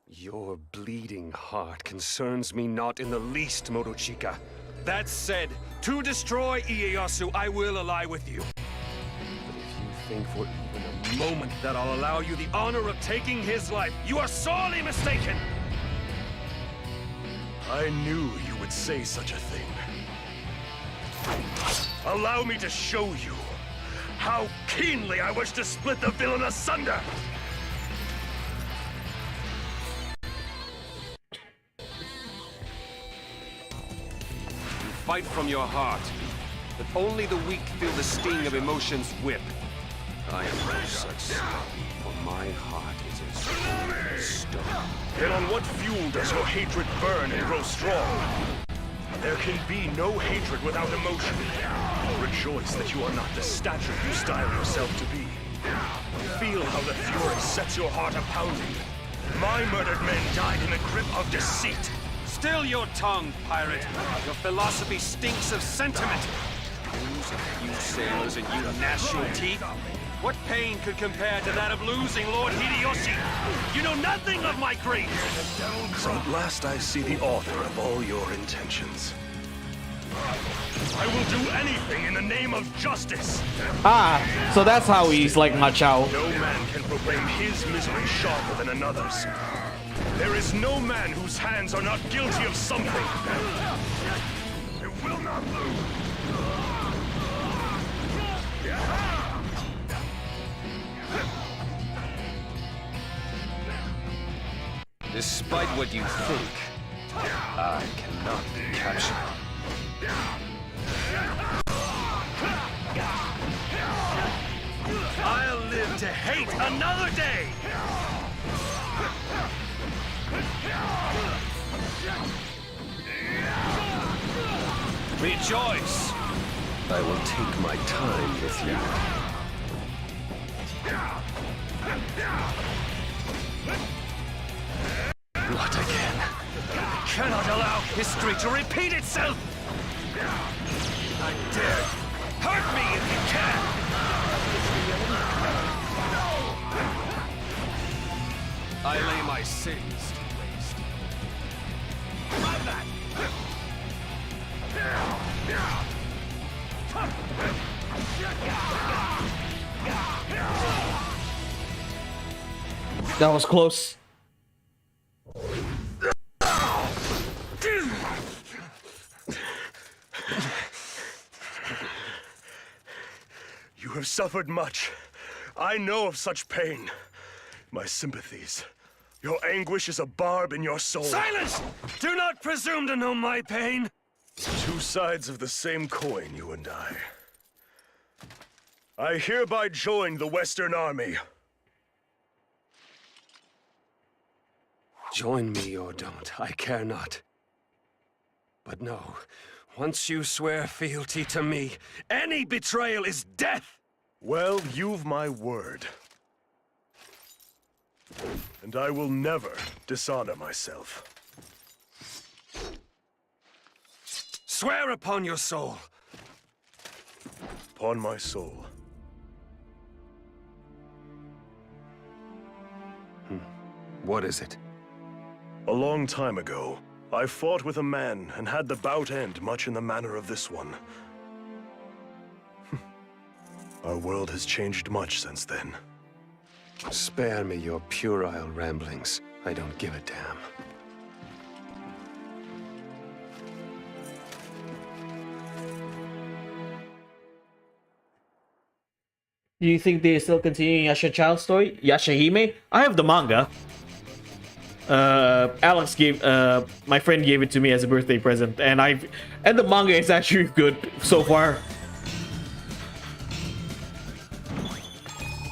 Your bleeding heart concerns me not in the least, Motochika. That said, to destroy Ieyasu, I will ally with you. But if you think for even a moment that I'll allow you the honor of taking his life, you are sorely mistaken! I knew you would say such a thing. Allow me to show you how keenly I wish to split the villain asunder! Fight from your heart, but only the weak feel the sting of emotion's whip. I am no such son, for my heart is as cold as stone. Then on what fuel does your hatred burn and grow strong? There can be no hatred without emotion. Rejoice that you are not the stature you style yourself to be. Feel how the fury sets your heart a-pounding. My murdered men died in the grip of deceit. Still your tongue, pirate. Your philosophy stinks of sentiment. Use a few sailors and you gnash your teeth. What pain could compare to that of losing Lord Hideyoshi? You know nothing of my grief! So at last I see the author of all your intentions. I will do anything in the name of justice. Ah, so that's how he's like Machao. No man can proclaim his misery sharper than another's. There is no man whose hands are not guilty of something. It will not lose. Despite what you think, I cannot be captured. I'll live to hate another day! Rejoice! I will take my time with you. What again? I cannot allow history to repeat itself! I dare you. Hurt me if you can! I lay my sins to waste. Love that! That was close. You have suffered much. I know of such pain. My sympathies. Your anguish is a barb in your soul. Silence! Do not presume to know my pain! Two sides of the same coin, you and I. I hereby join the Western Army. Join me or don't, I care not. But no, once you swear fealty to me, any betrayal is death! Well, you've my word. And I will never dishonor myself. Swear upon your soul! Upon my soul. What is it? A long time ago, I fought with a man and had the bout end much in the manner of this one. Our world has changed much since then. Spare me your puerile ramblings. I don't give a damn. Do you think they're still continuing Yasha Child's story? Yashahime? I have the manga. Alex gave my friend gave it to me as a birthday present, and the manga is actually good so far.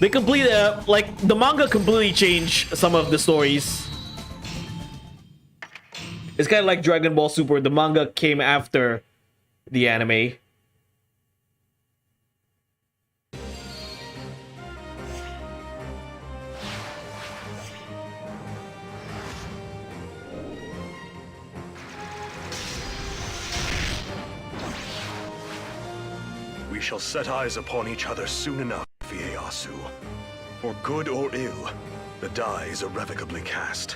They complete like the manga completely changed some of the stories. It's kind of like Dragon Ball Super. The manga came after the anime. We shall set eyes upon each other soon enough, Ieyasu. For good or ill, the die is irrevocably cast.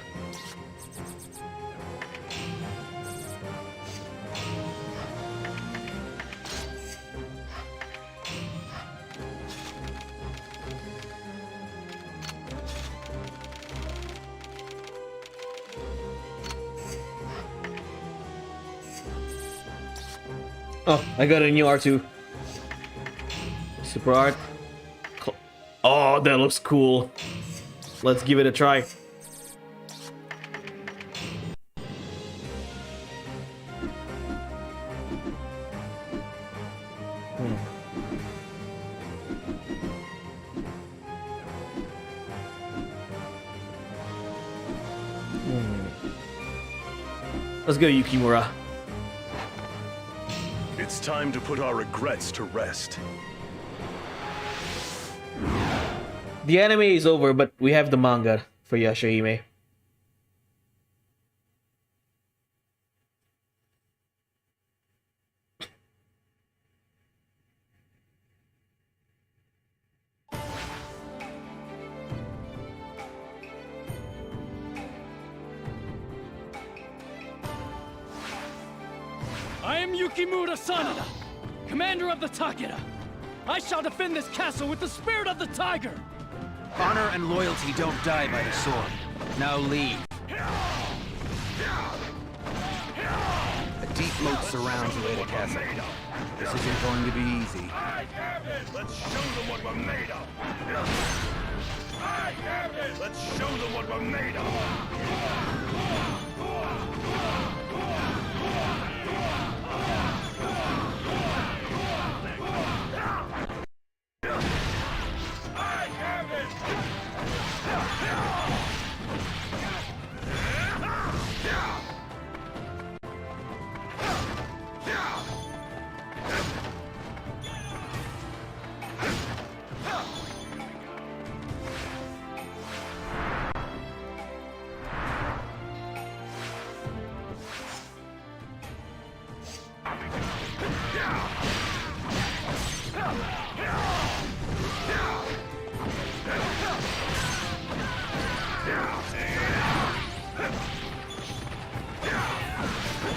Oh, I got a new R2. Super art. Oh, that looks cool. Let's give it a try. Let's go, Yukimura. It's time to put our regrets to rest. The anime is over, but we have the manga for Yashahime. I am Yukimura Sanada, commander of the Takeda. I shall defend this castle with the spirit of the tiger. Honor and loyalty don't die by the sword. Now leave. A deep moat surrounds Ueda Castle. This isn't going to be easy. Let's show them what we're made of. Let's show them what we're made of.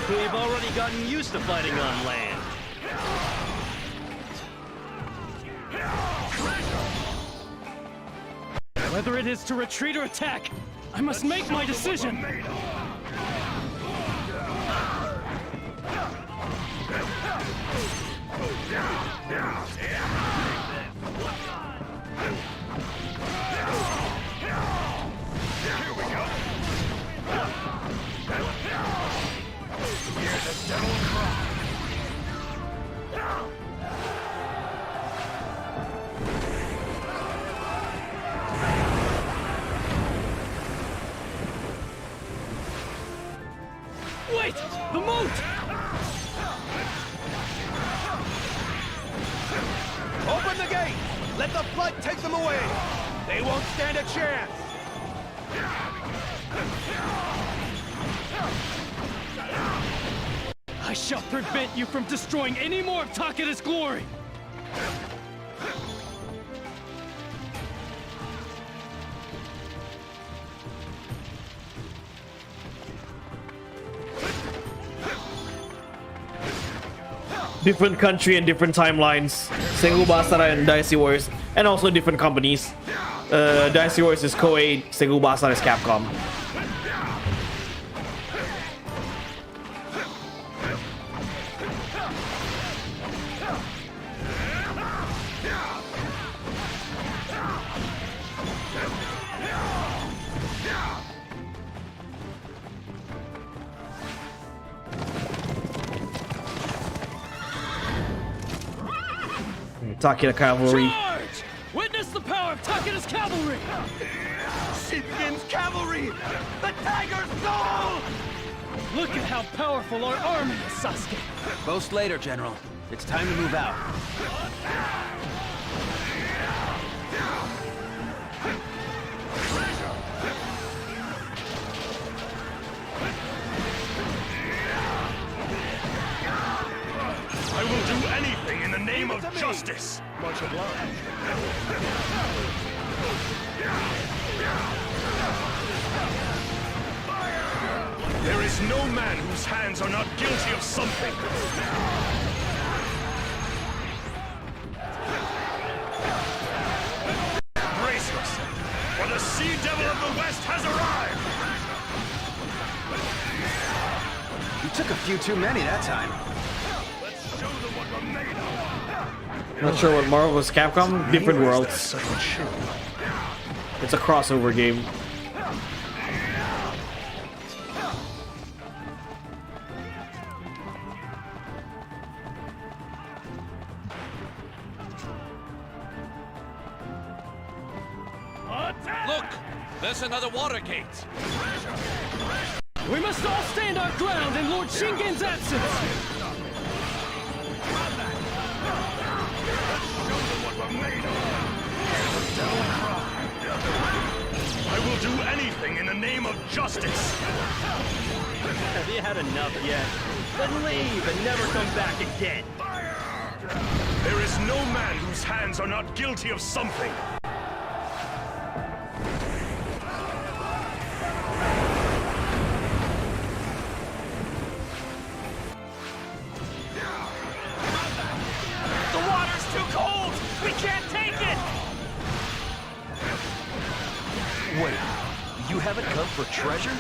We've already gotten used to fighting on land. Whether it is to retreat or attack, I must make my decision. Wait! The moat! Open the gate! Let the flood take them away! They won't stand a chance! I shall prevent you from destroying any more of Takeda's glory! Different country and different timelines. Sengoku Basara and Dynasty Warriors, and also different companies. Dynasty Warriors is Koei, Sengoku Basara is Capcom. Takeda cavalry. Charge! Witness the power of Takeda's cavalry! Shingen's cavalry! The tiger's soul! Look at how powerful our army is, Sasuke! Boast later, General. It's time to move out. I will do anything in the name of justice. Much obliged. There is no man whose hands are not guilty of something. Brace yourself, for the Sea Devil of the West has arrived! You took a few too many that time. Not sure what Marvel was Capcom. Different worlds. It's a crossover game. Look! There's another water gate! We must all stand our ground in Lord Shingen's absence! I will do anything in the name of justice. Have you had enough yet? Then leave and never come back again. There is no man whose hands are not guilty of something. have it come for treasure?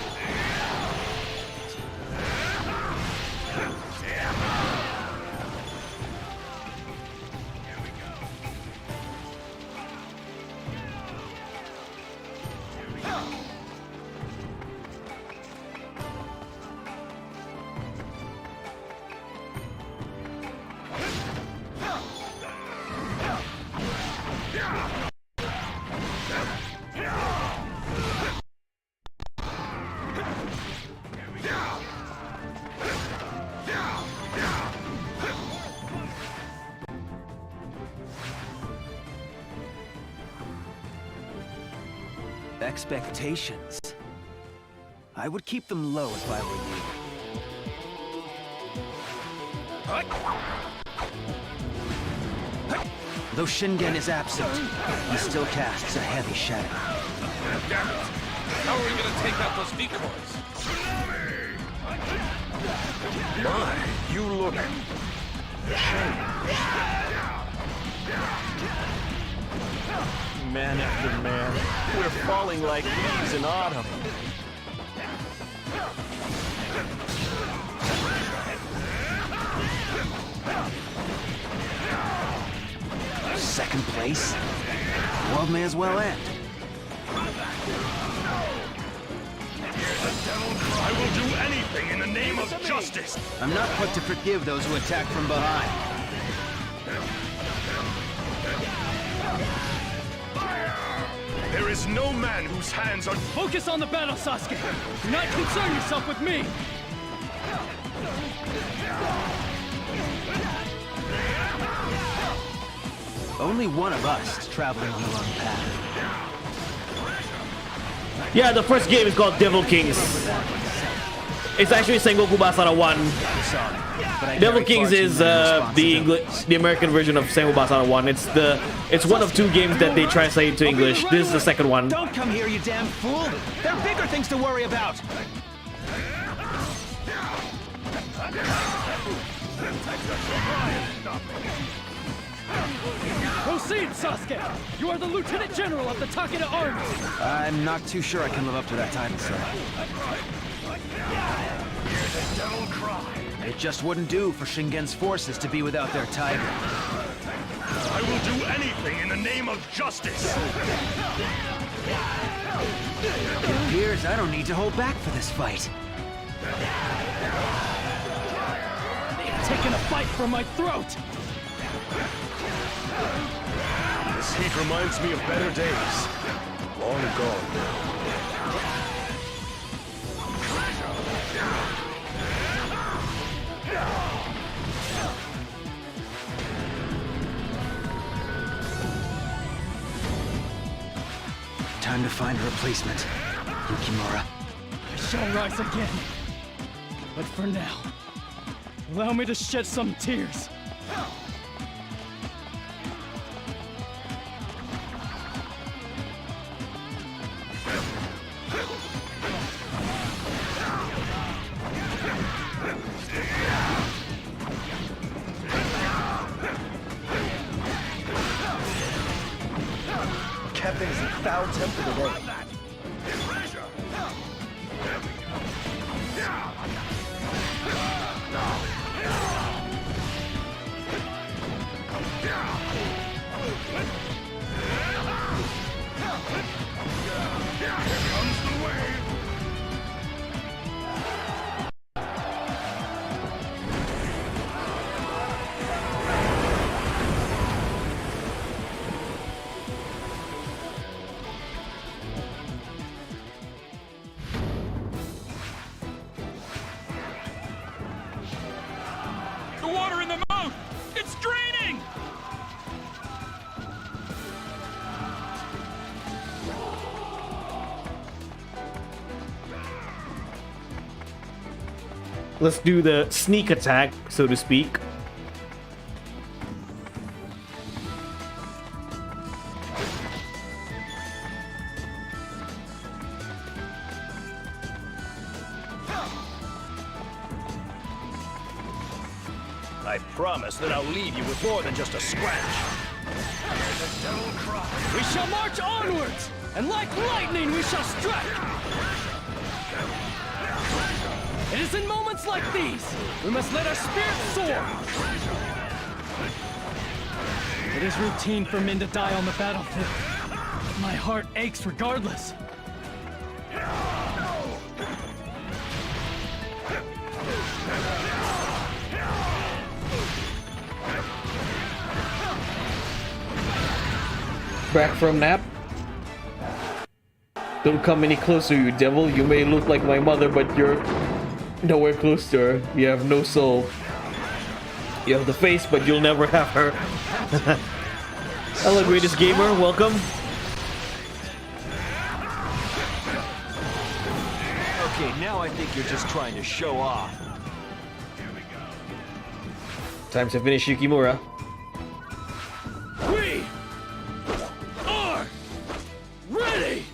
Expectations. I would keep them low if I were you. Though Shingen is absent, he still casts a heavy shadow. Damn it! How are we gonna take out those decoys? My, you look Man after man, we're falling like leaves in autumn. Second place? The world may as well end. I will do anything in the name of justice. I'm not quick to forgive those who attack from behind. There is no man whose hands are... Focus on the battle, Sasuke! Do not concern yourself with me! Only one of us is traveling on the wrong path. Yeah, the first game is called Devil Kings. It's actually Sengoku Basara 1. Devil Kings is the American version of Sengoku Basara 1. It's one of two games that they translate to English. This is the second one. Don't come here, you damn fool! There are bigger things to worry about! Proceed, Sasuke! You are the Lieutenant General of the Takeda Army! I'm not too sure I can live up to that title, sir. It just wouldn't do for Shingen's forces to be without their tiger. I will do anything in the name of justice. It appears I don't need to hold back for this fight. They've taken a bite from my throat! This heat reminds me of better days. Long gone now. Time to find a replacement, Yukimura. I shall rise again. But for now, allow me to shed some tears. Captain is in foul temper today. The water in the moat! It's draining! Let's do the sneak attack, so to speak. I promise that I'll leave you with more than just a scratch. We shall march onwards! and like lightning we shall strike! It is in moments like these we must let our spirits soar! It is routine for men to die on the battlefield. My heart aches regardless. Back from nap? Don't come any closer, you devil. You may look like my mother, but you're nowhere close to her. You have no soul. You have the face, but you'll never have her. Hello, greatest gamer. Welcome. Okay, now I think you're just trying to show off. Time to finish Yukimura. We are ready!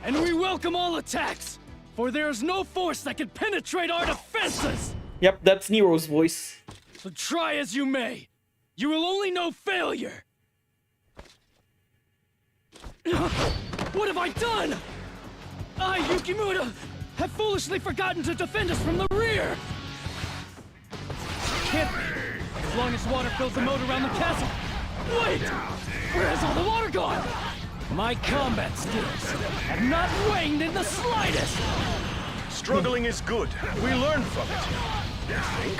And we welcome all attacks, for there is no force that can penetrate our defenses! Yep, that's Nero's voice. So try as you may, you will only know failure! What have I done? I, Yukimura, have foolishly forgotten to defend us from the rear! Can't be, as long as water fills the moat around the castle. Wait! Where has all the water gone? My combat skills have not waned in the slightest! Struggling is good. We learn from it. I think.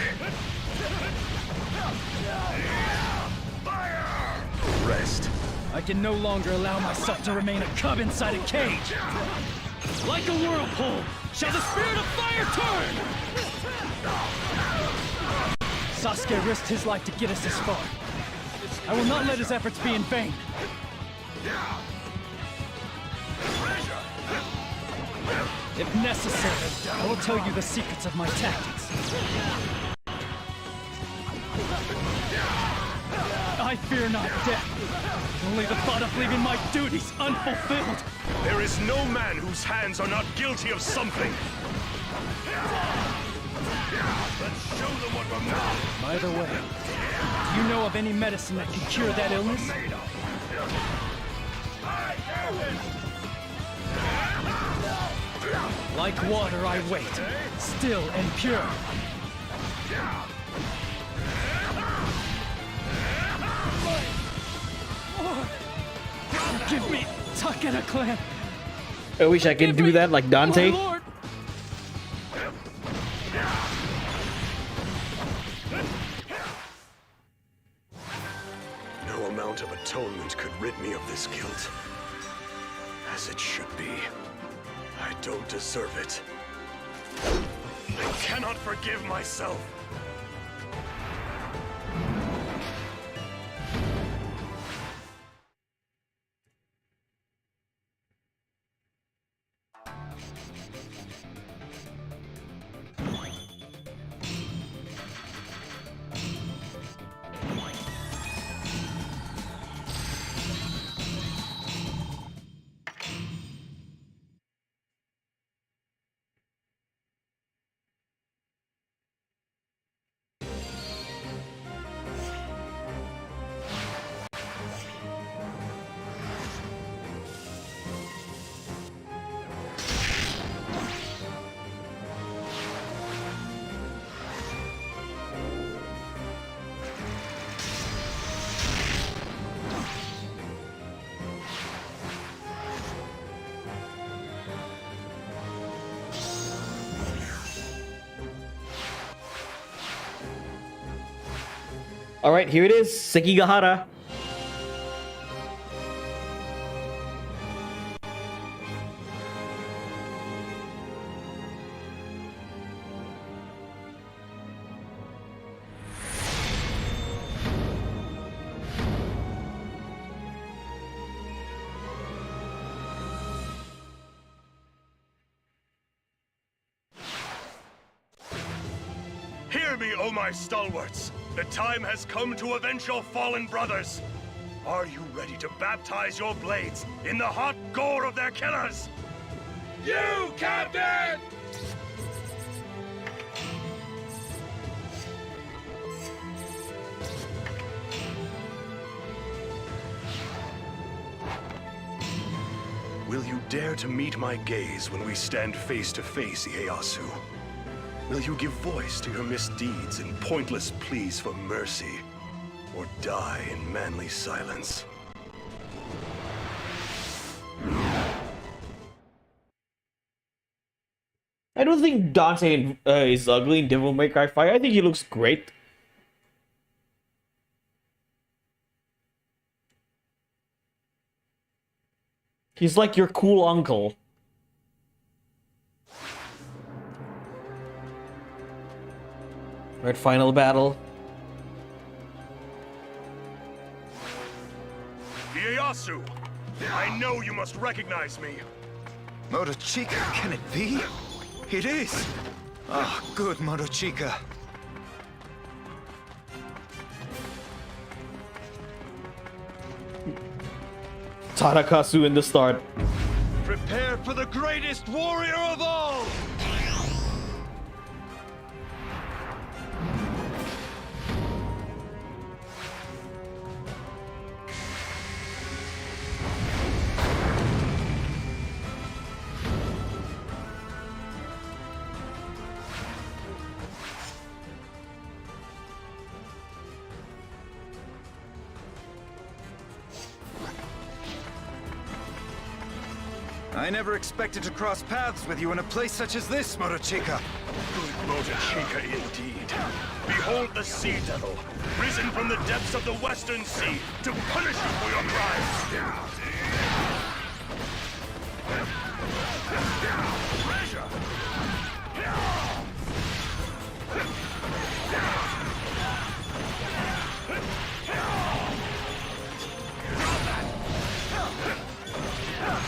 Rest. I can no longer allow myself to remain a cub inside a cage. Like a whirlpool, shall the spirit of fire turn! Sasuke risked his life to get us this far. I will not let his efforts be in vain. If necessary, I will tell you the secrets of my tactics. I fear not death, only the thought of leaving my duties unfulfilled. There is no man whose hands are not guilty of something. Let's show them what we're made of. By the way, do you know of any medicine that can cure that illness? Like water, I wait, still and pure. Forgive me, Takeda clan. I wish I could do that like Dante. No amount of atonement could rid me of this guilt. As it should be. I don't deserve it. I cannot forgive myself. Alright, here it is, Sekigahara. Hear me, O my stalwarts! The time has come to avenge your fallen brothers! Are you ready to baptize your blades in the hot gore of their killers? You, Captain! Will you dare to meet my gaze when we stand face to face, Ieyasu? Will you give voice to your misdeeds and pointless pleas for mercy, or die in manly silence? I don't think Dante is ugly in Devil May Cry 5. I think he looks great. He's like your cool uncle. Right, final battle. Ieyasu! I know you must recognize me! Motochika, can it be? It is! Ah, good Motochika. Tadakasu in the start. Prepare for the greatest warrior of all! I never expected to cross paths with you in a place such as this, Motochika. Good Motochika indeed. Behold the Sea Devil, risen from the depths of the Western Sea to punish you for your crimes.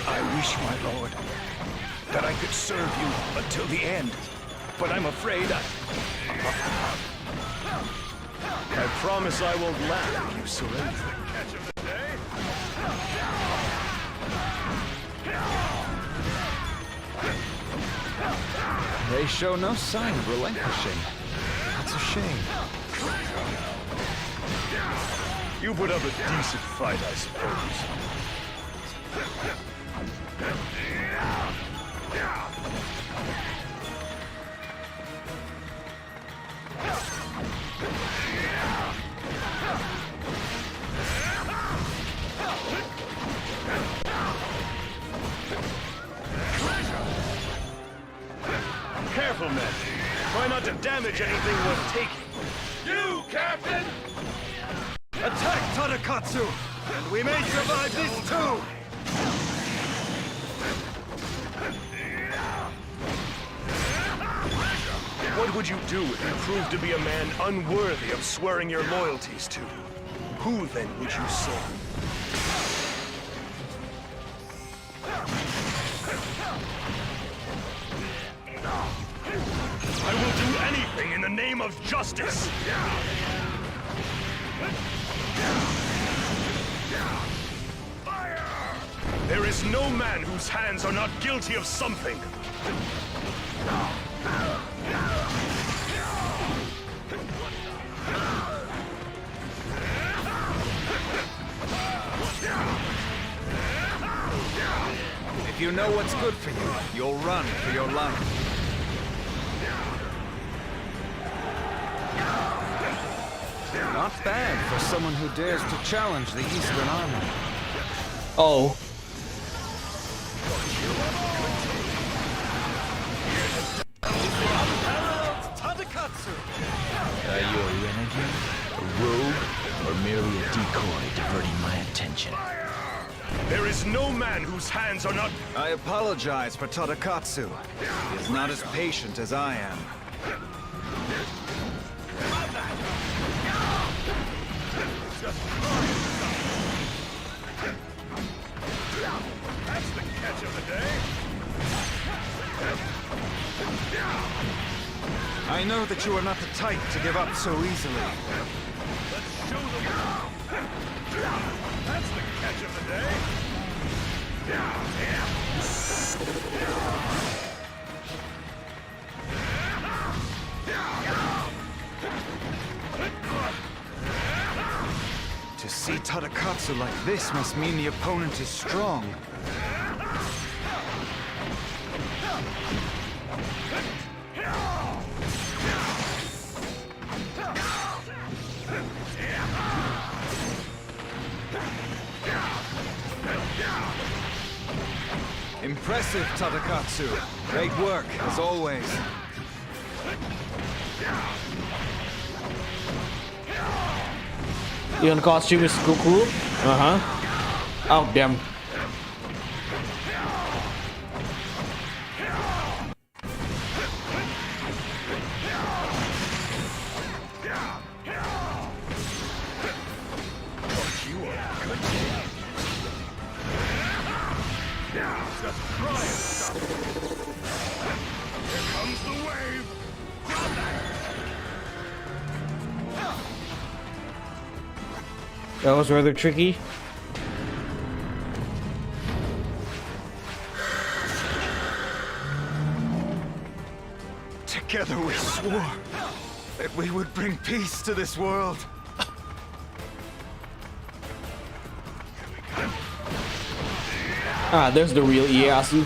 I wish, my lord, that I could serve you until the end, but I'm afraid I promise I won't laugh if you surrender. They show no sign of relinquishing. That's a shame. You put up a decent fight, I suppose. Careful, men. Try not to damage anything worth taking. You, Captain! Attack Tadakatsu! And we may survive this too! What would you do if you proved to be a man unworthy of swearing your loyalties to? Who then would you serve? I will do anything in the name of justice! There is no man whose hands are not guilty of something! If you know what's good for you, you'll run for your life. Not bad for someone who dares to challenge the Eastern Army. Oh. Are you a renegade, a rogue, or merely a decoy diverting my attention? There is no man whose hands are not... I apologize for Tadakatsu. He is not as patient as I am. That's the catch of the day! I know that you are not the type to give up so easily. Let's show them. That's the catch of the day! To see Tadakatsu like this must mean the opponent is strong. Impressive, Tadakatsu. Great work, as always. The on costume is cool. Oh, damn. That was rather tricky. Together we swore that we would bring peace to this world. Ah, there's the real Ieyasu.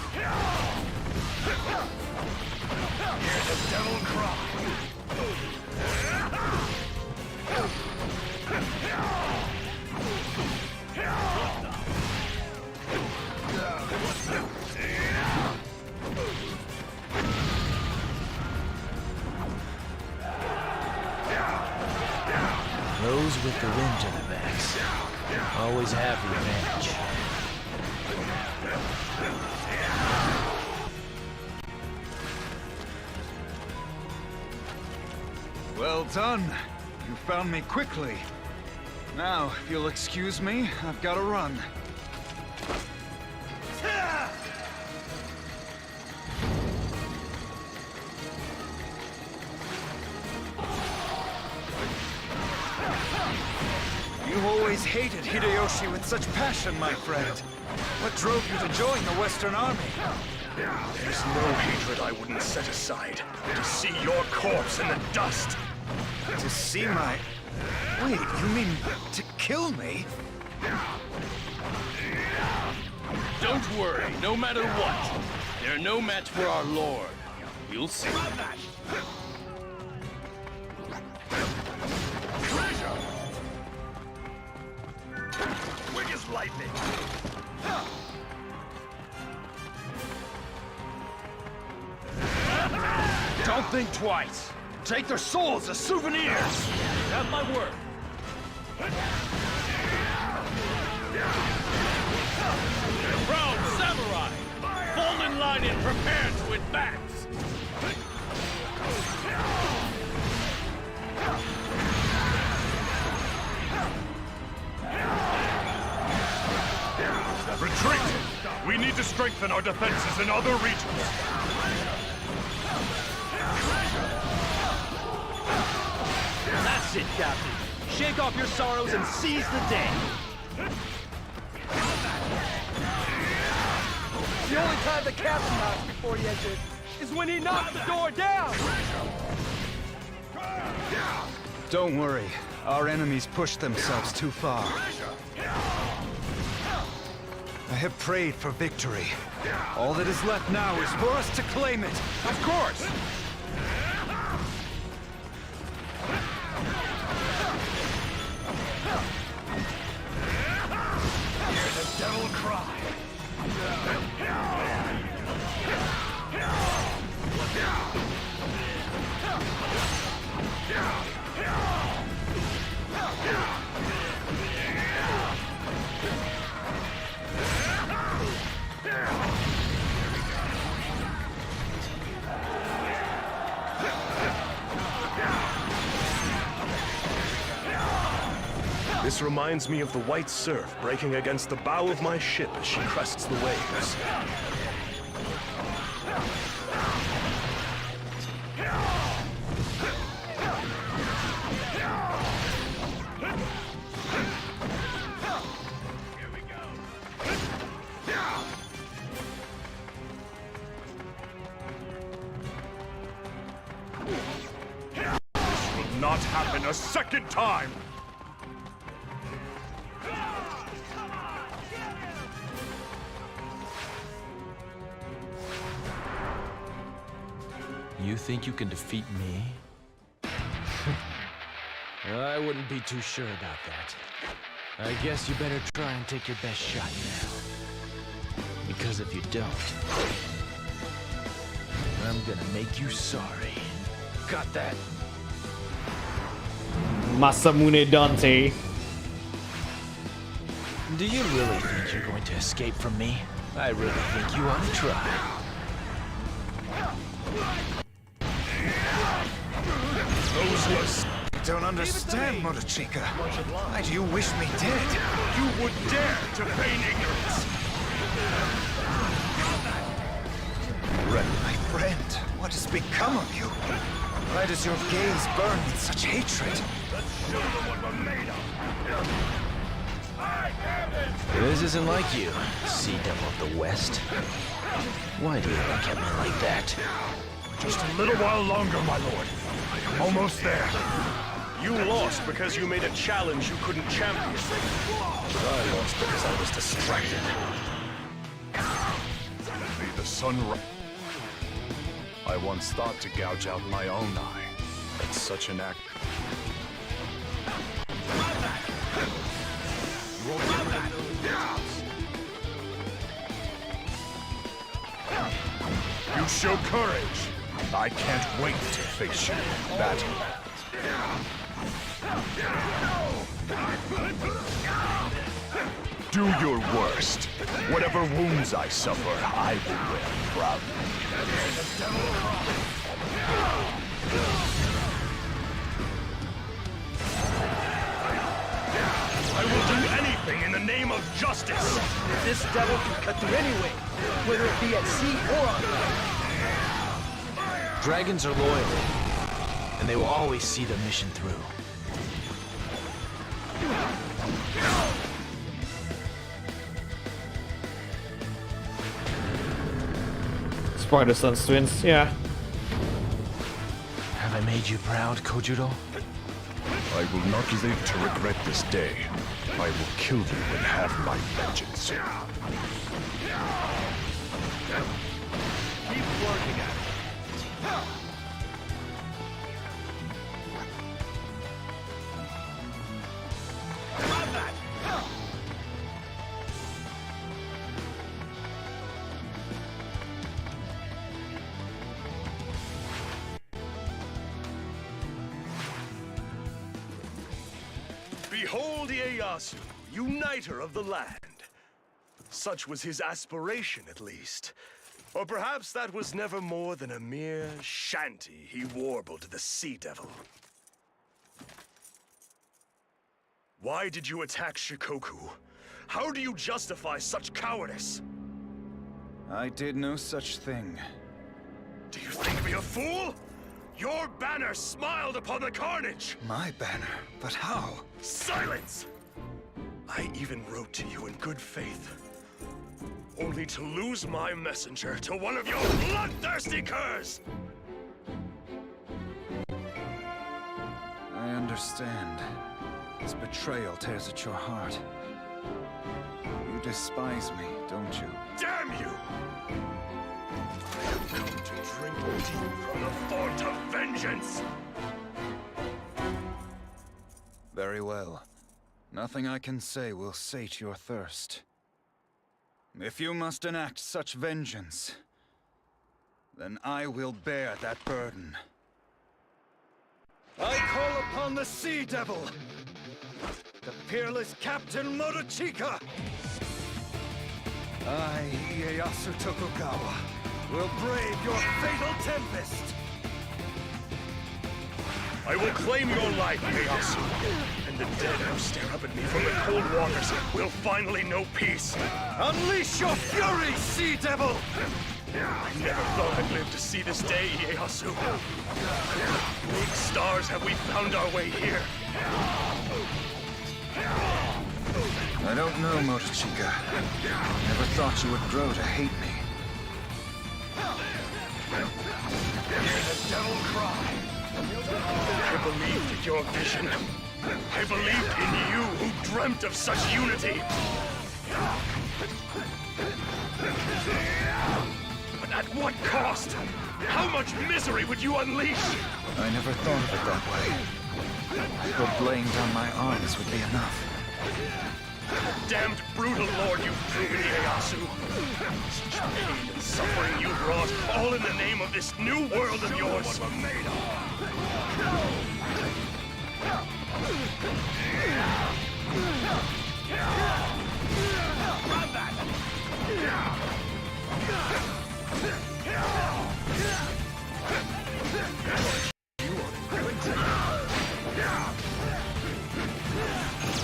Those with the wind to the backs always have the advantage. Well done. You found me quickly. Now, if you'll excuse me, I've got to run. You always hated Hideyoshi with such passion, my friend. What drove you to join the Western Army? There's no hatred I wouldn't set aside to see your corpse in the dust. To see my... Wait, you mean to kill me? Don't worry, no matter what. They're no match for our Lord. You'll see. Quick as lightning. Don't think twice. Take their souls as souvenirs. That might work. Proud samurai! Fall in line and prepare to advance! Retreat! We need to strengthen our defenses in other regions. That's it, Captain. Shake off your sorrows and seize the day. The only time the captain knocks before he enters is when he knocks the door down. Don't worry. Our enemies pushed themselves too far. I have prayed for victory. All that is left now is for us to claim it. Of course. Hear the devil cry. This reminds me of the white surf breaking against the bow of my ship as she crests the waves. This will not happen a second time! You think you can defeat me? I wouldn't be too sure about that. I guess you better try and take your best shot now. Because if you don't, I'm gonna make you sorry. Got that? Masamune Dante. Do you really think you're going to escape from me? I really think you ought to try. I don't understand, Motochika. Why do you wish me dead? You would dare to feign ignorance! My friend, what has become of you? Why does your gaze burn with such hatred? Let's show them what we're made of! This isn't like you, Sea Devil of the West. Why do you look at me like that? Just a little while longer, my lord. I am almost there. You lost because you made a challenge you couldn't champion. I lost because I was distracted. May the sun rise. I once thought to gouge out my own eye. But such an act... You show courage. I can't wait to face you in battle. Do your worst. Whatever wounds I suffer, I will wear proudly. I will do anything in the name of justice. This devil can cut through anyway, whether it be at sea or on land. Dragons are loyal, and they will always see the mission through. Spider Sun's twins, yeah. Have I made you proud, Kojuro? I will not live to regret this day. I will kill you and have my vengeance. Keep working at it. Behold Ieyasu, uniter of the land. Such was his aspiration, at least. Or perhaps that was never more than a mere shanty he warbled to the Sea Devil. Why did you attack Shikoku? How do you justify such cowardice? I did no such thing. Do you think me a fool? Your banner smiled upon the carnage! My banner? But how? Silence! I even wrote to you in good faith. Only to lose my messenger to one of your bloodthirsty curs! I understand. This betrayal tears at your heart. You despise me, don't you? Damn you! I have come to drink deep from the font of vengeance! Very well. Nothing I can say will sate your thirst. If you must enact such vengeance, then I will bear that burden. I call upon the Sea Devil, the peerless Captain Motochika. I, Ieyasu Tokugawa, will brave your fatal tempest. I will claim your life, Ieyasu, and the dead who stare up at me from the cold waters will finally know peace. Unleash your fury, Sea Devil! I never thought I'd live to see this day, Ieyasu. Big stars have we found our way here. I don't know, Motochika. Never thought you would grow to hate me. Hear the devil cry. I believed in your vision. I believed in you who dreamt of such unity. But at what cost? How much misery would you unleash? I never thought of it that way. But laying down my arms would be enough. Damned brutal lord you've proven, Ieyasu. Such pain and suffering you brought, all in the name of this new world of yours. What we're made of.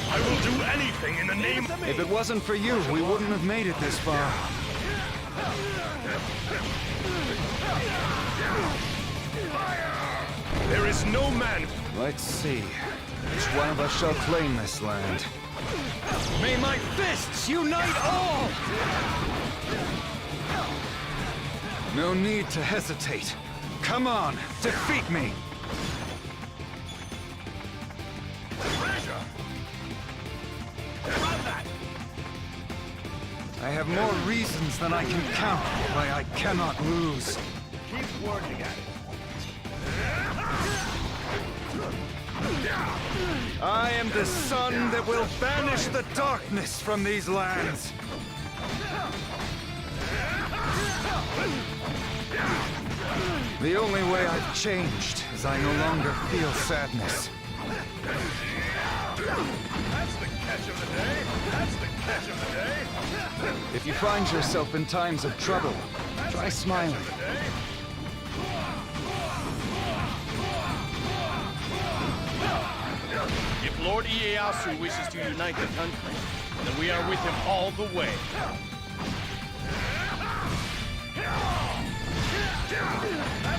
I will do anything in the name of... If it wasn't for you, we wouldn't have made it this far. There is no man... Let's see. Which one of us shall claim this land? May my fists unite all! No need to hesitate. Come on, defeat me! I have more reasons than I can count why I cannot lose. Keep working at it. I am the sun that will banish the darkness from these lands. The only way I've changed is I no longer feel sadness. That's the catch of the day. That's the catch of the day. If you find yourself in times of trouble, try smiling. If Lord Ieyasu wishes to unite the country, then we are with him all the way.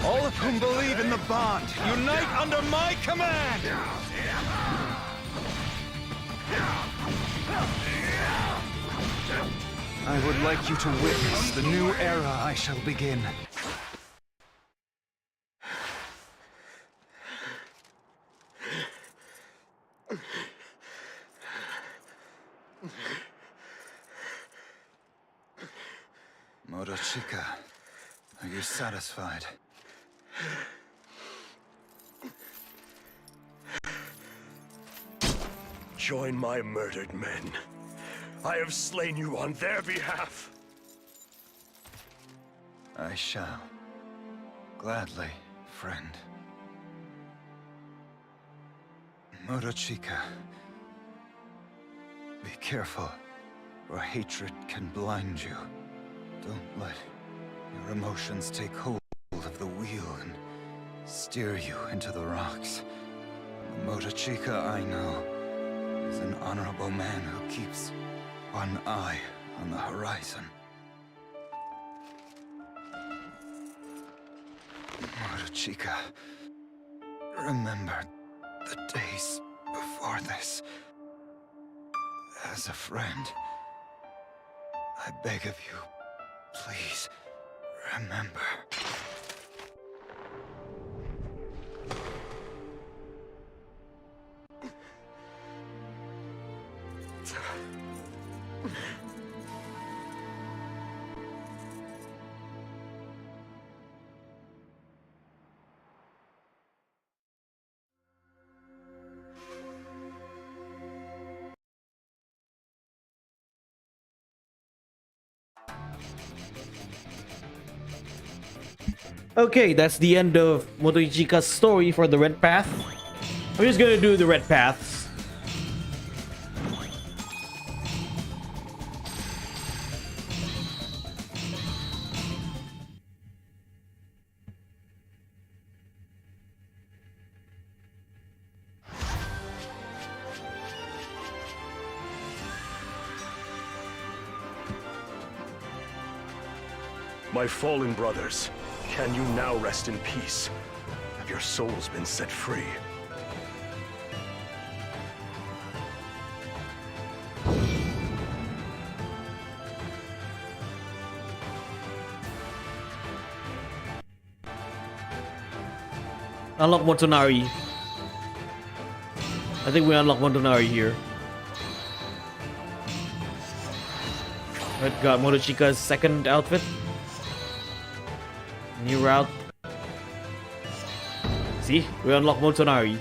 All of whom believe in the bond, unite under my command! I would like you to witness the new era I shall begin. Motochika, are you satisfied? Join my murdered men. I have slain you on their behalf. I shall. Gladly, friend. Motochika. Be careful, or hatred can blind you. Don't let your emotions take hold of the wheel and steer you into the rocks. The Motochika I know is an honorable man who keeps one eye on the horizon. Motochika, remember the days before this. As a friend, I beg of you, please remember. Okay, that's the end of Motochika's story for the Red Path. I'm just gonna do the Red Paths. My fallen brothers, can you now rest in peace? Have your souls been set free? Unlock Motonari. I think we unlock Motonari here. Right, got Motochika's second outfit. New route. See, we unlock Motonari.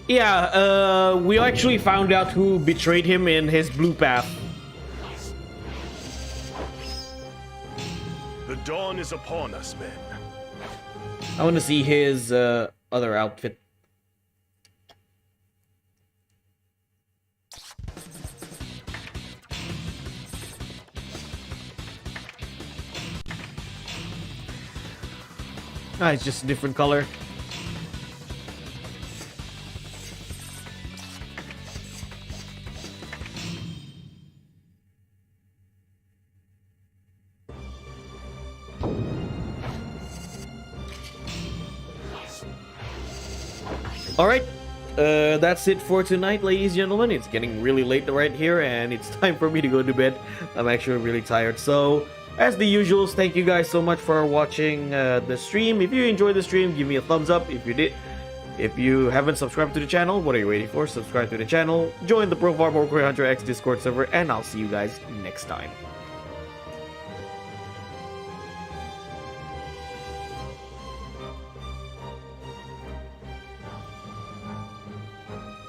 Yeah, we actually found out who betrayed him in his blue path. The dawn is upon us, men. I want to see his other outfit. Ah, it's just a different color. Alright, that's it for tonight, ladies and gentlemen. It's getting really late right here, and it's time for me to go to bed. I'm actually really tired. So, as the usual, thank you guys so much for watching the stream. If you enjoyed the stream, give me a thumbs up. If you haven't subscribed to the channel, what are you waiting for? Subscribe to the channel, join the Profar Hunter X Discord server, and I'll see you guys next time.